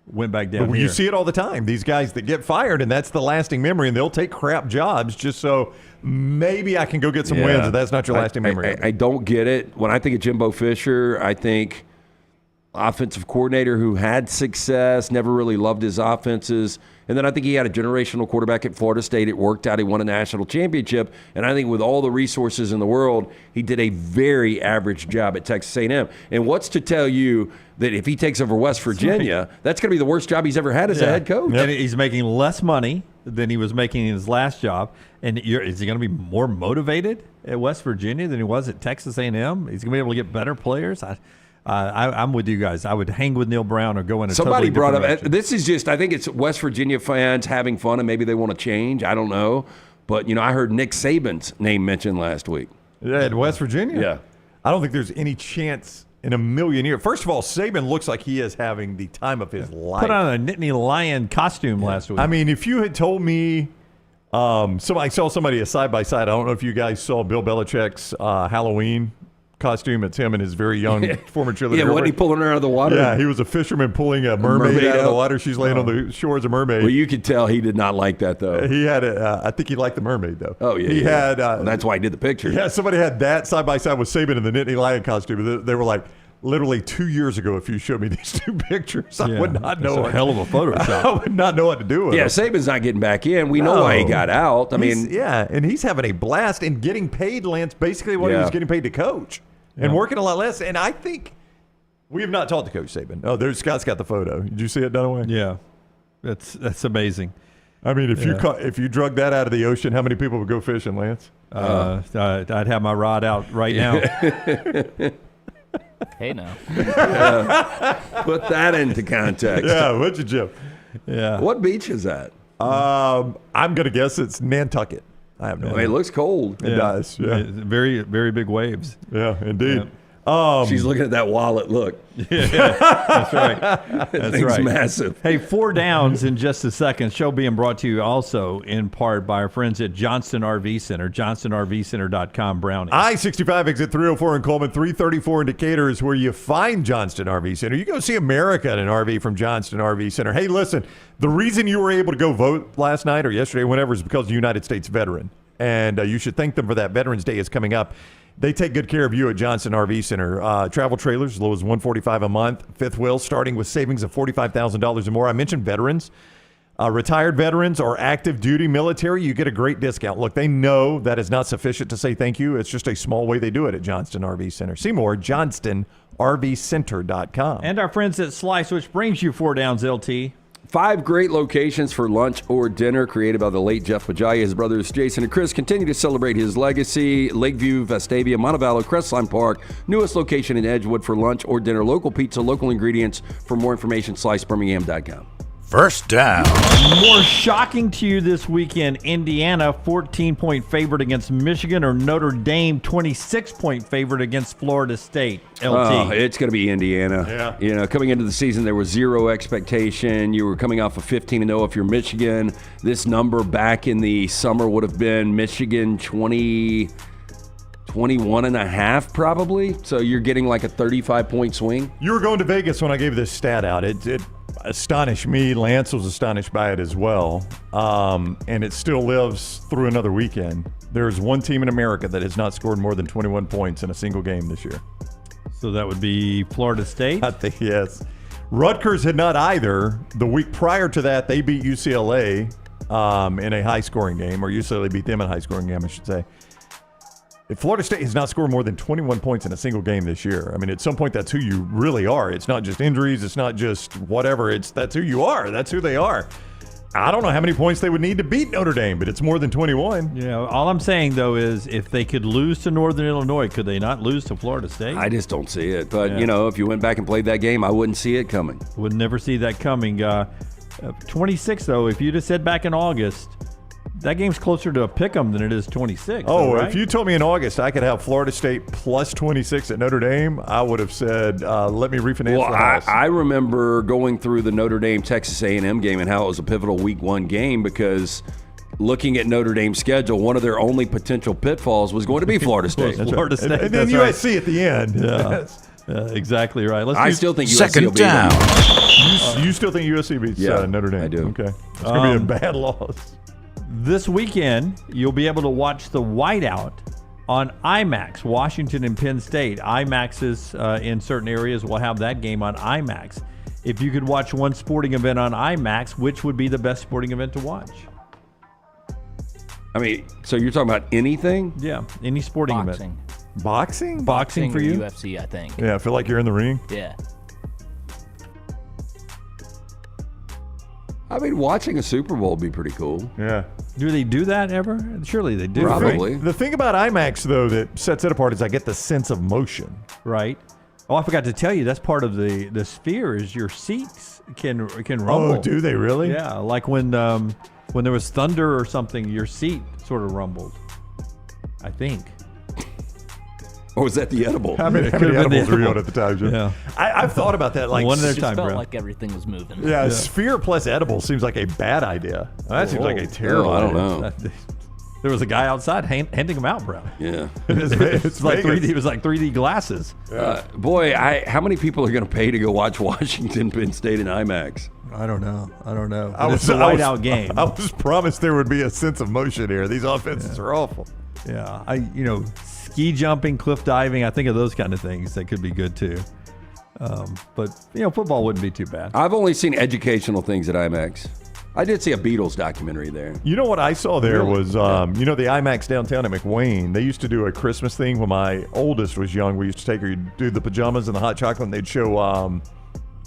went back down But here. you see it all the time. These guys that get fired, and that's the lasting memory, and they'll take crap jobs just so maybe I can go get some wins, and that's not your lasting memory. I don't get it. When I think of Jimbo Fisher, I think offensive coordinator who had success, never really loved his offenses. And then I think he had a generational quarterback at Florida State. It worked out. He won a national championship. And I think with all the resources in the world, he did a very average job at Texas A&M. And what's to tell you that if he takes over West Virginia, that's going to be the worst job he's ever had as a head coach? And he's making less money than he was making in his last job. And is he going to be more motivated at West Virginia than he was at Texas A&M? He's going to be able to get better players? I'm with you guys. I would hang with Neil Brown or go in a Somebody totally brought different up, direction. this is just, I think it's West Virginia fans having fun and maybe they want to change. I don't know. But, I heard Nick Saban's name mentioned last week. Yeah, at West Virginia? Yeah. I don't think there's any chance in a million years. First of all, Saban looks like he is having the time of his life. Put on a Nittany Lion costume last week. I mean, if you had told me, I saw somebody a side-by-side. I don't know if you guys saw Bill Belichick's Halloween costume. It's him and his very young former cheerleader. Yeah, wasn't he pulling her out of the water? Yeah, he was a fisherman pulling a mermaid out of the water. She's laying on the shore as a mermaid. Well, you could tell he did not like that, though. He had I think he liked the mermaid, though. Oh, yeah. He had. Well, that's why he did the picture. Yeah, somebody had that side-by-side with Saban in the Nittany Lion costume. They were like, literally 2 years ago, if you showed me these two pictures, I would not know. That's a hell of a Photoshop. I would not know what to do with Yeah, them. Saban's not getting back in. We know why he got out. I mean, and he's having a blast and getting paid, Lance, basically what he was getting paid to coach. And working a lot less. And I think we have not talked to Coach Saban. Oh, Scott's got the photo. Did you see it, Dunaway? Yeah. That's amazing. I mean, if you drug that out of the ocean, how many people would go fishing, Lance? I'd have my rod out right now. Hey, now. Put that into context. Yeah, would you, Jim? Yeah. What beach is that? I'm going to guess it's Nantucket. I have no idea. It looks cold. It does. Yeah. Very, very big waves. Yeah, indeed. She's looking at that wallet. Look. Yeah, that's right. That's Thing's right. massive. Hey, 4 downs in just a second. Show being brought to you also in part by our friends at Johnston RV Center, johnstonrvcenter.com, Brownie. I-65 exit 304 in Coleman, 334 in Decatur is where you find Johnston RV Center. You go see America in an RV from Johnston RV Center. Hey, listen, the reason you were able to go vote last night or yesterday, whenever, is because of the United States veteran. And you should thank them for that. Veterans Day is coming up. They take good care of you at Johnston RV Center. Travel trailers as low as $145 a month. Fifth wheel starting with savings of $45,000 or more. I mentioned veterans. Retired veterans or active duty military, you get a great discount. Look, they know that is not sufficient to say thank you. It's just a small way they do it at Johnston RV Center. See more, johnstonrvcenter.com. And our friends at Slice, which brings you 4 downs, LT. 5 great locations for lunch or dinner created by the late Jeff Majaia. His brothers Jason and Chris continue to celebrate his legacy. Lakeview, Vestavia, Montevallo, Crestline Park. Newest location in Edgewood for lunch or dinner. Local pizza, local ingredients. For more information, slicebirmingham.com. First down. More shocking to you this weekend, Indiana 14-point favorite against Michigan, or Notre Dame 26-point favorite against Florida State. LT. Oh, it's going to be Indiana. Yeah. You know, coming into the season, there was zero expectation. You were coming off of 15-0 if you're Michigan. This number back in the summer would have been Michigan 21.5 probably. So you're getting like a 35-point swing. You were going to Vegas when I gave this stat out. astonished me. Lance was astonished by it as well. And it still lives through another weekend. There's one team in America that has not scored more than 21 points in a single game this year. So that would be Florida State? I think, yes. Rutgers had not either. The week prior to that, they beat UCLA in a high-scoring game, or UCLA beat them in a high-scoring game, I should say. Florida State has not scored more than 21 points in a single game this year. I mean, at some point, that's who you really are. It's not just injuries. It's not just whatever. That's who you are. That's who they are. I don't know how many points they would need to beat Notre Dame, but it's more than 21. Yeah, all I'm saying, though, is if they could lose to Northern Illinois, could they not lose to Florida State? I just don't see it. But, if you went back and played that game, I wouldn't see it coming. Would never see that coming. 26, though, if you just said back in August, that game's closer to a pick'em than it is 26. Oh, right? If you told me in August I could have Florida State plus 26 at Notre Dame, I would have said, let me refinance the house. I remember going through the Notre Dame-Texas A&M game and how it was a pivotal Week 1 game because looking at Notre Dame's schedule, one of their only potential pitfall was going to be Florida State. Florida State. And then USC at the end. Yeah. Exactly right. I still think USC second will beat down. You still think USC beats Notre Dame? I do. Okay. It's going to be a bad loss. This weekend, you'll be able to watch the whiteout on IMAX, Washington and Penn State. IMAXs in certain areas will have that game on IMAX. If you could watch one sporting event on IMAX, which would be the best sporting event to watch? I mean, so you're talking about anything? Yeah, any sporting Boxing. event. Boxing? Boxing for or you? UFC, I think. Yeah, I feel like you're in the ring. Yeah. I mean, watching a Super Bowl would be pretty cool. Yeah. Do they do that ever? Surely they do. Probably. Right? The thing about IMAX, though, that sets it apart is I get the sense of motion. Right. Oh, I forgot to tell you, that's part of the sphere is your seats can rumble. Oh, do they really? Yeah, like when there was thunder or something, your seat sort of rumbled. I think. Or was that the edible? How many edibles were you on at the time, Jim? Yeah. I've thought about that. Like one at a It just time, felt bro. like everything was moving. Yeah, sphere plus edible seems like a bad idea. That seems like a terrible I don't idea. know. There was a guy outside handing them out, bro. Yeah. It's like Vegas. 3D. It was like 3D glasses. Boy, how many people are going to pay to go watch Washington Penn State in IMAX? I don't know. It's a whiteout game. I was promised there would be a sense of motion here. These offenses are awful. Yeah, ski jumping, cliff diving. I think of those kind of things that could be good too. But football wouldn't be too bad. I've only seen educational things at IMAX. I did see a Beatles documentary there. You know what I saw there was, the IMAX downtown at McWayne. They used to do a Christmas thing when my oldest was young. We used to take her, do the pajamas and the hot chocolate, and they'd show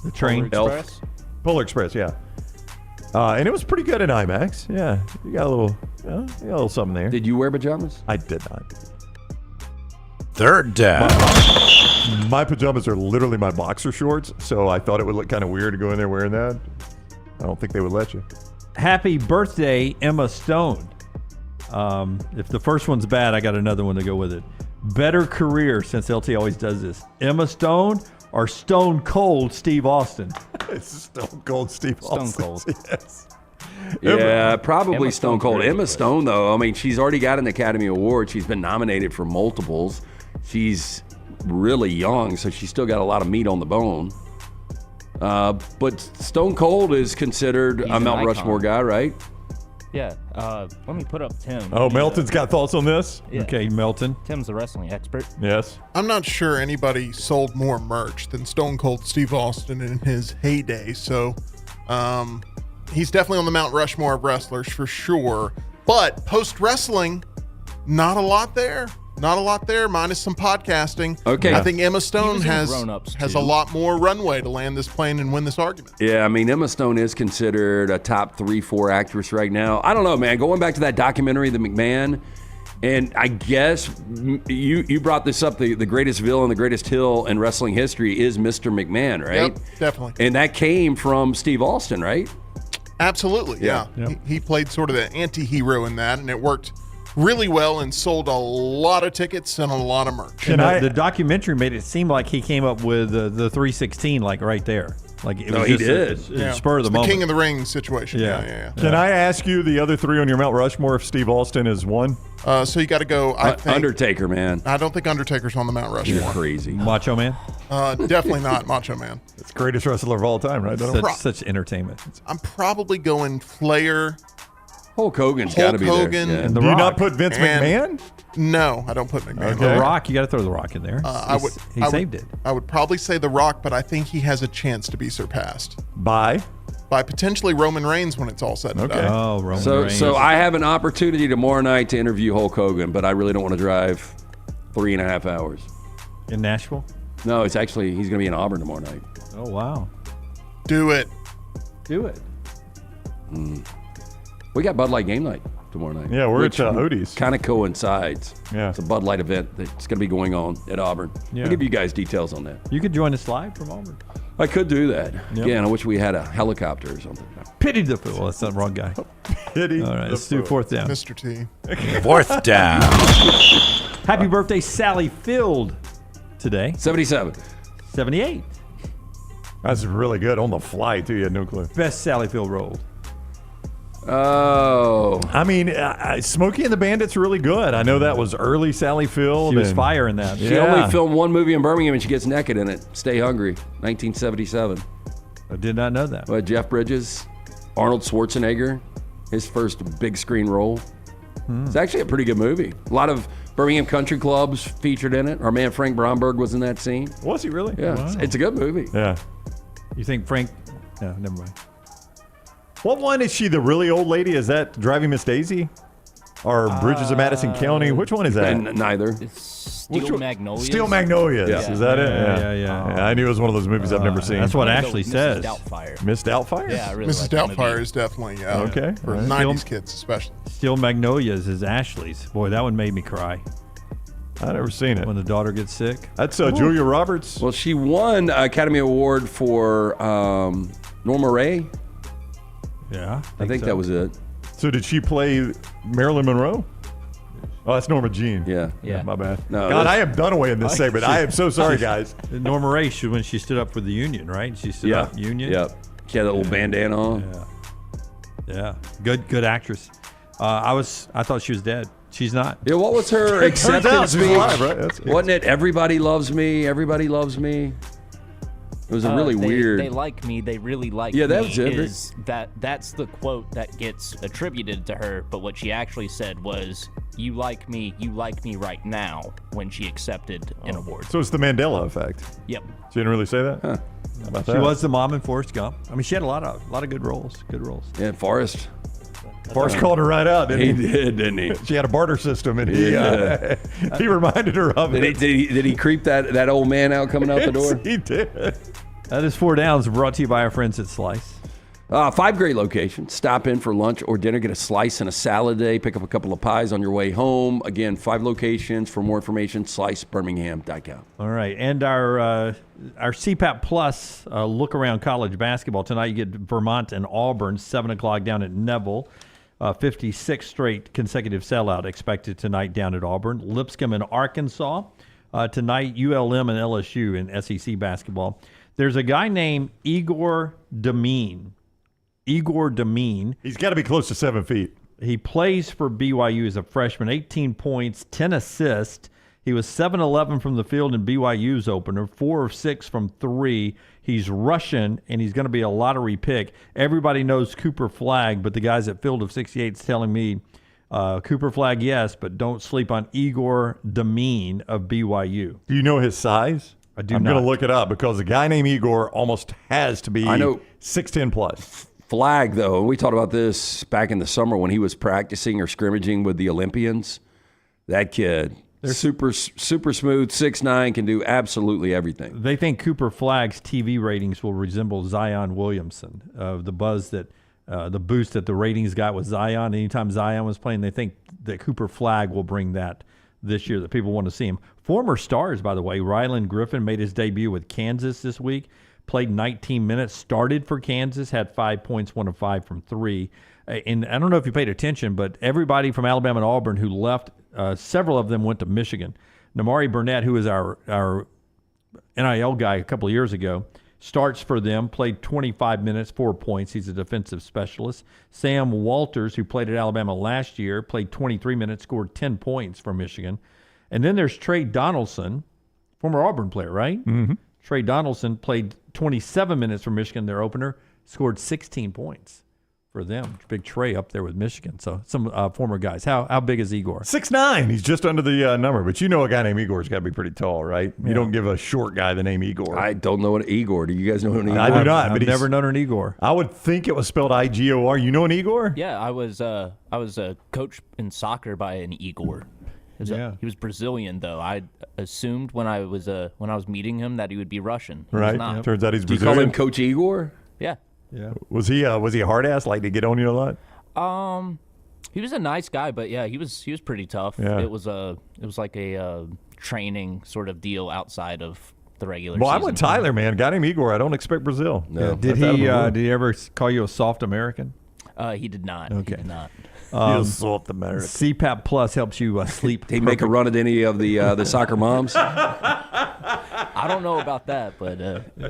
the train. Polar Express, yeah. And it was pretty good in IMAX. Yeah, you got a little something there. Did you wear pajamas? I did not. Third down. My pajamas are literally my boxer shorts, so I thought it would look kind of weird to go in there wearing that. I don't think they would let you. Happy birthday, Emma Stone. If the first one's bad, I got another one to go with it. Better career, since LT always does this. Emma Stone or Stone Cold Steve Austin? It's Stone Cold Steve Austin. Stone Cold. Yes. Yeah, probably Emma Stone Stone's Cold. very Emma good. Stone, though, I mean, she's already got an Academy Award. She's been nominated for multiples. She's really young, so she's still got a lot of meat on the bone. But Stone Cold is considered He's a an Mount icon. Rushmore guy, right? Yeah. Let me put up Tim. Oh, Melton's got thoughts on this? Yeah. Okay, Melton. Tim's a wrestling expert. Yes. I'm not sure anybody sold more merch than Stone Cold Steve Austin in his heyday. So he's definitely on the Mount Rushmore of wrestlers for sure. But post-wrestling, not a lot there. Not a lot there, minus some podcasting. Okay. I think Emma Stone He was in has Grown-Ups, a too. lot more runway to land this plane and win this argument. Yeah, I mean, Emma Stone is considered a top 3-4 actress right now. I don't know, man. Going back to that documentary, The McMahon, and I guess you brought this up, the greatest villain, the greatest heel in wrestling history is Mr. McMahon, right? Yep, definitely. And that came from Steve Austin, right? Absolutely, yeah. Yep. He played sort of the anti-hero in that, and it worked really well and sold a lot of tickets and a lot of merch. And the documentary made it seem like he came up with the 316, like right there. Like it was he just did. a spur of the It's moment. the King of the Ring situation. Yeah. Can I ask you the other three on your Mount Rushmore if Steve Austin is one? So you got to go. I think Undertaker, man. I don't think Undertaker's on the Mount Rushmore. You're crazy. Macho Man. Definitely not Macho Man. It's the greatest wrestler of all time, right? Such entertainment. I'm probably going Flair. Hulk Hogan's got to be there. Yeah. And The Do you Rock. not put Vince McMahon? No, I don't put McMahon. The Rock, you got to throw The Rock in there. He saved it. I would probably say The Rock, but I think he has a chance to be surpassed By potentially Roman Reigns when it's all said and done. Oh, Roman Reigns. So I have an opportunity tomorrow night to interview Hulk Hogan, but I really don't want to drive 3.5 hours. In Nashville? No, he's going to be in Auburn tomorrow night. Oh, wow. Do it. Do it. We got Bud Light game night tomorrow night. Yeah, we're at Odie's. Kind of coincides. Yeah. It's a Bud Light event that's going to be going on at Auburn. Yeah. I'll give you guys details on that. You could join us live from Auburn. I could do that. Yep. Again, I wish we had a helicopter or something. Pity the fool. Well, that's the wrong guy. Pity. All right, let's do fourth down. Mr. T. Fourth down. Happy birthday, Sally Field, today. 77. 78. That's really good on the fly, too. You had no clue. Best Sally Field role. Oh. I mean, Smokey and the Bandit's really good. I know that was early Sally Field. She was fire in that. She only filmed one movie in Birmingham and she gets naked in it. Stay Hungry, 1977. I did not know that. With Jeff Bridges, Arnold Schwarzenegger, his first big screen role. It's actually a pretty good movie. A lot of Birmingham country clubs featured in it. Our man Frank Bromberg was in that scene. Was he really? Yeah, Wow. it's a good movie. Yeah. You think Frank? No, never mind. What one is she? The really old lady? Is that Driving Miss Daisy? Or Bridges of Madison County? Which one is that? Neither. Steel Magnolias. Steel Magnolias. Yeah. Is that it? Yeah. I knew it was one of those movies I've never seen. That's what I'm gonna Ashley go says. Mrs. Doubtfire. Miss Doubtfire? Yeah, I really Mrs. like that movie. Doubtfire is definitely Okay. for 90s kids especially. Steel Magnolias is Ashley's. Boy, that one made me cry. I've never seen it. When the daughter gets sick. That's Julia Roberts. Well, she won Academy Award for Norma Ray. Yeah. I think so. that was it. So did she play Marilyn Monroe? Oh, that's Norma Jean. Yeah. My bad. No, God, I am Dunaway in this segment. I am so sorry, guys. Norma Ray, when she stood up for the Union, right? She stood up Union. Yep. She had that little bandana on. Yeah. Good actress. I thought she was dead. She's not. Yeah, what was her It turns out acceptance she's speech? alive, right? That's good. Wasn't it Everybody Loves Me, Everybody Loves Me? It was a really weird. They like me. They really like me. Yeah, that was it. That's the quote that gets attributed to her. But what she actually said was, you like me right now," when she accepted an award. So it's the Mandela effect. Yep. She didn't really say that? Huh. How about She that? was the mom in Forrest Gump. I mean, she had a lot of good roles. Good roles. Yeah, Forrest. Forrest called her right out, didn't he? He did, didn't he? She had a barter system, and he reminded her of it. Did he creep that old man out coming out the door? He did. That is 4 Downs, brought to you by our friends at Slice. 5 great locations. Stop in for lunch or dinner. Get a slice and a salad day. Pick up a couple of pies on your way home. Again, 5 locations. For more information, slicebirmingham.com. All right, and our CPAP Plus look around college basketball tonight. You get Vermont and Auburn, 7 o'clock down at Neville. 56th straight consecutive sellout expected tonight down at Auburn. Lipscomb and Arkansas tonight. ULM and LSU in SEC basketball. There's a guy named Igor Demine. He's got to be close to 7 feet. He plays for BYU as a freshman, 18 points, 10 assists. He was 7-11 from the field in BYU's opener, 4 of 6 from 3. He's Russian, and he's going to be a lottery pick. Everybody knows Cooper Flagg, but the guys at Field of 68 is telling me Cooper Flagg, yes, but don't sleep on Igor Demine of BYU. Do you know his size? I'm going to look it up because a guy named Igor almost has to be 6'10 plus. Flagg, though, and we talked about this back in the summer when he was practicing or scrimmaging with the Olympians. That kid, super smooth, 6'9", can do absolutely everything. They think Cooper Flagg's TV ratings will resemble Zion Williamson. The buzz that the boost that the ratings got with Zion, anytime Zion was playing, they think that Cooper Flagg will bring that this year, that people want to see him. Former stars, by the way, Rylan Griffin made his debut with Kansas this week, played 19 minutes, started for Kansas, had 5 points, 1 of 5 from 3. And I don't know if you paid attention, but everybody from Alabama and Auburn who left, several of them went to Michigan. Namari Burnett, who was our NIL guy a couple of years ago, starts for them, played 25 minutes, 4 points. He's a defensive specialist. Sam Walters, who played at Alabama last year, played 23 minutes, scored 10 points for Michigan. And then there's Trey Donaldson, former Auburn player, right? Mm-hmm. Trey Donaldson played 27 minutes for Michigan, their opener, scored 16 points for them. Big Trey up there with Michigan. So some former guys. How big is Igor? 6'9". He's just under the number. But you know a guy named Igor's got to be pretty tall, right? You don't give a short guy the name Igor. I don't know an Igor. Do you guys know an Igor? I do not. I've never known an Igor. I would think it was spelled Igor. You know an Igor? Yeah, I was a coach in soccer by an Igor. He was Brazilian, though. I assumed when I was meeting him that he would be Russian. He was not. Turns out he's Do you Brazilian. call him Coach Igor? Yeah. Yeah. Was he a hard ass? Like to get on you a lot? He was a nice guy, but yeah, he was pretty tough. Yeah. It was like a training sort of deal outside of the regular Well, season. I'm with Tyler, man. Got him Igor. I don't expect Brazil. No. Yeah. Did he ever call you a soft American? He did not. Okay. He did not. Soft American. CPAP Plus helps you sleep. Did he make a run at any of the soccer moms? I don't know about that, but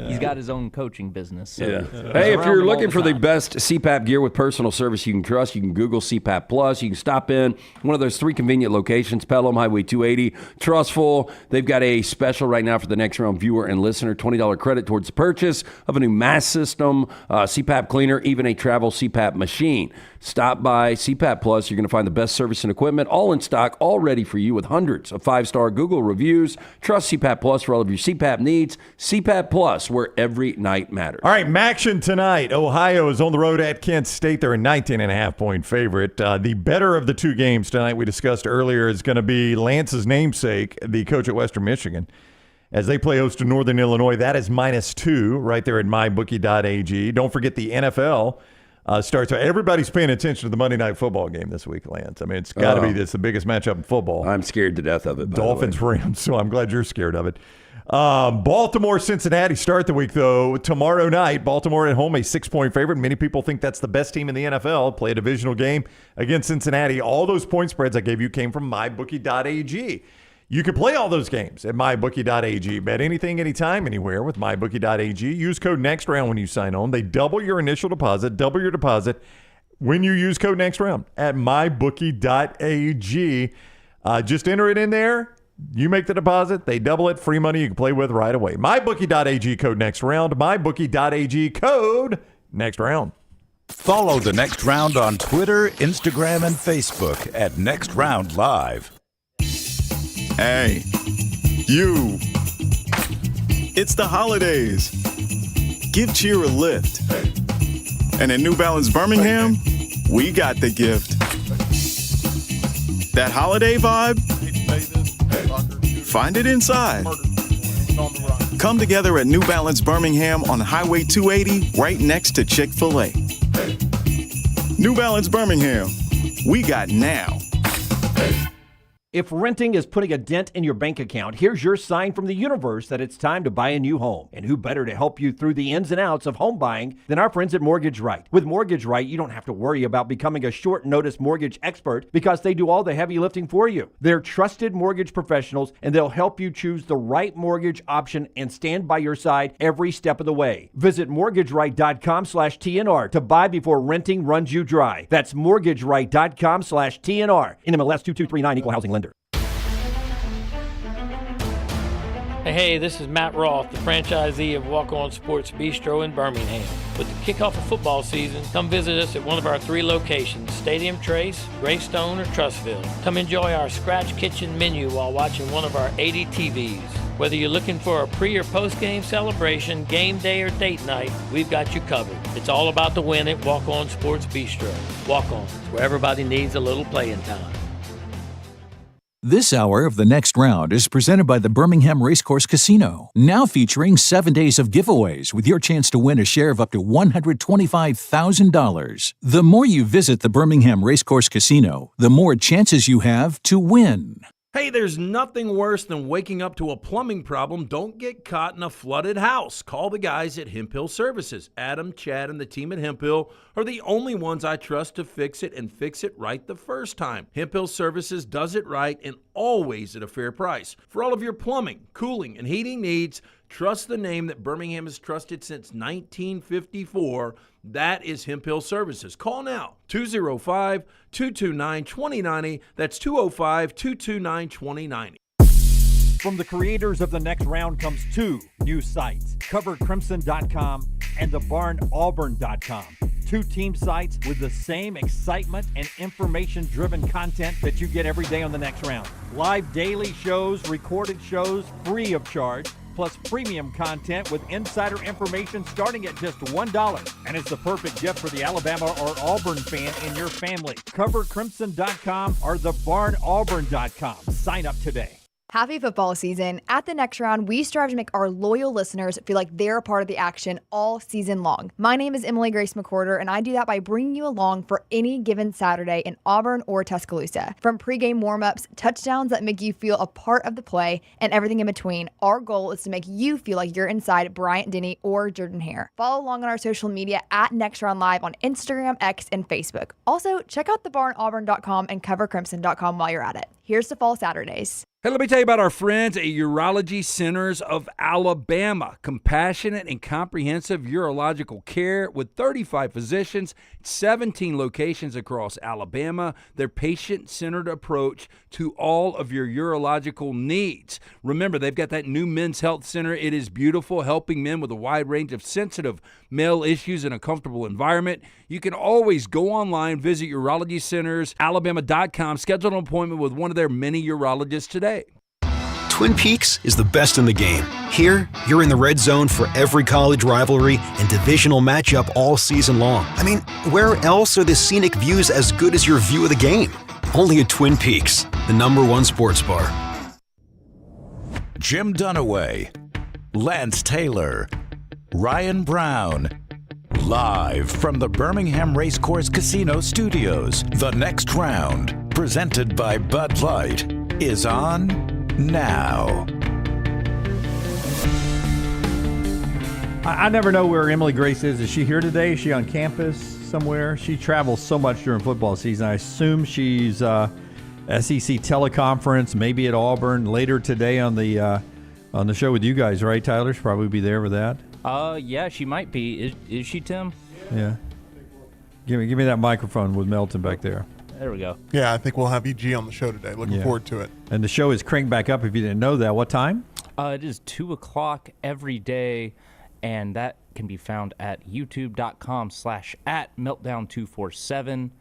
he's got his own coaching business. So Hey, if you're looking for the best CPAP gear with personal service you can trust, you can Google CPAP Plus. You can stop in one of those 3 convenient locations, Pelham, Highway 280, Trustful. They've got a special right now for the next round viewer and listener, $20 credit towards the purchase of a new mass system, CPAP cleaner, even a travel CPAP machine. Stop by CPAP Plus. You're going to find the best service and equipment, all in stock, all ready for you with hundreds of 5-star Google reviews. Trust CPAP Plus for all of your CPAP needs. CPAP Plus, where every night matters. All right, Maction tonight. Ohio is on the road at Kent State. They're a 19.5-point favorite. The better of the 2 games tonight we discussed earlier is going to be Lance's namesake, the coach at Western Michigan, as they play host to Northern Illinois. That is -2 right there at mybookie.ag. Don't forget the NFL starts. Everybody's paying attention to the Monday Night Football game this week, Lance. I mean, it's got to be the biggest matchup in football. I'm scared to death of it. Dolphins-Rams, so I'm glad you're scared of it. Baltimore-Cincinnati start the week, though. Tomorrow night, Baltimore at home, a 6-point favorite. Many people think that's the best team in the NFL. Play a divisional game against Cincinnati. All those point spreads I gave you came from mybookie.ag. You can play all those games at mybookie.ag. Bet anything, anytime, anywhere with mybookie.ag. Use code NEXTROUND when you sign on. They double your initial deposit, double your deposit when you use code NEXTROUND at mybookie.ag. Just enter it in there. You make the deposit. They double it. Free money you can play with right away. mybookie.ag, code NEXTROUND. mybookie.ag, code NEXTROUND. Follow The Next Round on Twitter, Instagram, and Facebook at Next Round Live. Hey, you. It's the holidays. Give cheer a lift. And at New Balance Birmingham, we got the gift. That holiday vibe? Find it inside. Come together at New Balance Birmingham on Highway 280, right next to Chick-fil-A. New Balance Birmingham, we got now. If renting is putting a dent in your bank account, here's your sign from the universe that it's time to buy a new home. And who better to help you through the ins and outs of home buying than our friends at Mortgage Right. With Mortgage Right, you don't have to worry about becoming a short notice mortgage expert because they do all the heavy lifting for you. They're trusted mortgage professionals and they'll help you choose the right mortgage option and stand by your side every step of the way. Visit mortgageright.com/TNR to buy before renting runs you dry. That's mortgageright.com/TNR. NMLS 2239, Equal Housing Lender. Hey, this is Matt Roth, the franchisee of Walk On Sports Bistro in Birmingham. With the kickoff of football season, come visit us at one of our 3 locations, Stadium Trace, Greystone, or Trussville. Come enjoy our scratch kitchen menu while watching one of our 80 TVs. Whether you're looking for a pre- or post-game celebration, game day, or date night, we've got you covered. It's all about the win at Walk On Sports Bistro. Walk On, where everybody needs a little playing time. This hour of The Next Round is presented by the Birmingham Racecourse Casino, now featuring 7 days of giveaways with your chance to win a share of up to $125,000. The more you visit the Birmingham Racecourse Casino, the more chances you have to win. Hey, there's nothing worse than waking up to a plumbing problem. Don't get caught in a flooded house. Call the guys at Hemphill Services. Adam, Chad, and the team at Hemphill are the only ones I trust to fix it and fix it right the first time. Hemphill Services does it right and always at a fair price. For all of your plumbing, cooling, and heating needs, trust the name that Birmingham has trusted since 1954. That is Hemphill Services. Call now, 205-229-2090. That's 205-229-2090. From the creators of The Next Round comes two new sites, covercrimson.com and thebarnauburn.com. Two team sites with the same excitement and information-driven content that you get every day on The Next Round. Live daily shows, recorded shows, free of charge, plus premium content with insider information starting at just $1. And it's the perfect gift for the Alabama or Auburn fan in your family. CoverCrimson.com or thebarnauburn.com. Sign up today. Happy football season. At The Next Round, we strive to make our loyal listeners feel like they're a part of the action all season long. My name is Emily Grace McWhorter, and I do that by bringing you along for any given Saturday in Auburn or Tuscaloosa. From pregame warm-ups, touchdowns that make you feel a part of the play, and everything in between, our goal is to make you feel like you're inside Bryant Denny or Jordan Hare. Follow along on our social media at Next Round Live on Instagram, X, and Facebook. Also, check out thebarnauburn.com and covercrimson.com while you're at it. Here's to fall Saturdays. Hey, let me tell you about our friends at Urology Centers of Alabama. Compassionate and comprehensive urological care with 35 physicians, 17 locations across Alabama. Their patient-centered approach to all of your urological needs. Remember, they've got that new men's health center. It is beautiful, helping men with a wide range of sensitive male issues in a comfortable environment. You can always go online, visit urologycentersalabama.com, schedule an appointment with one of their many urologists today. Twin Peaks is the best in the game. Here, you're in the red zone for every college rivalry and divisional matchup all season long. I mean, where else are the scenic views as good as your view of the game? Only at Twin Peaks, the #1 sports bar. Jim Dunaway, Lance Taylor, Ryan Brown. Live from the Birmingham Racecourse Casino Studios, The Next Round, presented by Bud Light, is on now. I never know where Emily Grace is. Is she here today? Is she on campus somewhere? She travels so much during football season. I assume she's SEC teleconference, maybe at Auburn later today on the show with you guys, right, Tyler? She'll probably be there with that. Yeah, she might be. Is she, Tim? Yeah. Give me that microphone with Melton back there. There we go. Yeah, I think we'll have EG on the show today. Looking forward to it. And the show is cranked back up if you didn't know that. What time? It is 2 o'clock every day, and that can be found at youtube.com/@meltdown247,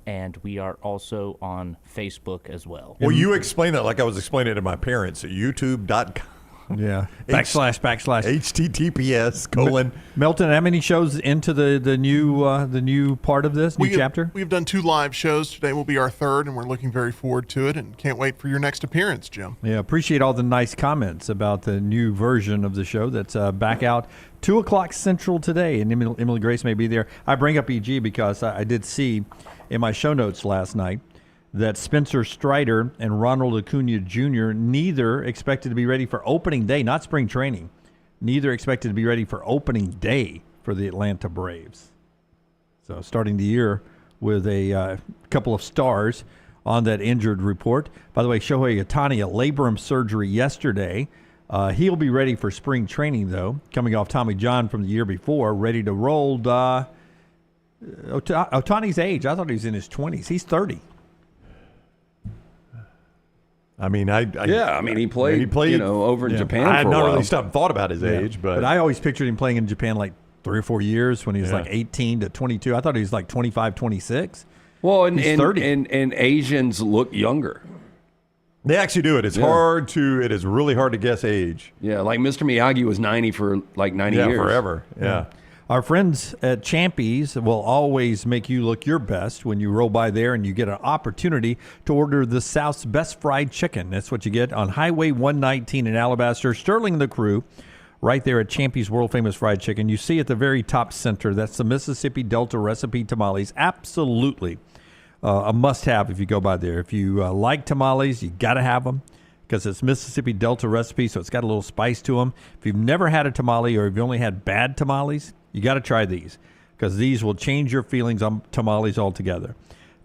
and we are also on Facebook as well. Well, you explain that like I was explaining it to my parents at youtube.com. Yeah. / https:// Melton, how many shows into the new part of this new chapter? We've done 2 live shows. Today will be our 3rd, and we're looking very forward to it and can't wait for your next appearance, Jim. Yeah, appreciate all the nice comments about the new version of the show that's back out 2 o'clock Central today, and Emily Grace may be there. I bring up EG because I did see in my show notes last night that Spencer Strider and Ronald Acuna Jr. neither expected to be ready for opening day, not spring training, neither expected to be ready for opening day for the Atlanta Braves. So starting the year with a couple of stars on that injured report. By the way, Shohei Ohtani, a labrum surgery yesterday. He'll be ready for spring training, though, coming off Tommy John from the year before, ready to roll. Ohtani's age, I thought he was in his 20s. He's 30. I mean, he played over in Japan for a while. I had not really stopped and thought about his age, but I always pictured him playing in Japan like 3 or 4 years when he was like 18 to 22. I thought he was like 25, 26. Well, and He's 30. and Asians look younger. They actually do it. It's it is really hard to guess age. Yeah, like Mr. Miyagi was 90 for like 90 years. Yeah, forever. Yeah. Our friends at Champy's will always make you look your best when you roll by there and you get an opportunity to order the South's best fried chicken. That's what you get on Highway 119 in Alabaster. Sterling and the crew right there at Champy's world-famous fried chicken. You see at the very top center, that's the Mississippi Delta recipe tamales. Absolutely a must-have if you go by there. If you like tamales, you got to have them because it's Mississippi Delta recipe, so it's got a little spice to them. If you've never had a tamale or if you only had bad tamales, you got to try these because these will change your feelings on tamales altogether.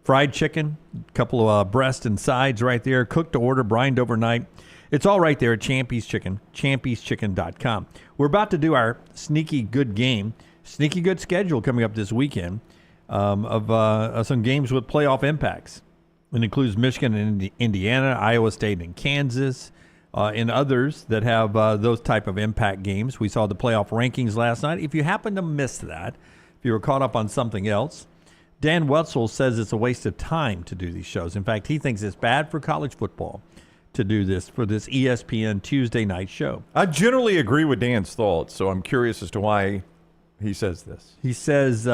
Fried chicken, a couple of breast and sides right there, cooked to order, brined overnight. It's all right there at Champy's Chicken, champyschicken.com. We're about to do our sneaky good game, sneaky good schedule coming up this weekend of some games with playoff impacts. It includes Michigan and Indiana, Iowa State and Kansas, In others that have those type of impact games, we saw the playoff rankings last night. If you happen to miss that, if you were caught up on something else, Dan Wetzel says it's a waste of time to do these shows. In fact, he thinks it's bad for college football to do this for this ESPN Tuesday night show. I generally agree with Dan's thoughts, so I'm curious as to why he says this. He says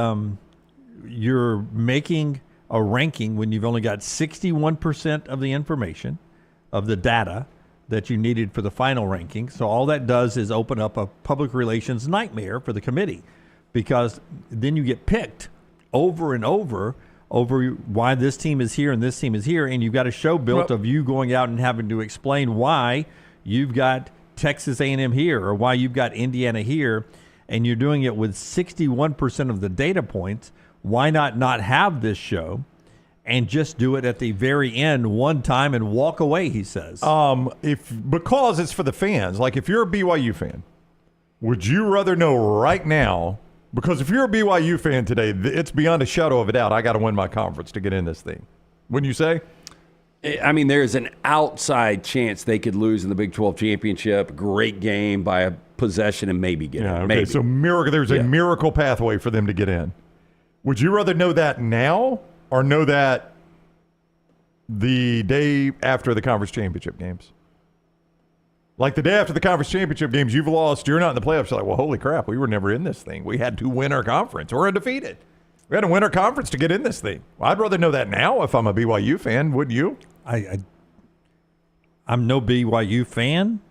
you're making a ranking when you've only got 61% of the information, of the data that you needed for the final ranking. So all that does is open up a public relations nightmare for the committee, because then you get picked over and over why this team is here and this team is here, and you've got a show built of you going out and having to explain why you've got Texas A&M here or why you've got Indiana here, and you're doing it with 61% of the data points. Why not have this show and just do it at the very end one time and walk away, he says. Because it's for the fans. Like, if you're a BYU fan, would you rather know right now? Because if you're a BYU fan today, it's beyond a shadow of a doubt, I got to win my conference to get in this thing. Wouldn't you say? I mean, there's an outside chance they could lose in the Big 12 championship. Great game by a possession and maybe get in. Okay, maybe. so there's a miracle pathway for them to get in. Would you rather know that now or know that the day after the conference championship games? Like the day after the conference championship games, you've lost, you're not in the playoffs. You're like, well, holy crap, we were never in this thing. We had to win our conference. We're undefeated. We had to win our conference to get in this thing. Well, I'd rather know that now if I'm a BYU fan, wouldn't you? I'm no BYU fan,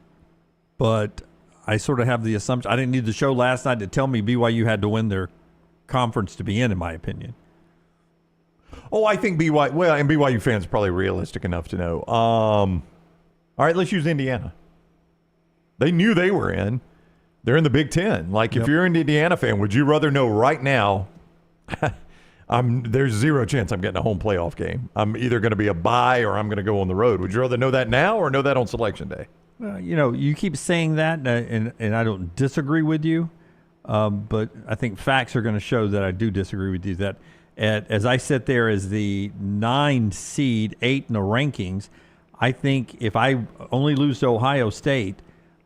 but I sort of have the assumption. I didn't need the show last night to tell me BYU had to win their conference to be in my opinion. Oh, I think BYU fans are probably realistic enough to know. All right, let's use Indiana. They knew they were in. They're in the Big Ten. Like, if you're an Indiana fan, would you rather know right now, there's zero chance I'm getting a home playoff game. I'm either going to be a bye or I'm going to go on the road. Would you rather know that now or know that on Selection Day? You keep saying that, and I don't disagree with you, but I think facts are going to show that I do disagree with you. That as I sit there as the 9 seed, 8 in the rankings, I think if I only lose to Ohio State,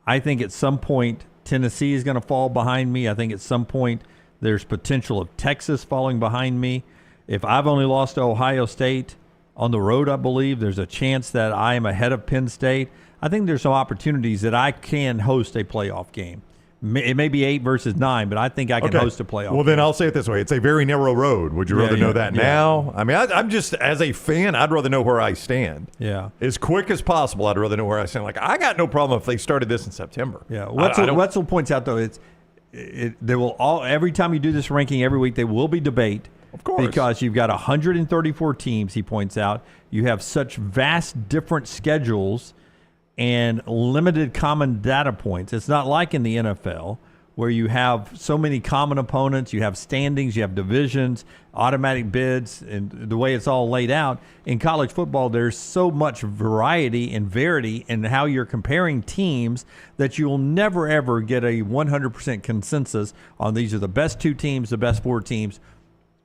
I think at some point Tennessee is going to fall behind me. I think at some point there's potential of Texas falling behind me. If I've only lost to Ohio State on the road, I believe there's a chance that I am ahead of Penn State. I think there's some opportunities that I can host a playoff game. It may be 8 versus 9, but I think I can host a playoff Well, game. then I'll say it this way. It's a very narrow road. Would you rather know that now? I mean, I'm just, as a fan, I'd rather know where I stand. Yeah. As quick as possible, I'd rather know where I stand. Like, I got no problem if they started this in September. Yeah. Wetzel points out, though, there will every time you do this ranking every week, there will be debate. Of course. Because you've got 134 teams, he points out. You have such vast different schedules and limited common data points. It's not like in the NFL where you have so many common opponents, you have standings, you have divisions, automatic bids, and the way it's all laid out. In college football, there's so much variety and verity in how you're comparing teams that you will never, ever get a 100% consensus on these are the best 2 teams, the best 4 teams,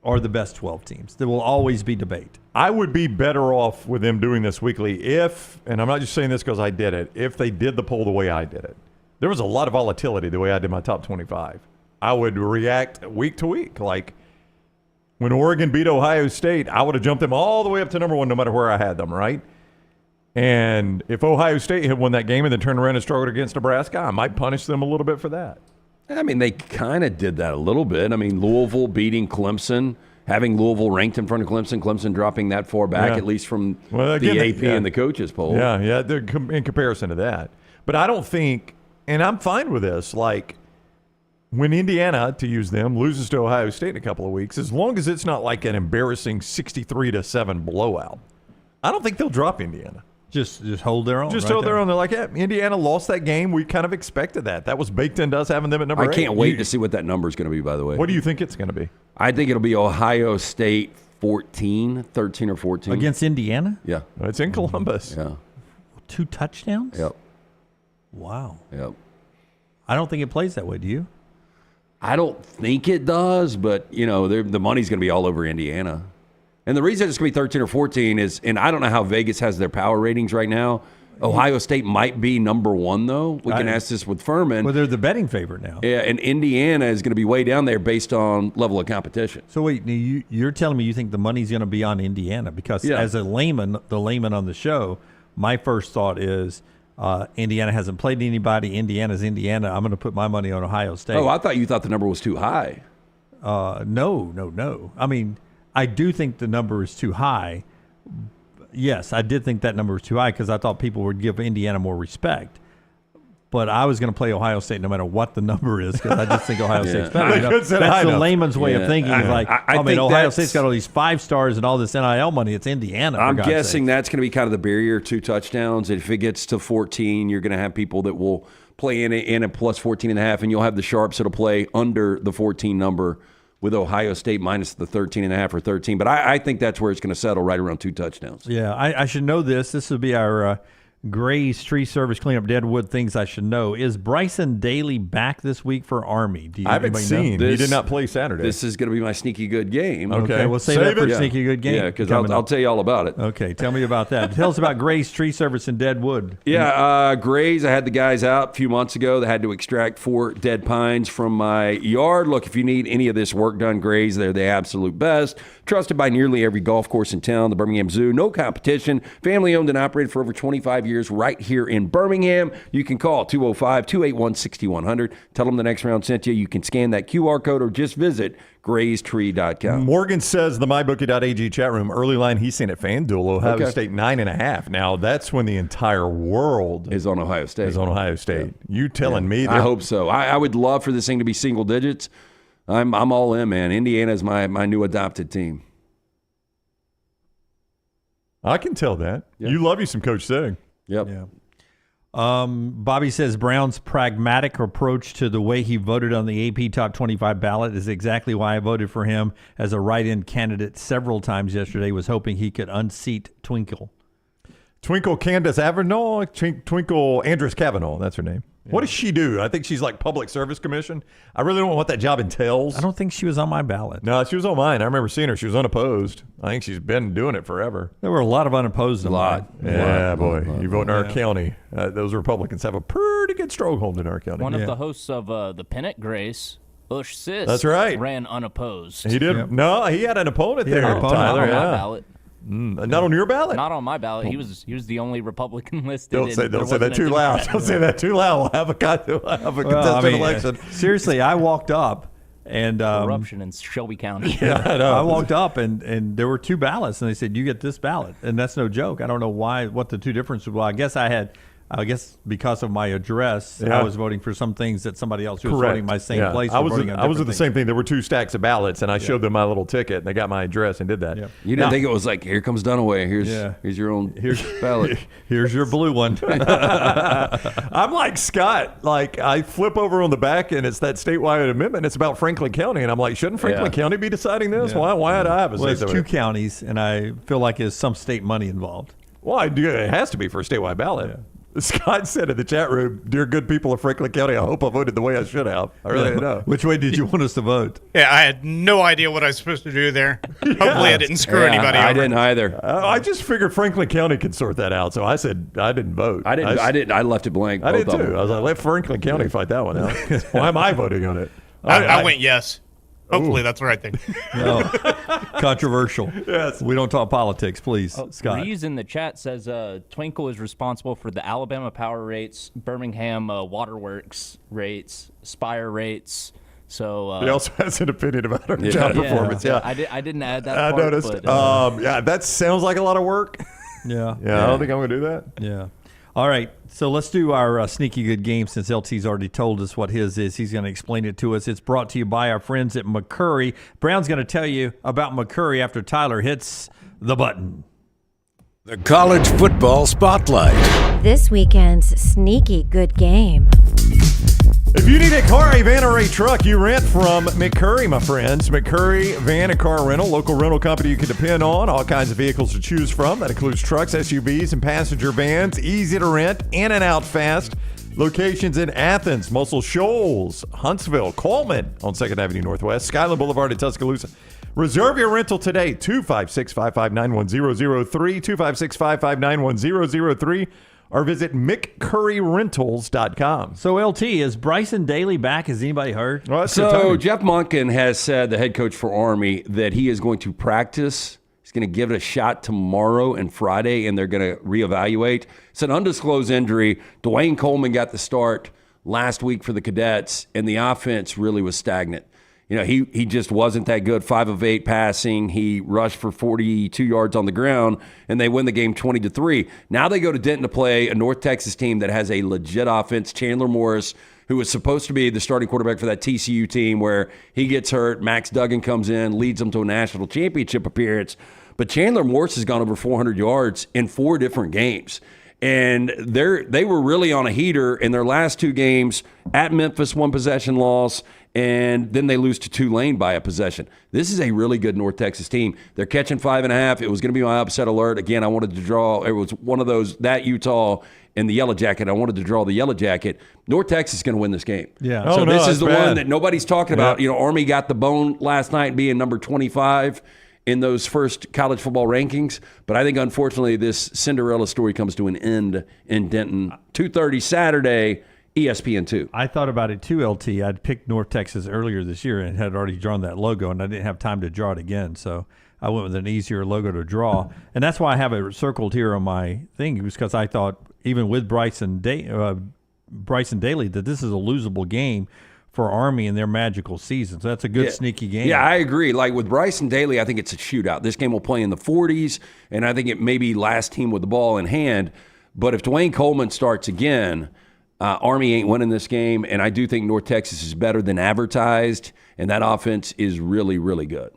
or the best 12 teams. There will always be debate. I would be better off with them doing this weekly if, and I'm not just saying this because I did it, if they did the poll the way I did it. There was a lot of volatility the way I did my top 25. I would react week to week. Like, when Oregon beat Ohio State, I would have jumped them all the way up to number 1 no matter where I had them, right? And if Ohio State had won that game and then turned around and struggled against Nebraska, I might punish them a little bit for that. I mean, they kind of did that a little bit. I mean, Louisville beating Clemson, having Louisville ranked in front of Clemson, Clemson dropping that far back, at least from the AP and the coaches poll. Yeah, in comparison to that. But I don't think, and I'm fine with this, like when Indiana, to use them, loses to Ohio State in a couple of weeks, as long as it's not like an embarrassing 63-7 blowout, I don't think they'll drop Indiana. Just hold their own. Just hold their own. They're like, yeah, Indiana lost that game. We kind of expected that. That was baked into us having them at number 8. I can't wait to see what that number is going to be, by the way. What do you think it's going to be? I think it'll be Ohio State 13 or 14. Against Indiana? Yeah. It's in Columbus. Yeah. 2 touchdowns? Yep. Wow. Yep. I don't think it plays that way, do you? I don't think it does, but, the money's going to be all over Indiana. And the reason it's going to be 13 or 14 is, and I don't know how Vegas has their power ratings right now, Ohio State might be number one, though. We can ask this with Furman. Well, they're the betting favorite now. Yeah, and Indiana is going to be way down there based on level of competition. So wait, you're telling me you think the money's going to be on Indiana? Because as a layman, the layman on the show, my first thought is Indiana hasn't played anybody. Indiana's Indiana. I'm going to put my money on Ohio State. Oh, I thought you thought the number was too high. No. I mean, I do think the number is too high. Yes, I did think that number was too high because I thought people would give Indiana more respect. But I was going to play Ohio State no matter what the number is because I just think Ohio State's better. That's the layman's way of thinking. I mean, Ohio State's got all these 5 stars and all this NIL money. It's Indiana. I'm guessing that's going to be kind of the barrier, 2 touchdowns. If it gets to 14, you're going to have people that will play in a plus 14.5, and you'll have the sharps that'll play under the 14 number with Ohio State minus the 13.5 or 13. But I think that's where it's going to settle, right around 2 touchdowns. Yeah, I should know this. This would be our Gray's Tree Service Cleanup Deadwood Things I Should Know. Is Bryson Daly back this week for Army? I haven't seen. He did not play Saturday. This is going to be my sneaky good game. Okay, we'll save that for sneaky good game. Yeah, because I'll tell you all about it. Okay, tell me about that. Tell us about Gray's Tree Service in Deadwood. Yeah, Gray's, I had the guys out a few months ago that had to extract 4 dead pines from my yard. Look, if you need any of this work done, Gray's, they're the absolute best. Trusted by nearly every golf course in town, the Birmingham Zoo, no competition. Family owned and operated for over 25 years right here in Birmingham. You can call 205-281-6100. Tell them the next round sent you. You can scan that QR code or just visit graystree.com. Morgan says the mybookie.ag chat room early line he's seen at FanDuel, Ohio State 9.5. Now that's when the entire world is on Ohio State. Yeah. You telling me that? I hope so. I would love for this thing to be single digits. I'm all in, man. Indiana is my new adopted team. I can tell that. Yeah. You love you some Coach Sig. Yep. Yeah. Bobby says Brown's pragmatic approach to the way he voted on the AP Top 25 ballot is exactly why I voted for him as a write-in candidate several times yesterday, was hoping he could unseat Twinkle. Twinkle Candace Avenel, Twinkle Andress Kavanaugh, that's her name. Yeah. What does she do? I think she's like Public Service Commission. I really don't know what that job entails. I don't think she was on my ballot. No, she was on mine. I remember seeing her. She was unopposed. I think she's been doing it forever. There were a lot of unopposed. Yeah, boy. You vote in our county. Those Republicans have a pretty good stronghold in our county. One of the hosts of the Pennant Grace, Ush Sis, that's right, ran unopposed. He did. Yep. No, he had an opponent there, Tyler. Not on my ballot. Not on your ballot? Not on my ballot. He was the only Republican listed. Don't say that too loud. Don't say that too loud. We'll have a contested election. Seriously, I walked up and corruption in Shelby County. Yeah, I know. I walked up and there were 2 ballots, and they said you get this ballot, and that's no joke. I don't know what the 2 differences were. I guess because of my address, I was voting for some things that somebody else who was voting my same place. I was at the same thing. There were 2 stacks of ballots, and I showed them my little ticket, and they got my address and did that. Yeah. You didn't think it was like, here comes Dunaway. Here's your own ballot. Here's your blue one. I'm like Scott. Like I flip over on the back, and it's that statewide amendment. It's about Franklin County, and I'm like, shouldn't Franklin County be deciding this? Yeah. Why would I have a say? Well, it's 2 counties, and I feel like there's some state money involved. Well, it has to be for a statewide ballot. Yeah. Scott said in the chat room, "Dear good people of Franklin County, I hope I voted the way I should have." I really didn't know. Which way did you want us to vote? Yeah, I had no idea what I was supposed to do there. Hopefully I didn't screw anybody over. I didn't either. I just figured Franklin County could sort that out, so I said I didn't vote. I didn't. I left it blank. I did too. I was like, let Franklin County fight that one out. Why am I voting on it? I went yes. Hopefully that's the right thing. No. Controversial. Yes. We don't talk politics, please, Scott. Reeves in the chat says Twinkle is responsible for the Alabama Power rates, Birmingham Waterworks rates, Spire rates. So he also has an opinion about our job performance. Yeah, I didn't add that. I noticed. Yeah, that sounds like a lot of work. Yeah. I don't think I'm going to do that. Yeah. All right, so let's do our sneaky good game since LT's already told us what his is. He's going to explain it to us. It's brought to you by our friends at McCurry. Brown's going to tell you about McCurry after Tyler hits the button. The College Football Spotlight. This weekend's sneaky good game. If you need a car, a van, or a truck, you rent from McCurry, my friends. McCurry Van and Car Rental, local rental company you can depend on. All kinds of vehicles to choose from. That includes trucks, SUVs, and passenger vans. Easy to rent, in and out fast. Locations in Athens, Muscle Shoals, Huntsville, Coleman on 2nd Avenue Northwest, Skyland Boulevard in Tuscaloosa. Reserve your rental today, 256-559-1003, 256-559-1003. or visit McCurryRentals.com. So, LT, is Bryson Daly back? Has anybody heard? Well, so Jeff Monken has said, the head coach for Army, that he is going to practice. He's going to give it a shot tomorrow and Friday, and they're going to reevaluate. It's an undisclosed injury. Dwayne Coleman got the start last week for the Cadets, and the offense really was stagnant. You know, he just wasn't that good. 5 of 8 passing. He rushed for 42 yards on the ground, and they win the game 20-3. Now they go to Denton to play a North Texas team that has a legit offense. Chandler Morris, who was supposed to be the starting quarterback for that TCU team, where he gets hurt. Max Duggan comes in, leads them to a national championship appearance. But Chandler Morris has gone over 400 yards in 4 different games. And they were really on a heater in their last 2 games. At Memphis, 1 possession loss, and then they lose to Tulane by a possession. This is a really good North Texas team. They're catching 5.5. It was going to be my upset alert. Again, I wanted to draw. It was one of those, that Utah in the yellow jacket. I wanted to draw the yellow jacket. North Texas is going to win this game. Yeah. So this is the one that nobody's talking about. You know, Army got the bone last night being number 25 in those first college football rankings. But I think, unfortunately, this Cinderella story comes to an end in Denton. 2:30 Saturday, ESPN2. I thought about it too, LT. I'd picked North Texas earlier this year and had already drawn that logo, and I didn't have time to draw it again. So I went with an easier logo to draw. And that's why I have it circled here on my thing, because I thought, even with Bryson Daly, that this is a losable game for Army in their magical season. So that's a good sneaky game. Yeah, I agree. Like with Bryson Daly, I think it's a shootout. This game will play in the 40s, and I think it may be last team with the ball in hand. But if Dwayne Coleman starts again, Army ain't winning this game, and I do think North Texas is better than advertised, and that offense is really, really good.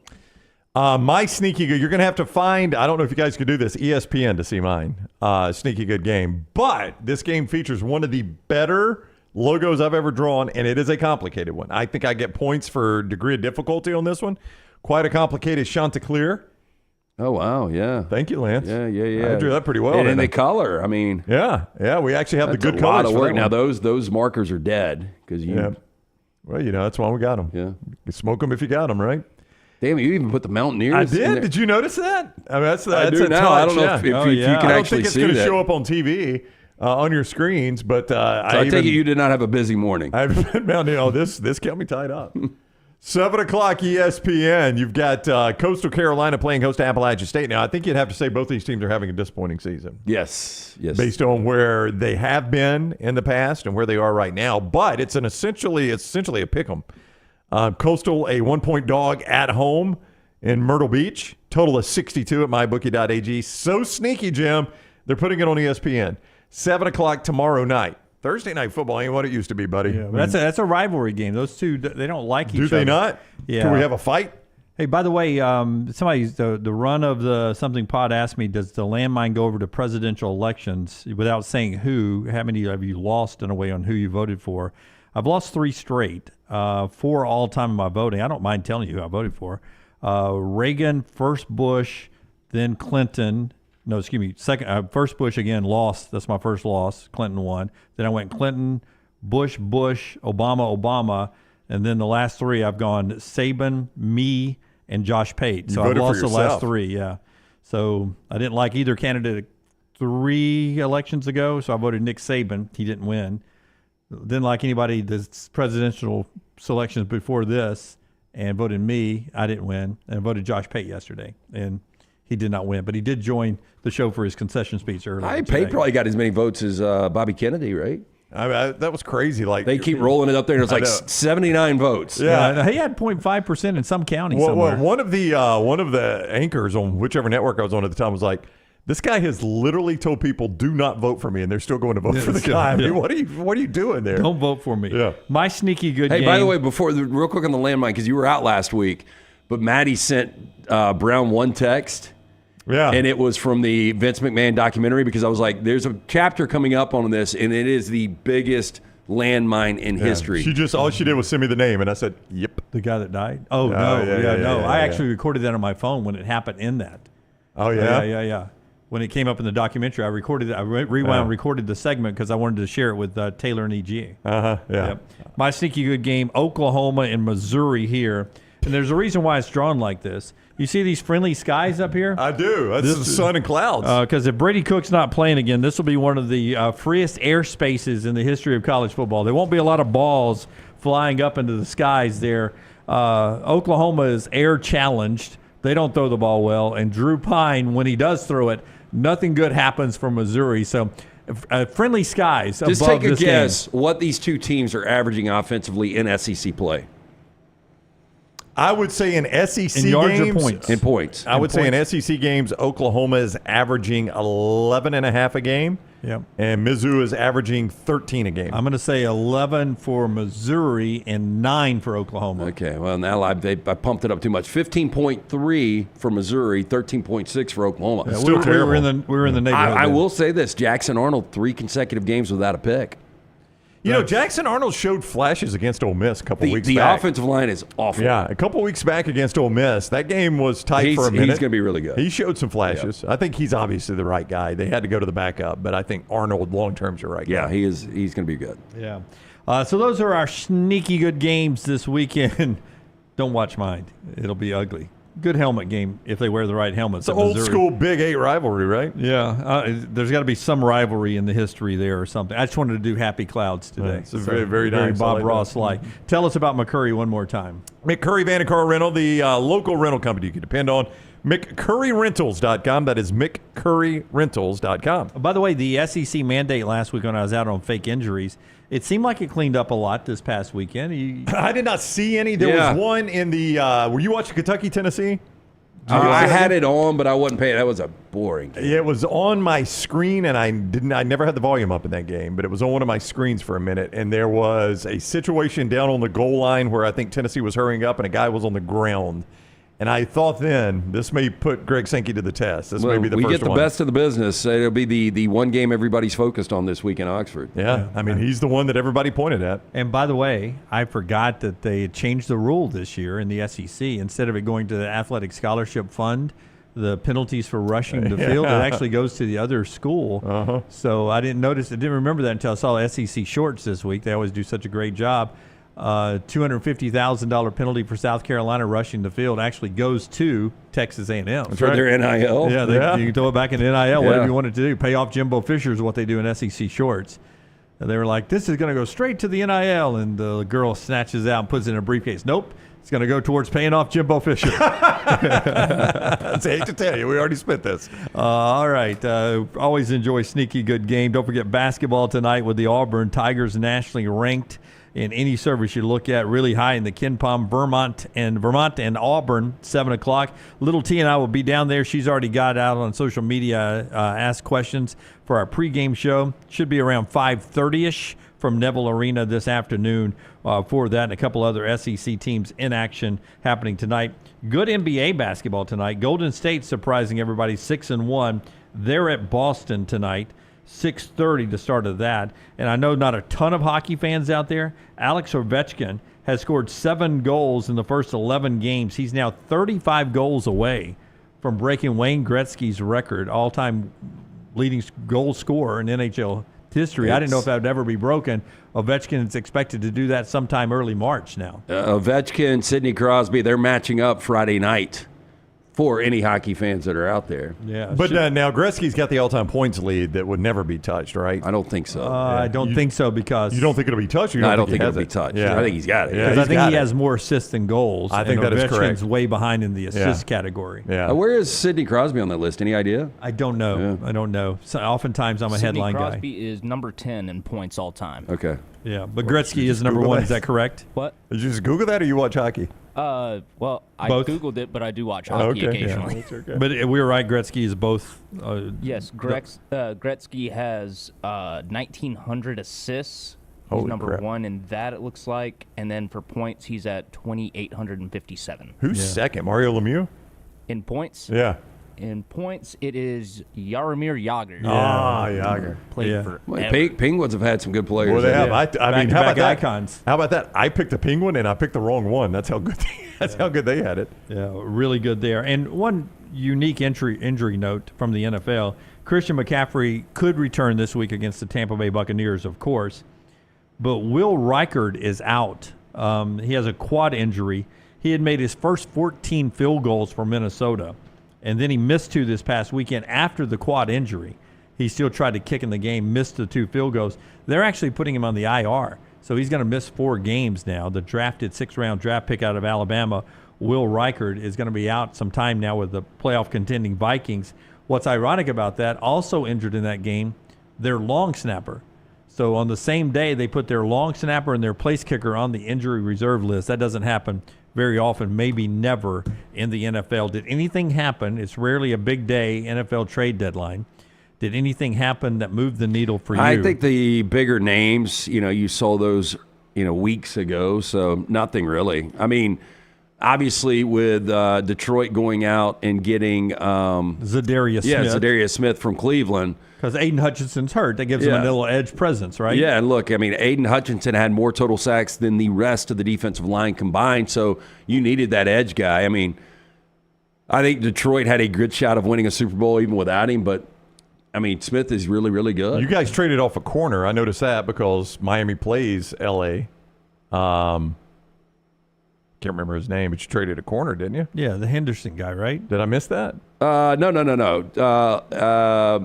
My sneaky good, you're going to have to find, I don't know if you guys could do this, ESPN to see mine. Sneaky good game. But this game features one of the better logos I've ever drawn, and it is a complicated one. I think I get points for degree of difficulty on this one. Quite a complicated Chanticleer. Oh, wow, yeah. Thank you, Lance. Yeah. I drew that pretty well. And the color, I mean. Yeah, we actually have the good colors. A lot of for work. that Now, one. those markers are dead. Yeah. Well, you know, that's why we got them. Yeah. You smoke them if you got them, right? Damn, you even put the Mountaineers I in did. there. Did you notice that? I mean, that's I do a now. touch. I don't know if you can I don't actually think it's see going to that. show up on TV on your screens, but So I take it you did not have a busy morning. I've been Mountain. Oh, this kept me tied up. 7 o'clock ESPN. You've got Coastal Carolina playing host to Appalachian State. Now, I think you'd have to say both these teams are having a disappointing season. Yes. Based on where they have been in the past and where they are right now. But it's essentially a pick 'em. Coastal, a 1-point dog at home in Myrtle Beach. Total of 62 at mybookie.ag. So sneaky, Jim. They're putting it on ESPN. 7 o'clock tomorrow night. Thursday night football ain't what it used to be, buddy. Yeah, that's a rivalry game. Those two, they don't like each other. Do they not? Yeah. Can we have a fight? Hey, by the way, the run of the something pod asked me, does the landmine go over to presidential elections without saying who? How many have you lost in a way on who you voted for? I've lost 3 straight, 4 all time in my voting. I don't mind telling you who I voted for. Reagan, first Bush, then Clinton. No, excuse me. Second, first Bush again, lost. That's my first loss. Clinton won. Then I went Clinton, Bush, Obama, and then the last 3 I've gone Saban, me, and Josh Pate. So I've lost the last 3. Yeah. So I didn't like either candidate 3 elections ago. So I voted Nick Saban. He didn't win. Didn't like anybody the presidential selections before this, and voted me. I didn't win, and voted Josh Pate yesterday, and he did not win, but he did join the show for his concession speech earlier. Pate probably got as many votes as Bobby Kennedy, right? That was crazy. Like they keep rolling it up there, and it's like 79 votes. Yeah, he had 0.5% in some counties. Somewhere. One of the anchors on whichever network I was on at the time was like, "This guy has literally told people do not vote for me, and they're still going to vote for the guy." I mean, what are you doing there? Don't vote for me. Yeah. My sneaky good game. Hey, by the way, real quick on the landmine, because you were out last week, but Maddie sent Brown one text. Yeah. And it was from the Vince McMahon documentary, because I was like, there's a chapter coming up on this, and it is the biggest landmine in history. All she did was send me the name, and I said, "Yep." The guy that died? Oh, no. I actually recorded that on my phone when it happened in that. Oh, yeah? Yeah. When it came up in the documentary, I recorded it. I recorded the segment because I wanted to share it with Taylor and EG. Yeah. Yep. My sneaky good game, Oklahoma and Missouri here. And there's a reason why it's drawn like this. You see these friendly skies up here? I do. That's the sun and clouds. Because if Brady Cook's not playing again, this will be one of the freest air spaces in the history of college football. There won't be a lot of balls flying up into the skies there. Oklahoma is air challenged. They don't throw the ball well. And Drew Pine, when he does throw it, nothing good happens for Missouri. So friendly skies Just above take a this guess game. what these two teams are averaging offensively in SEC play. I would say in SEC In yards games, or points? In points. I would say in SEC games, Oklahoma is averaging 11.5 a game. Yep. And Mizzou is averaging 13 a game. I'm going to say 11 for Missouri and 9 for Oklahoma. Okay, well, now I pumped it up too much. 15.3 for Missouri, 13.6 for Oklahoma. Yeah, we were in the neighborhood. I there. will say this. Jackson Arnold, 3 consecutive games without a pick. You know, Jackson Arnold showed flashes against Ole Miss a couple weeks back. back. The offensive line is awful. Yeah, a couple weeks back against Ole Miss. That game was tight for a minute. He's going to be really good. He showed some flashes. Yep. I think he's obviously the right guy. They had to go to the backup, but I think Arnold long-term is the right guy. Yeah, he is. He's going to be good. Yeah. So those are our sneaky good games this weekend. Don't watch mine. It'll be ugly. Good helmet game if they wear the right helmets. It's an old-school Big 8 rivalry, right? Yeah. There's got to be some rivalry in the history there or something. I just wanted to do Happy Clouds today. It's very nice. Bob Ross-like. Tell us about McCurry one more time. McCurry Van & Car Rental, the local rental company you can depend on. McCurryRentals.com. That is McCurryRentals.com. By the way, the SEC mandate last week when I was out on fake injuries, it seemed like it cleaned up a lot this past weekend. I did not see any. There was one in the were you watching Kentucky, Tennessee? I had it on, but I wasn't paying. That was a boring game. It was on my screen, and I never had the volume up in that game, but it was on one of my screens for a minute, and there was a situation down on the goal line where I think Tennessee was hurrying up, and a guy was on the ground. And I thought then, this may put Greg Sankey to the test. This may be the first one. We get the best of the business. It'll be the one game everybody's focused on this week in Oxford. Yeah, I mean, he's the one that everybody pointed at. And by the way, I forgot that they changed the rule this year in the SEC. Instead of it going to the Athletic Scholarship Fund, the penalties for rushing the field, it actually goes to the other school. So I didn't remember that until I saw SEC shorts this week. They always do such a great job. $250,000 penalty for South Carolina rushing the field actually goes to Texas A&M. For their NIL? Yeah, you can throw it back in NIL, whatever you want it to do. Pay off Jimbo Fisher is what they do in SEC shorts. And they were like, this is going to go straight to the NIL. And the girl snatches out and puts it in a briefcase. Nope. It's going to go towards paying off Jimbo Fisher. I hate to tell you, we already spent this. All right. Always enjoy sneaky good game. Don't forget basketball tonight with the Auburn Tigers, nationally ranked in any service you look at, really high in the Ken Palm. Vermont and Auburn, 7 o'clock. Little T and I will be down there. She's already got out on social media, asked questions for our pregame show. Should be around 5:30ish from Neville Arena this afternoon for that, and a couple other SEC teams in action happening tonight. Good NBA basketball tonight. Golden State surprising everybody, 6-1. They're at Boston tonight. 6:30 to start of that. And I know not a ton of hockey fans out there. Alex Ovechkin has scored 7 goals in the first 11 games. He's now 35 goals away from breaking Wayne Gretzky's record, all-time leading goal scorer in NHL history. I didn't know if that would ever be broken. Ovechkin is expected to do that sometime early March now. Ovechkin, Sidney Crosby, they're matching up Friday night for any hockey fans that are out there. Yeah, but now Gretzky's got the all-time points lead that would never be touched, right? I don't think so. I don't think so because you don't think it'll be touched. No, I don't think it'll be touched. Yeah. I think he's got it. Yeah, because I think he has more assists than goals. I think that is correct. Ovechkin's way behind in the assist category. Yeah. Where is Sidney Crosby on that list? Any idea? I don't know. Yeah. I don't know. So oftentimes I'm a headline guy. Sidney Crosby is number 10 in points all time. Okay. Yeah, but Gretzky is number 1. Is that correct? What? Did you just Google that, or you watch hockey? Well, I Both? Googled it, but I do watch hockey occasionally. Yeah, okay. But we were right. Gretzky is both. Yes, Gretzky has 1,900 assists. He's Holy number crap. 1 in that, it looks like. And then for points, he's at 2,857. Who's second? Mario Lemieux? In points? Yeah. In points, it is Jaromir Jagr. Jagr. Played for Penguins have had some good players. Well, they have. I mean, how about that? Icons. How about that? I picked the Penguin, and I picked the wrong one. That's how good. How good they had it. Yeah, really good there. And one unique injury note from the NFL: Christian McCaffrey could return this week against the Tampa Bay Buccaneers, of course, but Will Reichard is out. He has a quad injury. He had made his first 14 field goals for Minnesota, and then he missed 2 this past weekend after the quad injury. He still tried to kick in the game, missed the 2 field goals. They're actually putting him on the IR, so he's going to miss 4 games now. The drafted 6th-round draft pick out of Alabama, Will Reichard, is going to be out some time now with the playoff contending Vikings. What's ironic about that, also injured in that game, their long snapper. So on the same day, they put their long snapper and their place kicker on the injury reserve list. That doesn't happen very often, maybe never in the NFL. Did anything happen? It's rarely a big day, NFL trade deadline. Did anything happen that moved the needle for you? I think the bigger names, you saw those, weeks ago, so nothing really. I mean, obviously with Detroit going out and getting Zadarius Smith. Yeah, Zadarius Smith from Cleveland. Because Aiden Hutchinson's hurt. That gives him a little edge presence, right? Yeah, and look, I mean, Aiden Hutchinson had more total sacks than the rest of the defensive line combined, so you needed that edge guy. I mean, I think Detroit had a good shot of winning a Super Bowl even without him, but I mean, Smith is really, really good. You guys traded off a corner. I noticed that because Miami plays L.A. Can't remember his name, but you traded a corner, didn't you? Yeah, the Henderson guy, right? Did I miss that? No.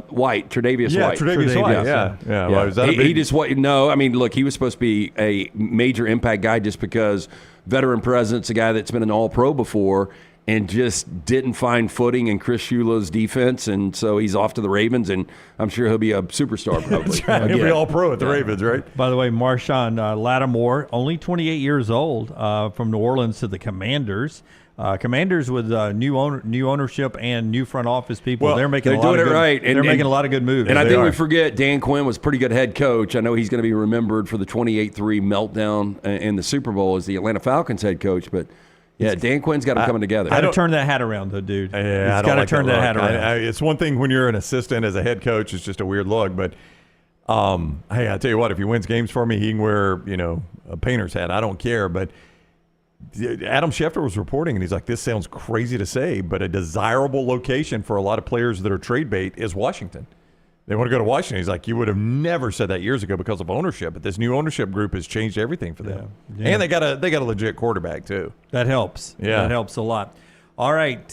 White, Tre'Davious White. Tre'Davious White, yeah. Well, was that he just no. I mean, look, he was supposed to be a major impact guy just because veteran presence, a guy that's been an All-Pro before, and just didn't find footing in Chris Shula's defense, and so he's off to the Ravens, and I'm sure he'll be a superstar probably. That's right. He'll be All-Pro at the Ravens, right? By the way, Marshawn Lattimore, only 28 years old, from New Orleans to the Commanders. Commanders with new ownership and new front office people. Well, they're making they're a lot doing of it good, right. They're making a lot of good moves. And I think we forget Dan Quinn was a pretty good head coach. I know he's going to be remembered for the 28-3 meltdown in the Super Bowl as the Atlanta Falcons head coach, but yeah, Dan Quinn's got him coming together. Got to turn that hat around, though, dude. Yeah, he's got to turn that hat around. It's one thing when you're an assistant as a head coach; it's just a weird look. But hey, I tell you what, if he wins games for me, he can wear a painter's hat. I don't care. But Adam Schefter was reporting, and he's like, "This sounds crazy to say, but a desirable location for a lot of players that are trade bait is Washington. They want to go to Washington." He's like, "You would have never said that years ago because of ownership, but this new ownership group has changed everything for them. Yeah. And they got a legit quarterback too. That helps. Yeah, that helps a lot." All right,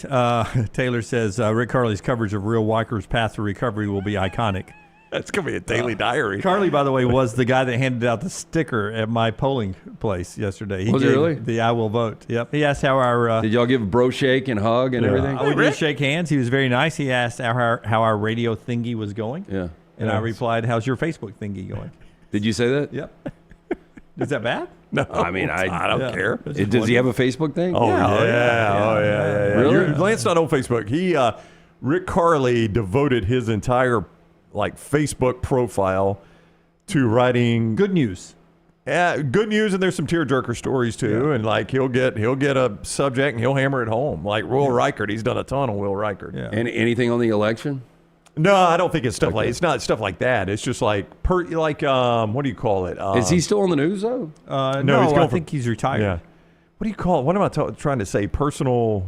Taylor says Rick Carly's coverage of Real Weiker's path to recovery will be iconic. That's going to be a daily diary. Carly, by the way, was the guy that handed out the sticker at my polling place yesterday. Was he really? The I will vote. Yep. He asked how our... Did y'all give a bro shake and hug and everything? We did shake hands. He was very nice. He asked how our radio thingy was going. Yeah. And I replied, "How's your Facebook thingy going?" Did you say that? Yep. Is that bad? No. I mean, I don't care. Does he have a Facebook thing? Oh, yeah. Really? Lance not on Facebook. He Rick Carly devoted his entire Facebook profile to writing good news. Yeah, good news, and there's some tearjerker stories too. Yeah. And he'll get a subject and he'll hammer it home. Like Will Reichard, he's done a ton on Will Reichard. Yeah. And anything on the election? No, I don't think it's stuff it's not stuff like that. It's just what do you call it? Is he still on the news though? No, I think he's retired. Yeah. What do you call it? What am I trying to say? Personal.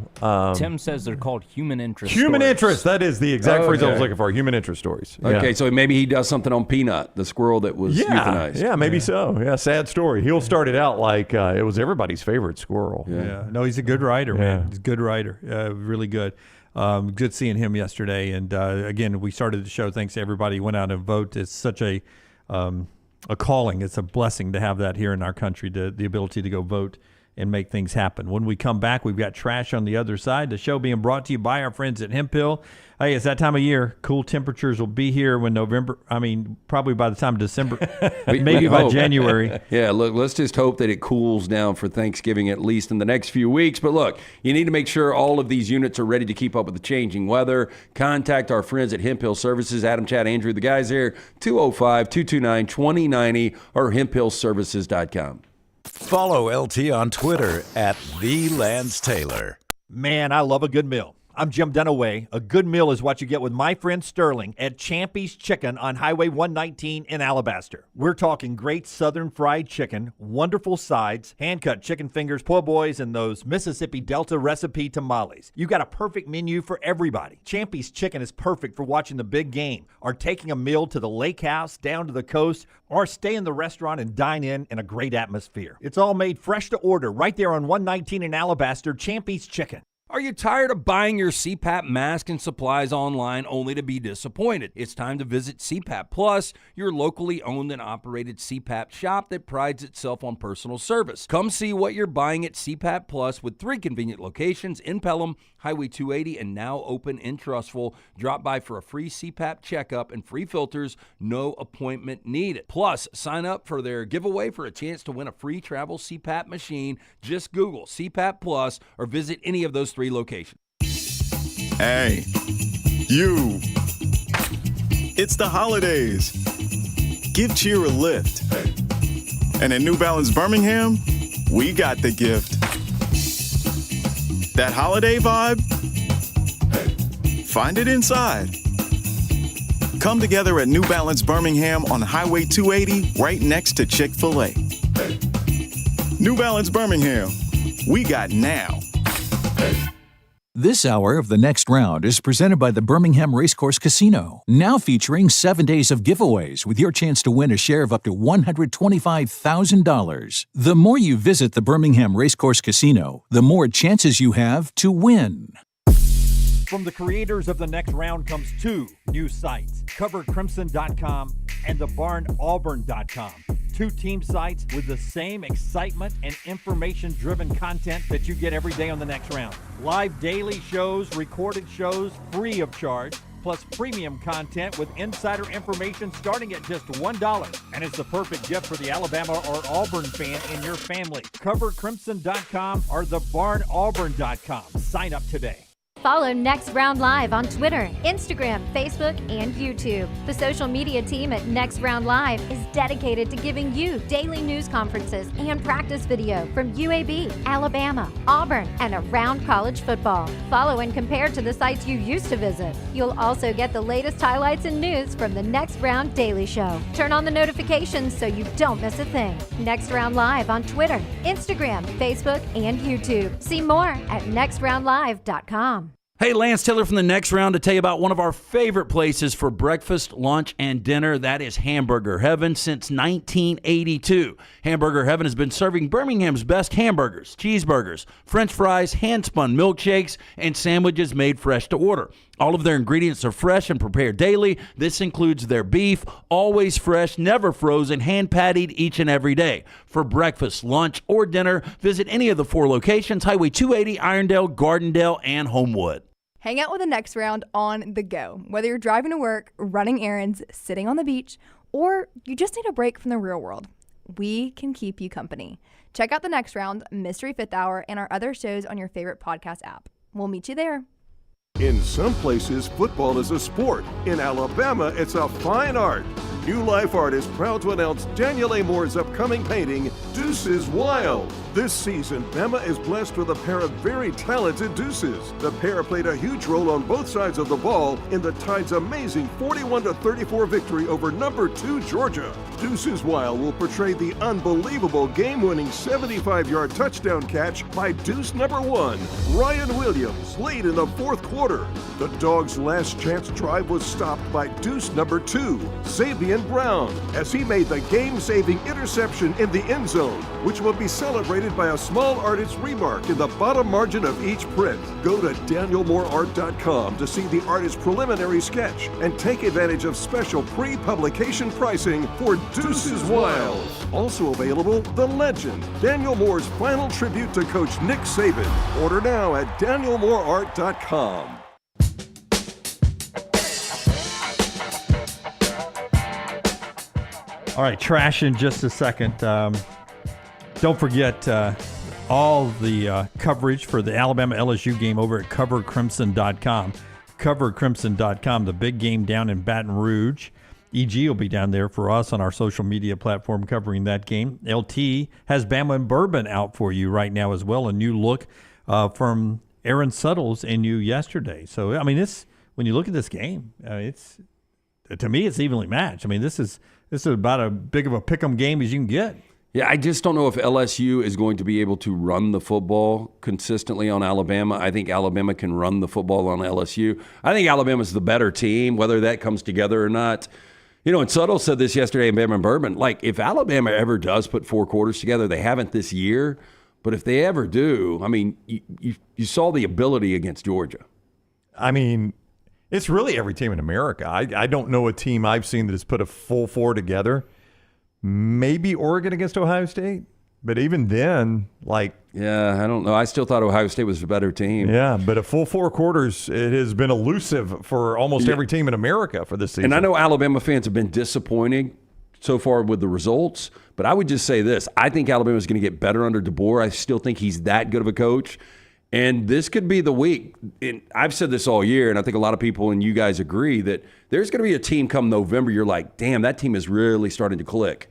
Tim says they're called human interest. Human stories. interest. That is the exact phrase I was looking for. Human interest stories. Okay, Yeah. so maybe he does something on Peanut, the squirrel that was euthanized. Yeah, maybe so. Yeah, sad story. He'll start it out like it was everybody's favorite squirrel. Yeah. No, he's a good writer, man. He's a good writer. Really good. Good seeing him yesterday. And again, we started the show thanks to everybody who went out and vote. It's such a calling. It's a blessing to have that here in our country, the ability to go vote and make things happen. When we come back, we've got trash on the other side. The show being brought to you by our friends at Hemp Hill. Hey, it's that time of year. Cool temperatures will be here when probably by the time of December, maybe by January. Yeah, look, let's just hope that it cools down for Thanksgiving at least in the next few weeks. But look, you need to make sure all of these units are ready to keep up with the changing weather. Contact our friends at Hemp Hill Services, Adam, Chad, Andrew, the guys here, 205-229-2090 or hemphillservices.com. Follow LT on Twitter at @TheLanceTaylor. Man, I love a good meal. I'm Jim Dunaway. A good meal is what you get with my friend Sterling at Champy's Chicken on Highway 119 in Alabaster. We're talking great southern fried chicken, wonderful sides, hand-cut chicken fingers, po' boys, and those Mississippi Delta recipe tamales. You got a perfect menu for everybody. Champy's Chicken is perfect for watching the big game, or taking a meal to the lake house, down to the coast, or stay in the restaurant and dine in a great atmosphere. It's all made fresh to order right there on 119 in Alabaster. Champy's Chicken. Are you tired of buying your CPAP mask and supplies online only to be disappointed? It's time to visit CPAP Plus, your locally owned and operated CPAP shop that prides itself on personal service. Come see what you're buying at CPAP Plus with 3 convenient locations in Pelham, Highway 280, and now open in Trustful. Drop by for a free CPAP checkup and free filters, no appointment needed. Plus, sign up for their giveaway for a chance to win a free travel CPAP machine. Just Google CPAP Plus or visit any of those 3 locations. Hey, you. It's the holidays. Give cheer a lift. And at New Balance Birmingham, we got the gift. That holiday vibe? Find it inside. Come together at New Balance Birmingham on Highway 280, right next to Chick-fil-A. New Balance Birmingham, we got now. This hour of The Next Round is presented by the Birmingham Racecourse Casino, now featuring 7 days of giveaways with your chance to win a share of up to $125,000. The more you visit the Birmingham Racecourse Casino, the more chances you have to win. From the creators of The Next Round comes 2 new sites, covercrimson.com and thebarnauburn.com. 2 team sites with the same excitement and information-driven content that you get every day on The Next Round. Live daily shows, recorded shows, free of charge, plus premium content with insider information starting at just $1. And it's the perfect gift for the Alabama or Auburn fan in your family. Covercrimson.com or thebarnauburn.com. Sign up today. Follow Next Round Live on Twitter, Instagram, Facebook, and YouTube. The social media team at Next Round Live is dedicated to giving you daily news conferences and practice video from UAB, Alabama, Auburn, and around college football. Follow and compare to the sites you used to visit. You'll also get the latest highlights and news from the Next Round Daily Show. Turn on the notifications so you don't miss a thing. Next Round Live on Twitter, Instagram, Facebook, and YouTube. See more at nextroundlive.com. Hey, Lance Taylor from The Next Round to tell you about one of our favorite places for breakfast, lunch, and dinner. That is Hamburger Heaven since 1982. Hamburger Heaven has been serving Birmingham's best hamburgers, cheeseburgers, French fries, hand-spun milkshakes, and sandwiches made fresh to order. All of their ingredients are fresh and prepared daily. This includes their beef, always fresh, never frozen, hand-pattied each and every day. For breakfast, lunch, or dinner, visit any of the 4 locations, Highway 280, Irondale, Gardendale, and Homewood. Hang out with The Next Round on the go. Whether you're driving to work, running errands, sitting on the beach, or you just need a break from the real world, we can keep you company. Check out The Next Round, Mystery Fifth Hour, and our other shows on your favorite podcast app. We'll meet you there. In some places, football is a sport. In Alabama, it's a fine art. New Life Art is proud to announce Daniel A. Moore's upcoming painting, Deuces Wild. This season, Bama is blessed with a pair of very talented deuces. The pair played a huge role on both sides of the ball in the Tide's amazing 41-34 victory over number 2 Georgia. Deuces Wild will portray the unbelievable game-winning 75-yard touchdown catch by deuce number 1, Ryan Williams, late in the 4th quarter. The Dogs' last chance drive was stopped by deuce number 2, Xavier Brown, as he made the game-saving interception in the end zone, which will be celebrated by a small artist's remark in the bottom margin of each print. Go to danielmooreart.com to see the artist's preliminary sketch and take advantage of special pre-publication pricing for Deuces Wild. Also available, The Legend, Daniel Moore's final tribute to Coach Nick Saban. Order now at danielmooreart.com. All right, trash in just a second. Don't forget all the coverage for the Alabama-LSU game over at covercrimson.com. Covercrimson.com, the big game down in Baton Rouge. EG will be down there for us on our social media platform covering that game. LT has Bama and Bourbon out for you right now as well, a new look from Aaron Suttles in you yesterday. So, I mean, when you look at this game, to me, it's evenly matched. I mean, this is about as big of a pick'em game as you can get. Yeah, I just don't know if LSU is going to be able to run the football consistently on Alabama. I think Alabama can run the football on LSU. I think Alabama's the better team, whether that comes together or not. And Suttle said this yesterday in Bama and Bourbon. Like, if Alabama ever does put 4 quarters together, they haven't this year. But if they ever do, I mean, you saw the ability against Georgia. I mean, it's really every team in America. I don't know a team I've seen that has put a full 4 together. Maybe Oregon against Ohio State. But even then, yeah, I don't know. I still thought Ohio State was a better team. Yeah, but a full 4 quarters, it has been elusive for almost every team in America for this season. And I know Alabama fans have been disappointed so far with the results, but I would just say this. I think Alabama's going to get better under DeBoer. I still think he's that good of a coach. And this could be the week. And I've said this all year, and I think a lot of people and you guys agree that there's going to be a team come November, you're like, damn, that team is really starting to click.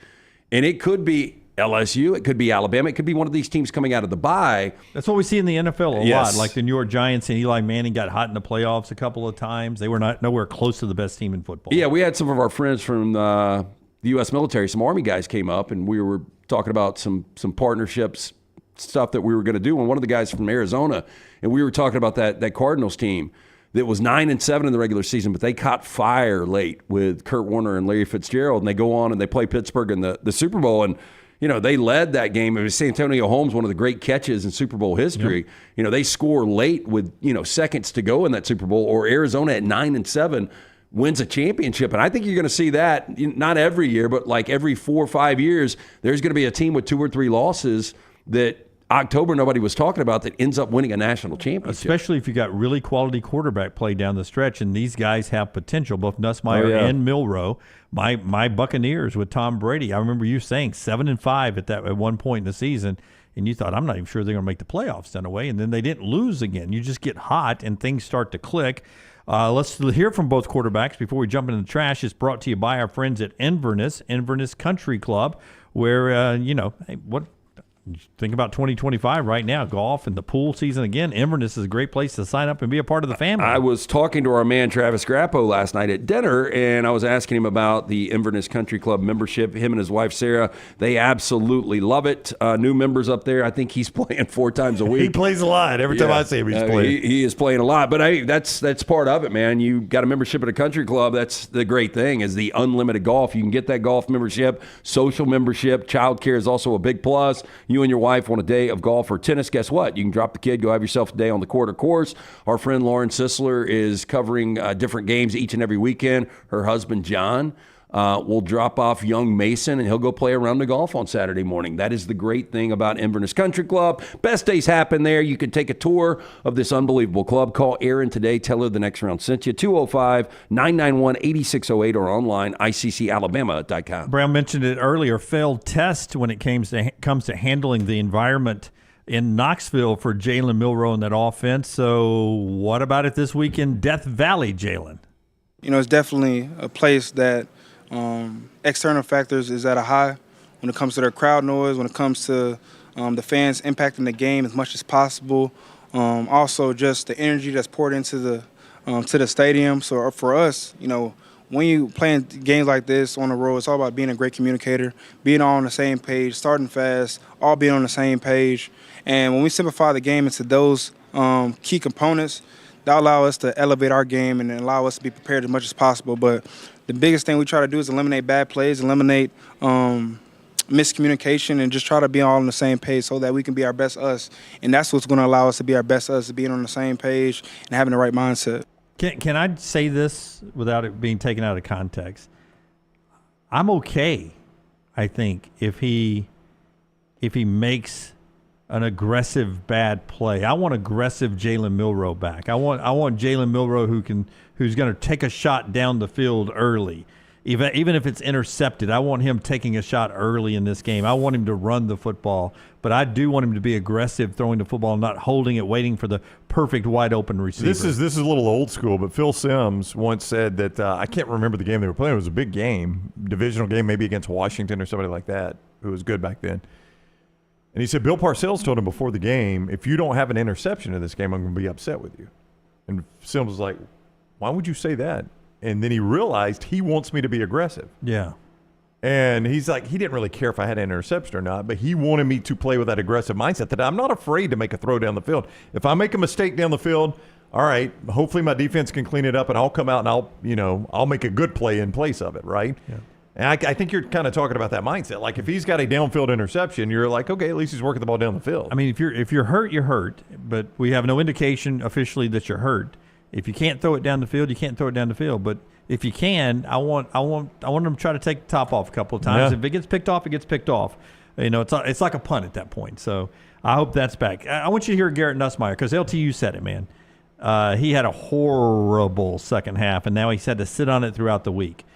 And it could be LSU, it could be Alabama, it could be one of these teams coming out of the bye. That's what we see in the NFL a lot. Like the New York Giants and Eli Manning got hot in the playoffs a couple of times. They were nowhere close to the best team in football. Yeah, we had some of our friends from the U.S. military, some Army guys came up, and we were talking about some partnerships, stuff that we were going to do. And one of the guys from Arizona, and we were talking about that Cardinals team that was 9-7 in the regular season, but they caught fire late with Kurt Warner and Larry Fitzgerald, and they go on and they play Pittsburgh in the Super Bowl, and they led that game. It was Santonio Holmes, one of the great catches in Super Bowl history. Yep. They score late with seconds to go in that Super Bowl, or Arizona at 9-7 wins a championship. And I think you're going to see that not every year, but like every 4 or 5 years, there's going to be a team with 2 or 3 losses that October nobody was talking about that ends up winning a national championship. Especially if you got really quality quarterback play down the stretch, and these guys have potential, both Nussmeier and Milroe. My Buccaneers with Tom Brady, I remember you saying 7-5 at one point in the season, and you thought, I'm not even sure they're going to make the playoffs Dunaway, and then they didn't lose again. You just get hot and things start to click. Let's hear from both quarterbacks before we jump into the trash. It's brought to you by our friends at Inverness Country Club, where, what think about 2025 right now, golf and the pool season again. Inverness is a great place to sign up and be a part of the family. I was talking to our man Travis Grappo last night at dinner, and I was asking him about the Inverness Country Club membership. Him and his wife Sarah, they absolutely love it. New members up there. I think he's playing 4 times a week. He plays a lot. Every time I see him, he's playing. He is playing a lot. But hey, that's part of it, man. You got a membership at a country club. That's the great thing, is the unlimited golf. You can get that golf membership, social membership. Child care is also a big plus. You and your wife want a day of golf or tennis, guess what? You can drop the kid, go have yourself a day on the court or course. Our friend Lauren Sisler is covering different games each and every weekend. Her husband, John, will drop off young Mason, and he'll go play around the golf on Saturday morning. That is the great thing about Inverness Country Club. Best days happen there. You can take a tour of this unbelievable club. Call Aaron today. Tell her the next round sent you. 205-991-8608 or online, iccalabama.com. Brown mentioned it earlier, failed test when it comes to handling the environment in Knoxville for Jalen Milroe and that offense. So what about it this week in Death Valley, Jalen? It's definitely a place that external factors is at a high when it comes to their crowd noise, when it comes to the fans impacting the game as much as possible. Also, just the energy that's poured into the stadium. So for us, when you playing games like this on the road, it's all about being a great communicator, being all on the same page, starting fast, all being on the same page. And when we simplify the game into those key components, that allow us to elevate our game and allow us to be prepared as much as possible. But the biggest thing we try to do is eliminate bad plays, eliminate miscommunication, and just try to be all on the same page so that we can be our best us. And that's what's going to allow us to be our best us, being on the same page and having the right mindset. Can I say this without it being taken out of context? I'm okay, I think, if he makes an aggressive bad play. I want aggressive Jalen Milroe back. I want Jalen Milroe who's going to take a shot down the field early. Even if it's intercepted, I want him taking a shot early in this game. I want him to run the football, but I do want him to be aggressive throwing the football, not holding it, waiting for the perfect wide open receiver. This is a little old school, but Phil Simms once said that I can't remember the game they were playing. It was a big game, divisional game, maybe against Washington or somebody like that, who was good back then. And he said Bill Parcells told him before the game, if you don't have an interception in this game, I'm going to be upset with you. And Sims was like, why would you say that? And then he realized he wants me to be aggressive. Yeah. And he's like, he didn't really care if I had an interception or not, but he wanted me to play with that aggressive mindset that I'm not afraid to make a throw down the field. If I make a mistake down the field, all right, hopefully my defense can clean it up and I'll come out and I'll make a good play in place of it, right? Yeah. And I think you're kind of talking about that mindset. Like if he's got a downfield interception, you're like, okay, at least he's working the ball down the field. I mean, if you're hurt, you're hurt. But we have no indication officially that you're hurt. If you can't throw it down the field, you can't throw it down the field. But if you can, I want them to try to take the top off a couple of times. Yeah. If it gets picked off, it gets picked off. It's like a punt at that point. So I hope that's back. I want you to hear Garrett Nussmeier because LTU said it, man. He had a horrible second half, and now he's had to sit on it throughout the week.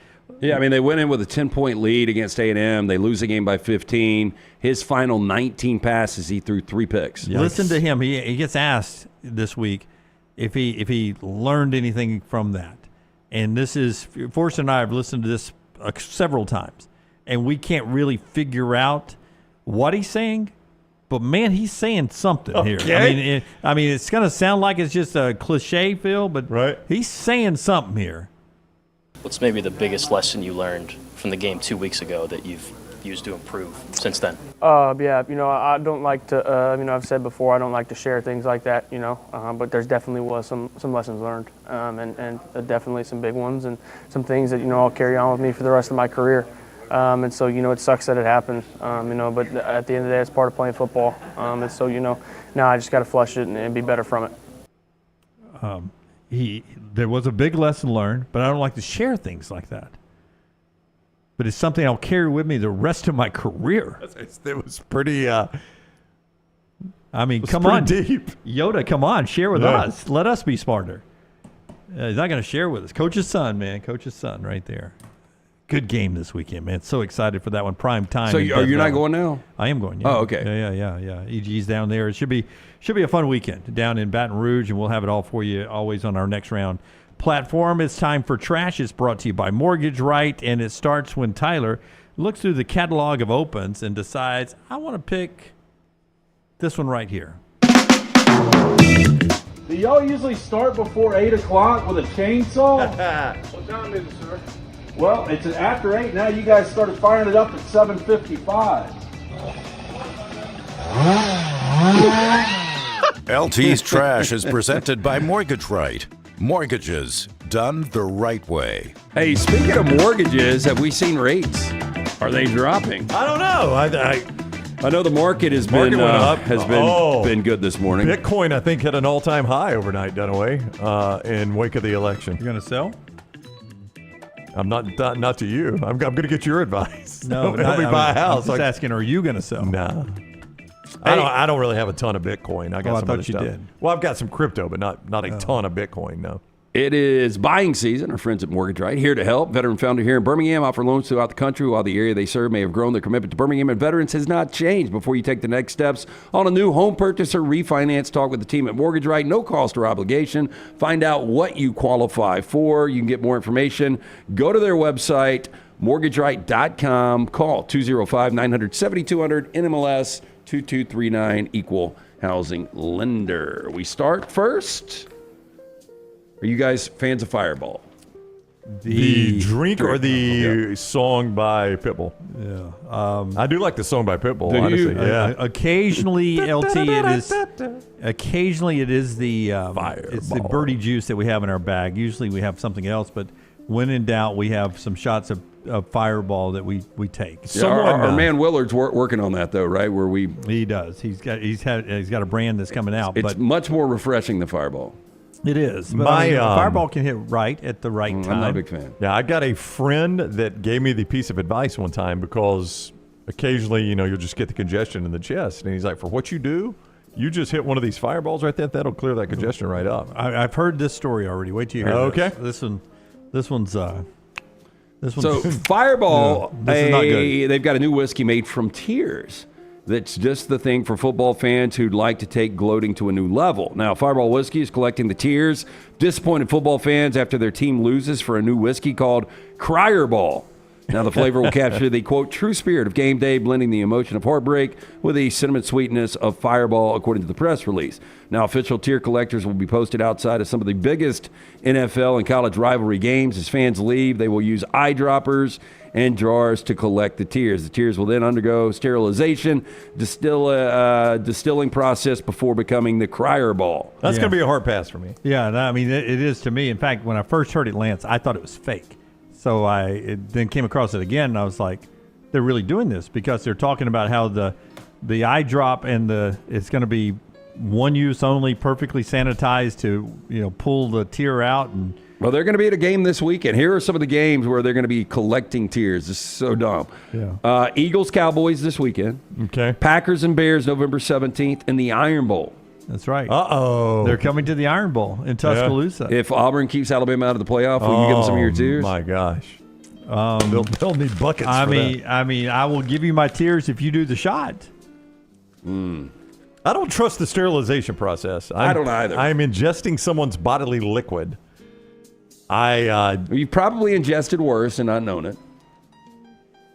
Yeah, I mean, they went in with a 10-point lead against A&M. They lose the game by 15. His final 19 passes, he threw 3 picks. Yikes. Listen to him. He gets asked this week if he learned anything from that. And this is – Forrest and I have listened to this several times, and we can't really figure out what he's saying. But, man, he's saying something here. I mean, it's going to sound like it's just a cliche, Phil, but he's saying something here. What's maybe the biggest lesson you learned from the game 2 weeks ago that you've used to improve since then? Yeah, I don't like to, I've said before I don't like to share things like that, but there's definitely was some lessons learned and definitely some big ones and some things that, I'll carry on with me for the rest of my career. And so, it sucks that it happened, but at the end of the day, it's part of playing football. And so, now I just got to flush it and be better from it. There was a big lesson learned, but I don't like to share things like that. But it's something I'll carry with me the rest of my career. It was pretty. I mean, come on, deep. Yoda, come on, share with us. Let us be smarter. He's not going to share with us. Coach's son, man, Coach's son, right there. Good game this weekend, man. So excited for that one. Prime time. So you're not going now? I am going. Yeah. Oh, okay. Yeah. EG's down there. It should be a fun weekend down in Baton Rouge, and we'll have it all for you always on our Next Round platform. It's time for Trash. It's brought to you by Mortgage Right, and it starts when Tyler looks through the catalog of opens and decides, I want to pick this one right here. Do y'all usually start before 8 o'clock with a chainsaw? What time is it, sir? Well, it's after 8 now. You guys started firing it up at 7:55. LT's Trash is presented by Mortgage Right. Mortgages done the right way. Hey, speaking of mortgages, have we seen rates? Are they dropping? I don't know. I know the market has been good this morning. Bitcoin, I think, hit an all-time high overnight, Dunaway, in wake of the election. You going to sell? I'm not to you. I'm going to get your advice. No, help me buy a house. I'm just asking, are you going to sell? No. I don't really have a ton of Bitcoin. I got some other stuff. Did. Well, I've got some crypto, but not a ton of Bitcoin, no. It is buying season. Our friends at Mortgage Right here to help. Veteran founder here in Birmingham offer loans throughout the country. While the area they serve may have grown, their commitment to Birmingham and veterans has not changed. Before you take the next steps on a new home purchase or refinance, talk with the team at Mortgage Right. No cost or obligation. Find out what you qualify for. You can get more information. Go to their website, mortgageright.com. Call 205-900-7200, NMLS 2239, Equal Housing Lender. We start first. Are you guys fans of Fireball? The drink or the song by Pitbull? Yeah. I do like the song by Pitbull, honestly. Yeah. Occasionally, LT, it is the Fireball. It's the birdie juice that we have in our bag. Usually we have something else, but when in doubt, we have some shots of Fireball that we take. Yeah, our man Willard's working on that though, right? He does. He's got a brand that's coming out. It's much more refreshing than Fireball. It is. But Fireball can hit right at the right time. I'm not a big fan. Yeah, I got a friend that gave me the piece of advice one time because occasionally, you'll just get the congestion in the chest. And he's like, for what you do, you just hit one of these Fireballs right there. That'll clear that congestion right up. I've heard this story already. Wait till you hear this. Okay. This one's so Fireball, this is not good. They've got a new whiskey made from tears. That's just the thing for football fans who'd like to take gloating to a new level. Now, Fireball Whiskey is collecting the tears. Disappointed football fans after their team loses for a new whiskey called Cryerball. Now, the flavor will capture the, quote, true spirit of game day, blending the emotion of heartbreak with the cinnamon sweetness of Fireball, according to the press release. Now, official tier collectors will be posted outside of some of the biggest NFL and college rivalry games. As fans leave, they will use eyedroppers and jars to collect the tears. The tears will then undergo sterilization, distilling process before becoming the crier ball. That's going to be a hard pass for me. Yeah, I mean, it is to me. In fact, when I first heard it, Lance, I thought it was fake. So I then came across it again, and I was like, they're really doing this because they're talking about how the eye drop and it's going to be one use only, perfectly sanitized to pull the tear out. And well, they're going to be at a game this weekend. Here are some of the games where they're going to be collecting tears. This is so dumb. Yeah. Eagles Cowboys this weekend. Okay. Packers and Bears November 17th in the Iron Bowl. That's right. Uh-oh. They're coming to the Iron Bowl in Tuscaloosa. If Auburn keeps Alabama out of the playoff, will you give them some of your tears? Oh, my gosh. They'll need buckets I for mean, that. I will give you my tears if you do the shot. I don't trust the sterilization process. I don't either. I'm ingesting someone's bodily liquid. You've probably ingested worse and not known it.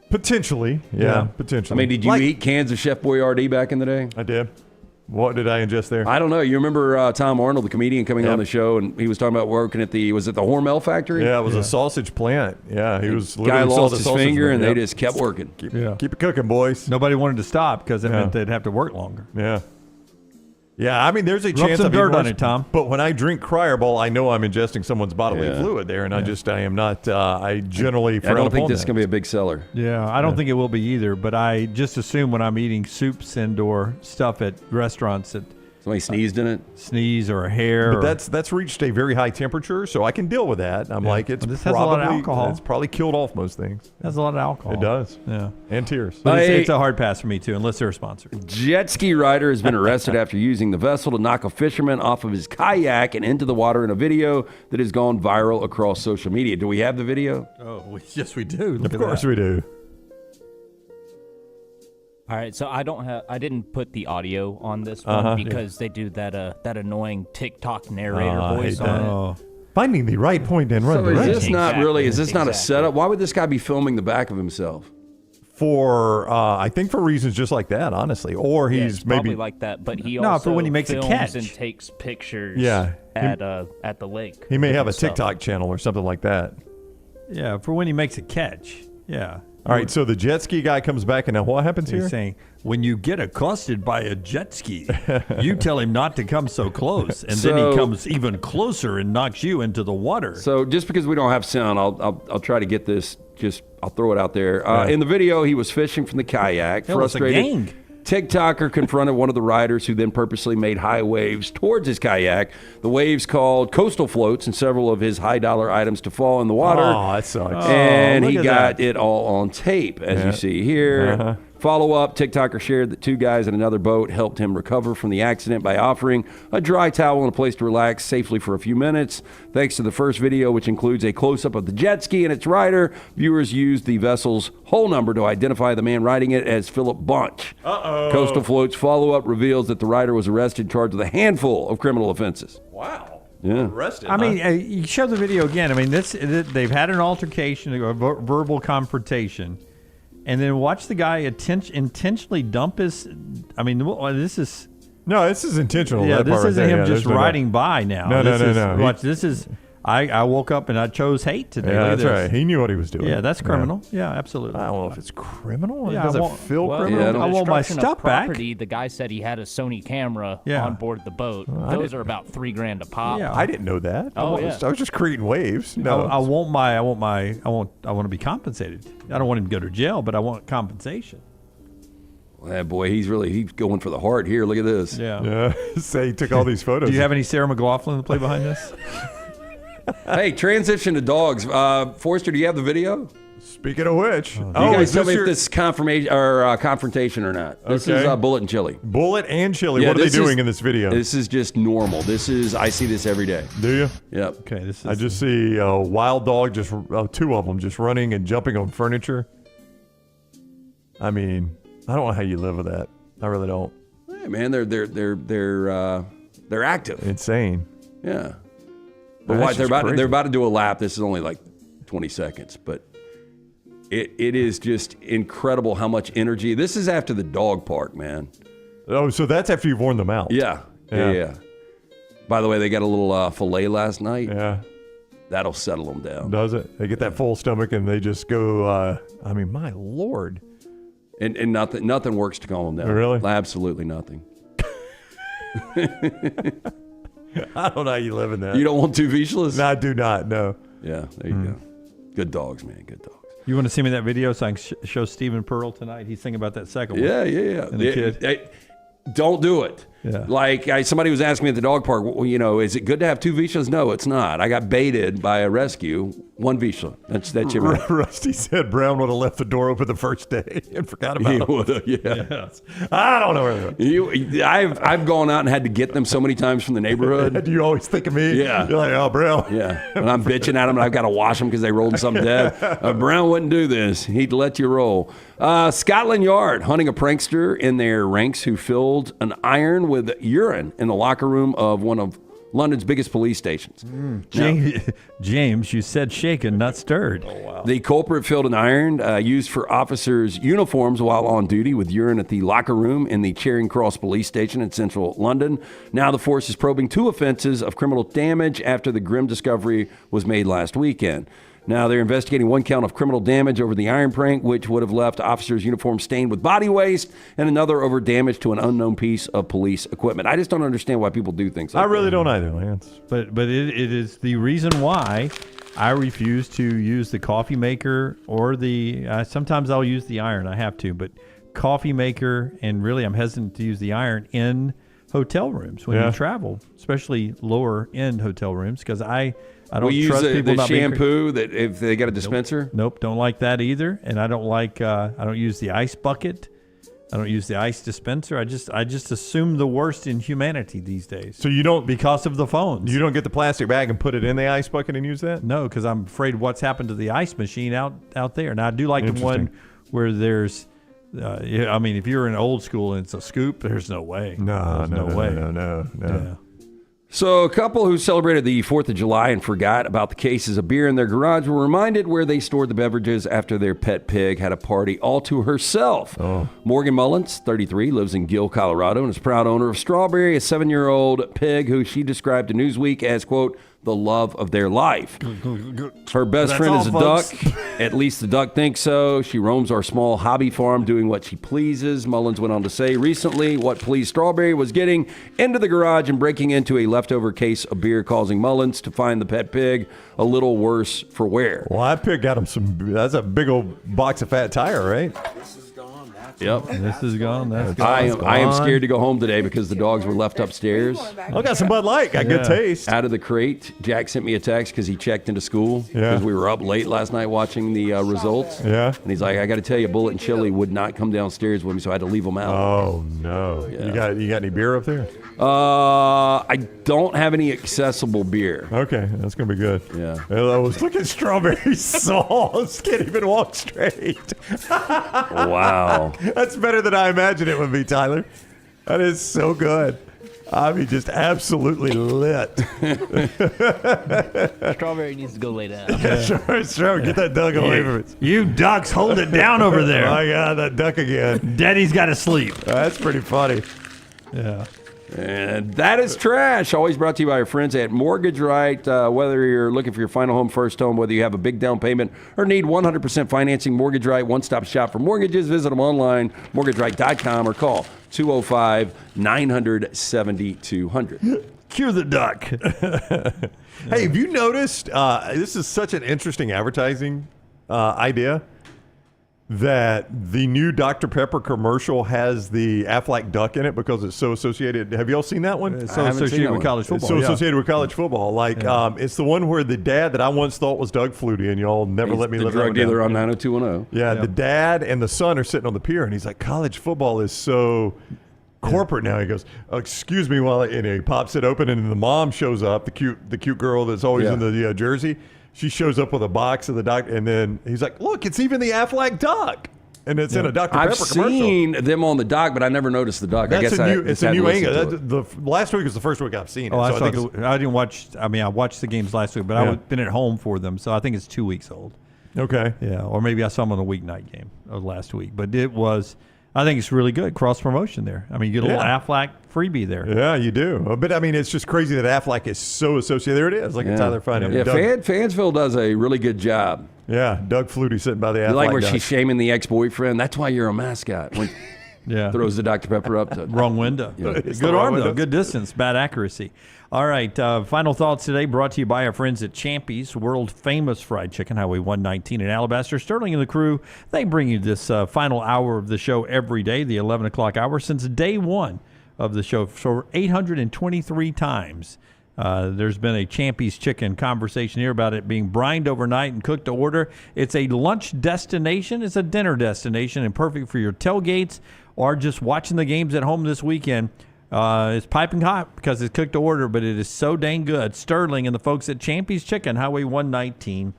Potentially. Yeah, potentially. I mean, did you eat cans of Chef Boyardee back in the day? I did. What did I ingest there? I don't know. You remember Tom Arnold, the comedian, coming on the show, and he was talking about working at the Hormel factory? Yeah, it was a sausage plant. Yeah, he was guy literally lost his finger, and they just kept working. Keep it cooking, boys. Nobody wanted to stop because it meant they'd have to work longer. Yeah. Yeah, I mean, there's a Rub chance some I've dirt eaten on worse, it, Tom. But when I drink Crier Ball, I know I'm ingesting someone's bodily fluid there, and I am not. I generally I don't think this is going to be a big seller. Yeah, I don't think it will be either. But I just assume when I'm eating soups and/or stuff at restaurants that somebody sneezed in it, sneeze or a hair. But that's reached a very high temperature, so I can deal with that. I'm like, it's this probably has a lot of alcohol. It's probably killed off most things. It has a lot of alcohol. It does. Yeah, and tears. But it's a hard pass for me too, unless they're a sponsor. Jet ski rider has been arrested after using the vessel to knock a fisherman off of his kayak and into the water in a video that has gone viral across social media. Do we have the video? Oh, yes, we do. Of course we do. All right, so I didn't put the audio on this one because they do that annoying TikTok narrator voice on it. Finding the right point and run. So is this not really? Is this not a setup? Why would this guy be filming the back of himself? I think for reasons just like that, honestly, or he's it's maybe probably like that. But he also for when he makes a films catch and takes pictures. Yeah. at the lake. He may have a and stuff. TikTok channel or something like that. Yeah, for when he makes a catch. Yeah. All right, so the jet ski guy comes back, and now what happens He's here? saying, when you get accosted by a jet ski, you tell him not to come so close, and then he comes even closer and knocks you into the water. So just because we don't have sound, I'll try to get this. I'll throw it out there. In the video, he was fishing from the kayak. Hell, it's a frustrated gang. TikToker confronted one of the riders who then purposely made high waves towards his kayak. The waves caused coastal floats and several of his high-dollar items to fall in the water. Oh, that sucks. And he look got at it all on tape, as you see here. Follow-up, TikToker shared that two guys in another boat helped him recover from the accident by offering a dry towel and a place to relax safely for a few minutes. Thanks to the first video, which includes a close-up of the jet ski and its rider, viewers used the vessel's hull number to identify the man riding it as Philip Bunch. Coastal Float's follow-up reveals that the rider was arrested charged with a handful of criminal offenses. Wow. Yeah. Arrested. I mean, you show the video again. I mean, they've had an altercation, a verbal confrontation. And then watch the guy intentionally dump his. I mean, this is. No, this is intentional. Yeah, that this part isn't right there. him Yeah, just there's riding by now. No. Watch, this is. I woke up and I chose hate today. Yeah, Look at that's this. right. He knew what he was doing. Yeah, that's criminal. Yeah, absolutely. I don't know if it's criminal. Yeah, Does I it won't- feel Well, criminal? I want my destruction of stuff back. property, the guy said he had a Sony camera Yeah. on board the boat. I Those didn't- are about $3,000 a pop. Yeah. I didn't know that. Oh, I was just creating waves. I No, want to be compensated. I don't want him to go to jail, but I want compensation. Well, boy, he's going for the heart here. Look at this. Yeah. Say he took all these photos. Do you have any Sarah McLachlan to play behind this? Hey, transition to dogs. Forrester, do you have the video? Speaking of which, You guys is tell this me your- if this is confrontation or not. This is Okay. Bullet and Chili. Bullet and Chili. Yeah, What are they this doing is- in this video? This is just normal. I see this every day. Do you? Yep. Okay, this is. I just see a wild dog, just two of them, just running and jumping on furniture. I mean, I don't know how you live with that. I really don't. Hey, man, they're active. Insane. Yeah. But That's watch, just crazy. they're about to do a lap. This is only like 20 seconds, but It is just incredible how much energy. This is after the dog park, man. Oh, so that's after you've worn them out. Yeah. By the way, they got a little filet last night. Yeah. That'll settle them down. Does it? They get that full stomach and they just go, I mean, my Lord. And nothing works to calm them down. Really? Absolutely nothing. I don't know how you live in that. You don't want two Vizslas? No, I do not, no. Yeah, there you go. Good dogs, man. Good dogs. You want to see me that video so I can show Stephen Pearl tonight? He's thinking about that second one. Yeah. And the kid. Don't do it. Yeah. Like somebody was asking me at the dog park, well, is it good to have two Vizslas? No, it's not. I got baited by a rescue. One Vizsla. That's your man. Rusty said Brown would have left the door open the first day and forgot about it. He would have, yeah. I don't know where they are. I've gone out and had to get them so many times from the neighborhood. Do you always think of me? Yeah. You're like, oh, Brown. Yeah. And I'm bitching at them, and I've got to wash them because they rolled in something dead. Brown wouldn't do this. He'd let you roll. Scotland Yard hunting a prankster in their ranks who filled an iron with urine in the locker room of one of London's biggest police stations. James, you said shaken, not stirred. Oh, wow. The culprit filled an iron used for officers' uniforms while on duty with urine at the locker room in the Charing Cross police station in central London. Now the force is probing 2 offenses of criminal damage after the grim discovery was made last weekend. Now they're investigating 1 count of criminal damage over the iron prank, which would have left officers' uniforms stained with body waste, and another over damage to an unknown piece of police equipment. I just don't understand why people do things like that. I really don't either, Lance. But it is the reason why I refuse to use the coffee maker or the sometimes I'll use the iron. I have to, but coffee maker, and really I'm hesitant to use the iron in hotel rooms when you travel, especially lower end hotel rooms, because I don't trust people the not being shampoo that if they got a dispenser. Nope, don't like that either. And I don't like. I don't use the ice bucket. I don't use the ice dispenser. I just assume the worst in humanity these days. So you don't, because of the phones. You don't get the plastic bag and put it in the ice bucket and use that? No, because I'm afraid what's happened to the ice machine out there. Now I do like the one where there's. I mean, if you're in old school and it's a scoop, there's no way. No way. Yeah. So a couple who celebrated the 4th of July and forgot about the cases of beer in their garage were reminded where they stored the beverages after their pet pig had a party all to herself. Oh. Morgan Mullins, 33, lives in Gill, Colorado, and is proud owner of Strawberry, a 7-year-old pig who she described to Newsweek as, quote, the love of their life. Her best friend is a duck. At least the duck thinks so. She roams our small hobby farm doing what she pleases. Mullins went on to say recently what pleased Strawberry was getting into the garage and breaking into a leftover case of beer, causing Mullins to find the pet pig a little worse for wear. Well, that pig got him that's a big old box of Fat Tire, right? Yep. This is gone. That's gone. I am scared to go home today because the dogs were left upstairs. I got some Bud Light. Got good taste. Out of the crate. Jack sent me a text because he checked into school because we were up late last night watching the results. Yeah. And he's like, I got to tell you, Bullet and Chili would not come downstairs with me, so I had to leave them out. Oh, no. Yeah. You got any beer up there? I don't have any accessible beer. Okay, that's going to be good. Yeah. I was looking at Strawberry sauce. Can't even walk straight. Wow. That's better than I imagined it would be, Tyler. That is so good. I mean, just absolutely lit. Strawberry needs to go lay down. Sure. Get that duck away from it. You ducks, hold it down over there. Oh, my God, that duck again. Daddy's got to sleep. That's pretty funny. Yeah. And that is trash. Always brought to you by our friends at Mortgage Right. Whether you're looking for your final home, first home, whether you have a big down payment or need 100% financing, Mortgage Right, one-stop shop for mortgages. Visit them online, mortgageright.com, or call 205-970-200. Cue the duck. Hey, have you noticed, this is such an interesting advertising idea, that the new Dr. Pepper commercial has the Aflac duck in it because it's so associated. Have you all seen that one? It's so associated with college football. It's so associated with college football. Like, it's the one where the dad that I once thought was Doug Flutie, and y'all never let me live the drug dealer down. on 90210. Yeah, the dad and the son are sitting on the pier, and he's like, college football is so corporate now. He goes, excuse me, while he pops it open, and the mom shows up, the cute girl that's always in the jersey. She shows up with a box of the duck, and then he's like, look, it's even the Aflac duck. And it's in a Dr. Pepper commercial. I've seen them on the dock, but I never noticed the duck. It's a new angle. The last week was the first week I've seen it. I didn't watch. I watched the games last week, but I've been at home for them, so I think it's 2 weeks old. Okay. Yeah, or maybe I saw him on the weeknight game of last week. But I think it's really good. Cross-promotion there. I mean, you get a little Aflac freebie there. Yeah, you do. But, I mean, it's just crazy that Aflac is so associated. There it is. Like Tyler finding Yeah, Fansville does a really good job. Yeah, Doug Flutie sitting by the Aflac. You like where guy. she's shaming the ex-boyfriend? That's why you're a mascot. When throws the Dr. Pepper up to wrong window. Yeah. Good arm, though. Good distance. Bad accuracy. All right. Final thoughts today brought to you by our friends at Champy's, world-famous fried chicken, Highway 119 in Alabaster. Sterling and the crew, they bring you this final hour of the show every day, the 11 o'clock hour, since day one of the show. For 823 times, there's been a Champy's chicken conversation here about it being brined overnight and cooked to order. It's a lunch destination. It's a dinner destination and perfect for your tailgates or just watching the games at home this weekend. It's piping hot because it's cooked to order, but it is so dang good. Sterling and the folks at Champy's Chicken, Highway 119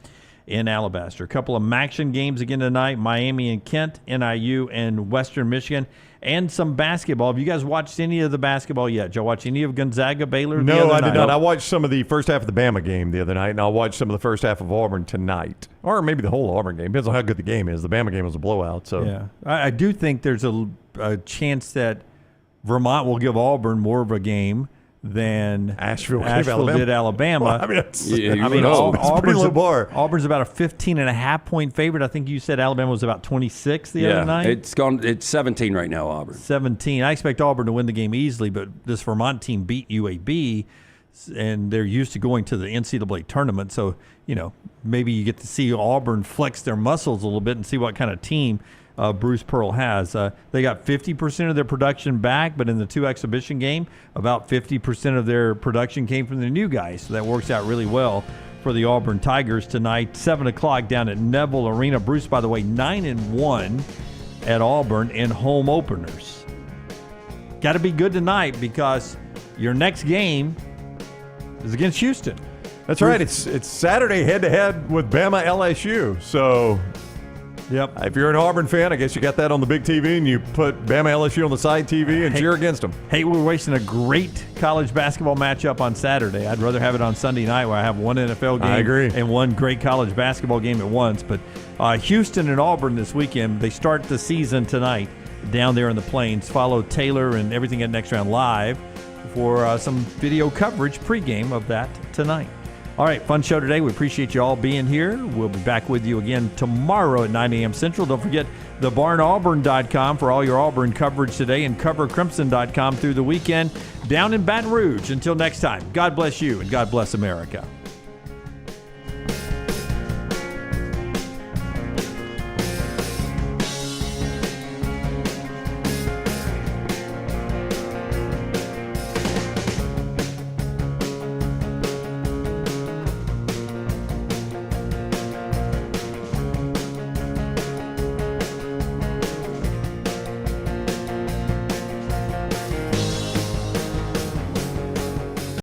in Alabaster. A couple of MACtion games again tonight, Miami and Kent, NIU and Western Michigan, and some basketball. Have you guys watched any of the basketball yet? Did you watch any of Gonzaga, Baylor? No, I did not. I watched some of the first half of the Bama game the other night, and I'll watch some of the first half of Auburn tonight. Or maybe the whole Auburn game. Depends on how good the game is. The Bama game was a blowout. So yeah, I do think there's a chance that Vermont will give Auburn more of a game than Asheville did Alabama. Well, I mean, Auburn's pretty low bar. Auburn's about a 15.5 point favorite. I think you said Alabama was about 26 the other night. It's 17 right now, Auburn. 17. I expect Auburn to win the game easily, but this Vermont team beat UAB, and they're used to going to the NCAA tournament. So, maybe you get to see Auburn flex their muscles a little bit and see what kind of team Bruce Pearl has. They got 50% of their production back, but in the 2 exhibition game, about 50% of their production came from the new guys. So that works out really well for the Auburn Tigers tonight, 7 o'clock down at Neville Arena. Bruce, by the way, 9-1 at Auburn in home openers. Got to be good tonight because your next game is against Houston. That's right. It's Saturday head-to-head with Bama LSU. So if you're an Auburn fan, I guess you got that on the big TV and you put Bama LSU on the side TV and cheer against them. Hey, we're wasting a great college basketball matchup on Saturday. I'd rather have it on Sunday night where I have one NFL game I agree. and one great college basketball game at once. But Houston and Auburn this weekend, they start the season tonight down there in the Plains. Follow Taylor and everything at Next Round Live for some video coverage pregame of that tonight. All right, fun show today. We appreciate you all being here. We'll be back with you again tomorrow at 9 a.m. Central. Don't forget thebarnauburn.com for all your Auburn coverage today and covercrimson.com through the weekend down in Baton Rouge. Until next time, God bless you and God bless America.